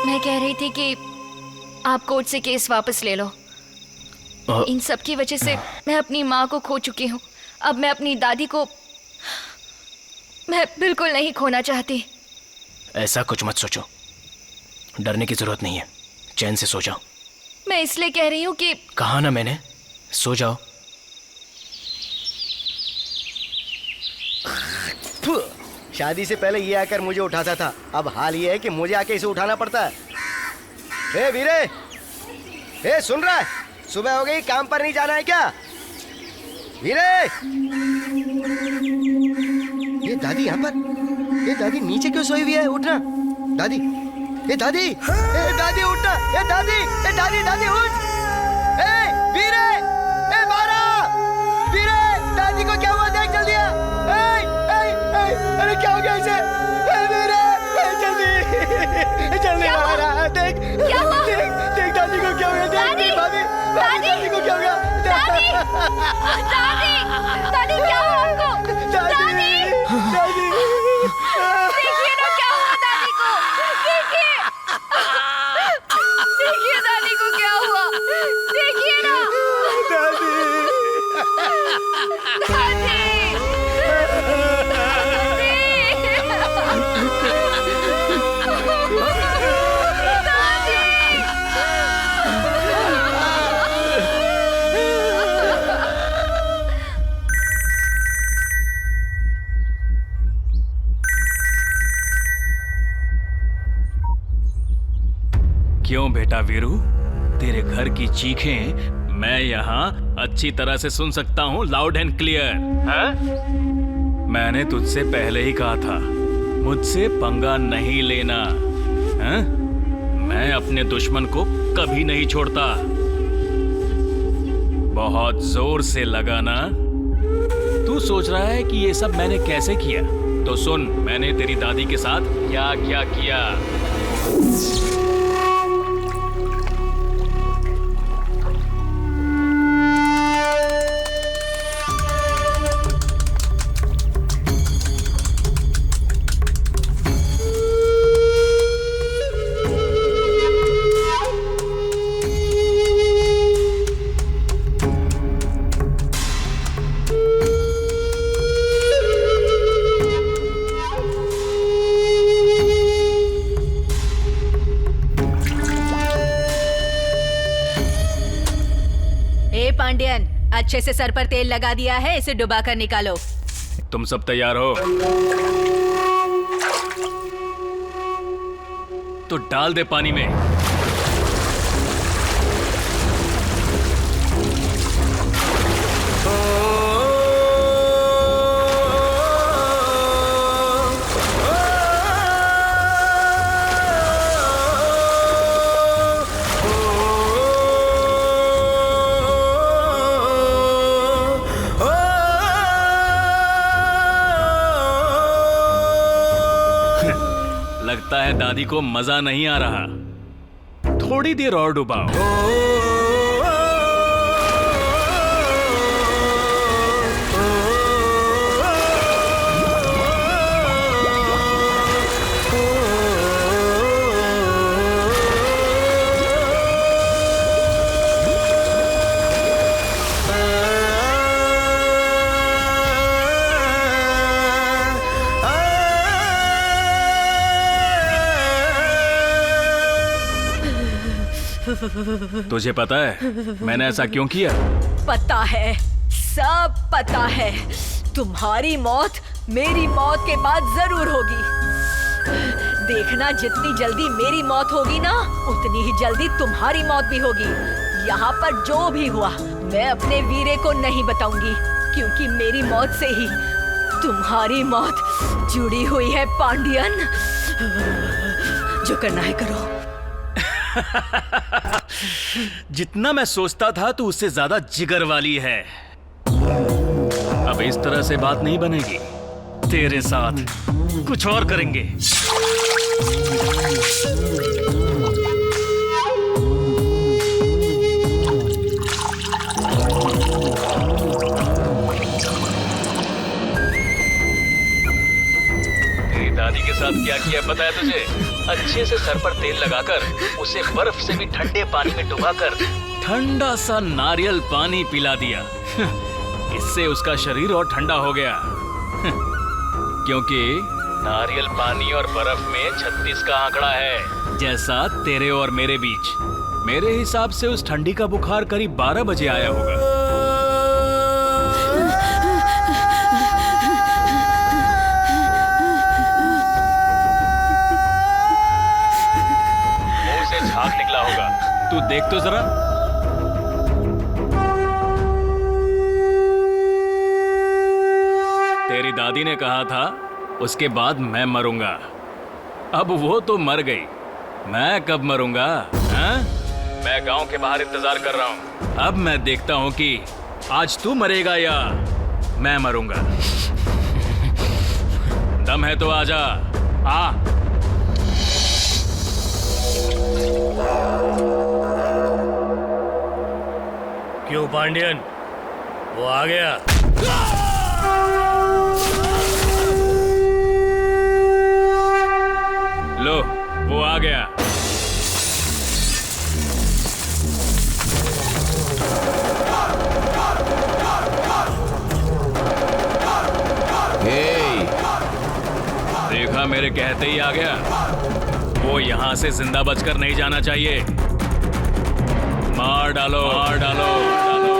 मैं कह रही थी कि आप कोर्ट से केस वापस ले लो। इन सब की वजह से मैं अपनी माँ को खो चुकी हूँ। अब मैं अपनी दादी को मैं बिल्कुल नहीं खोना चाहती। ऐसा कुछ मत सोचो, डरने की जरूरत नहीं है, चैन से सो जाओ। मैं इसलिए कह रही हूँ कि कहा ना मैंने, सो जाओ। शादी से पहले ये आकर मुझे उठाता था, अब हाल ये है कि मुझे आके इसे उठाना पड़ता है। ए वीरे, ए सुन रहा है? सुबह हो गई, काम पर नहीं जाना है क्या? वीरे, ये दादी यहाँ पर, ये दादी नीचे क्यों सोई हुई है? उठना दादी, ए दादी, ए दादी उठना, ए दादी, ए दादी, दादी उठ। ए वीरे, ए बारा, वीरे, दादी को क्या हुआ? देख जल्दी। अरे क्या हो गया इसे? जल्दी जल्दी बारा, देख क्या हुआ? देख दादी को क्या हो गया? दादी, दादी को क्या हो गया? दादी, दादी क्या हुआ आपको? दादी, दादी, देखिए ना क्या हुआ दादी को, देखिए, देखिए दादी को क्या हुआ, देखिए ना दादी, दादी। क्यों बेटा वीरू, तेरे घर की चीखें मैं यहाँ अच्छी तरह से सुन सकता हूँ, लाउड एंड क्लियर। मैंने तुझसे पहले ही कहा था, मुझसे पंगा नहीं लेना। है? मैं अपने दुश्मन को कभी नहीं छोड़ता। बहुत जोर से लगाना। तू सोच रहा है कि ये सब मैंने कैसे किया? तो सुन, मैंने तेरी दादी के साथ क्या क्या किया। पांडियन, अच्छे से सर पर तेल लगा दिया है, इसे डुबा कर निकालो। तुम सब तैयार हो तो डाल दे पानी में। लगता है दादी को मजा नहीं आ रहा, थोड़ी देर और डुबाओ। तुझे पता है मैंने ऐसा क्यों किया? पता है, सब पता है। तुम्हारी मौत मेरी मौत के बाद जरूर होगी। देखना, जितनी जल्दी मेरी मौत होगी ना, उतनी ही जल्दी तुम्हारी मौत भी होगी। यहाँ पर जो भी हुआ मैं अपने वीरे को नहीं बताऊंगी, क्योंकि मेरी मौत से ही तुम्हारी मौत जुड़ी हुई है पांडियन। जो करना है करो। जितना मैं सोचता था तू उससे ज्यादा जिगर वाली है। अब इस तरह से बात नहीं बनेगी, तेरे साथ कुछ और करेंगे। तेरी दादी के साथ क्या किया पता है तुझे? अच्छे से सर पर तेल लगाकर उसे बर्फ से भी ठंडे पानी में डुबाकर ठंडा सा नारियल पानी पिला दिया। इससे उसका शरीर और ठंडा हो गया। क्योंकि नारियल पानी और बर्फ में 36 का आंकड़ा है, जैसा तेरे और मेरे बीच। मेरे हिसाब से उस ठंडी का बुखार करीब 12 बजे आया होगा। मुंह से झाग निकला होगा। तू देख तो जरा। तेरी दादी ने कहा था उसके बाद मैं मरूंगा। अब वो तो मर गई, मैं कब मरूंगा? हाँ? मैं गांव के बाहर इंतजार कर रहा हूँ। अब मैं देखता हूँ कि आज तू मरेगा या मैं मरूंगा। दम है तो आजा, आ। क्यों पांडियन, वो आ गया? लो, वो आ गया। देखा, मेरे कहते ही आ गया। वो यहां से जिंदा बचकर नहीं जाना चाहिए। मार डालो, मार डालो, डालो।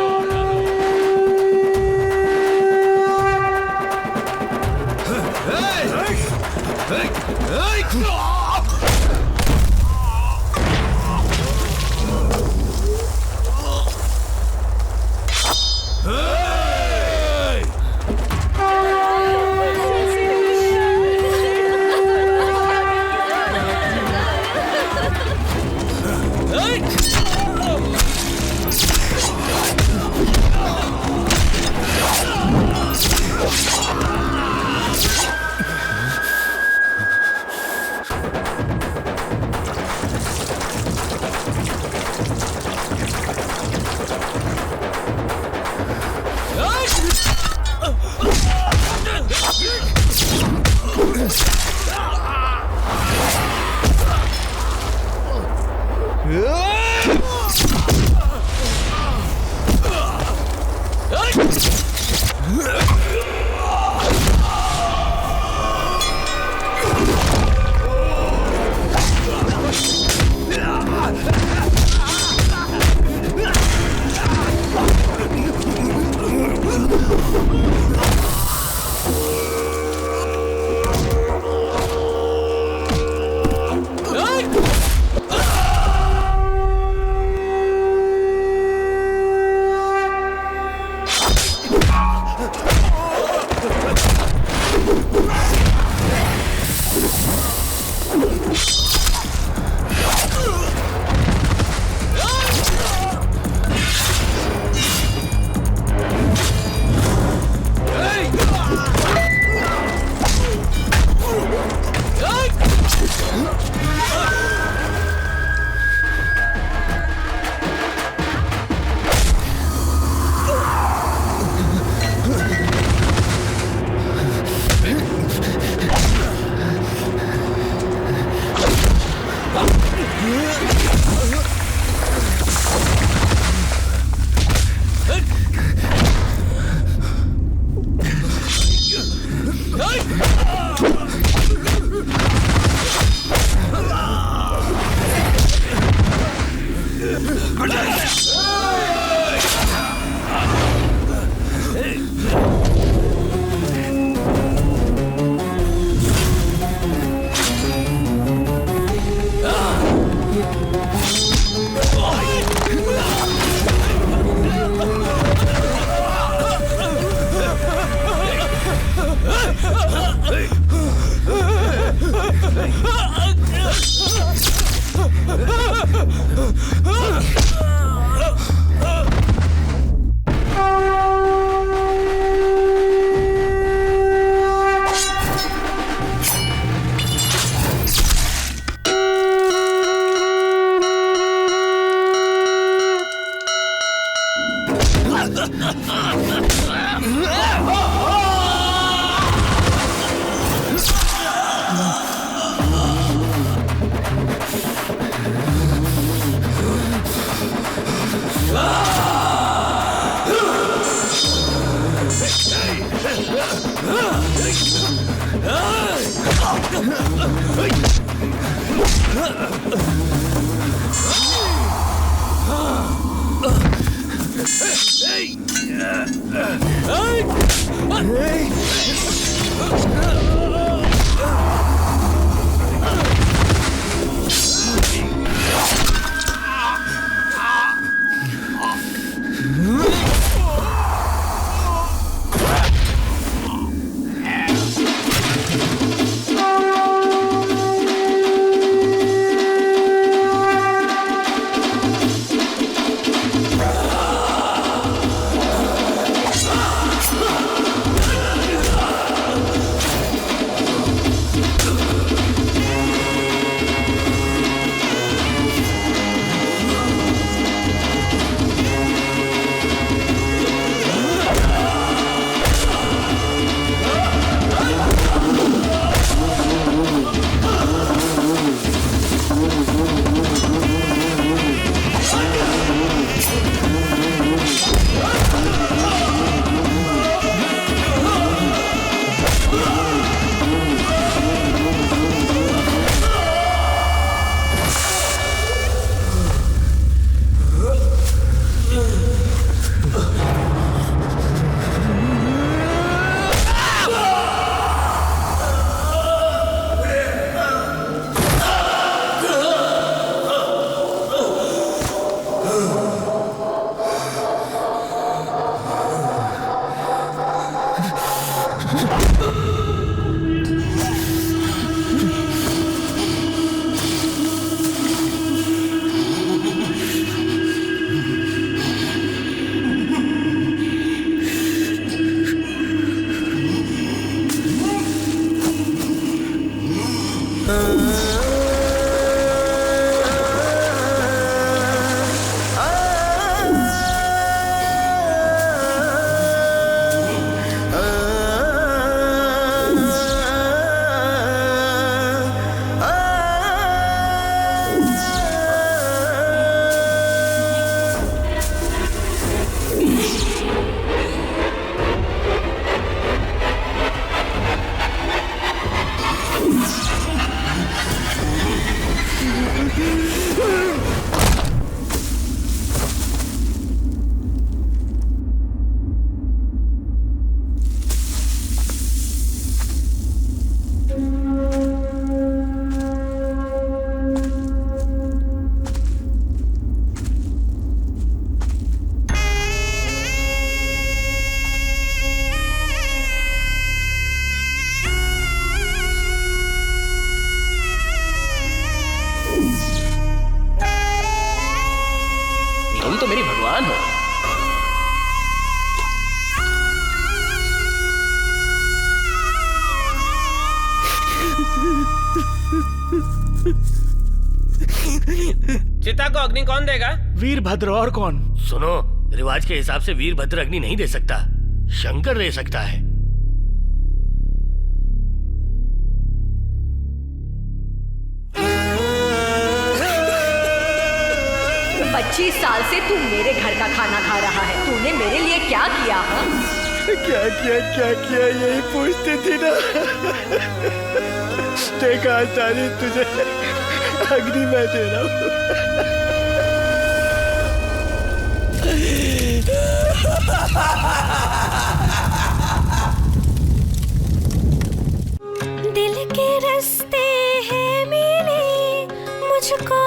तो मेरी भगवान हो। चिता को अग्नि कौन देगा? वीरभद्र, और कौन? सुनो, रिवाज के हिसाब से वीरभद्र अग्नि नहीं दे सकता, शंकर दे सकता है। 25 साल से तू मेरे घर का खाना खा रहा है, तूने मेरे लिए क्या किया? हाँ? क्या किया यही पूछती थी ना। देखा तारी, तुझे अग्नि मैं दे रहा हूँ। दिल के रास्ते हैं मिले मुझको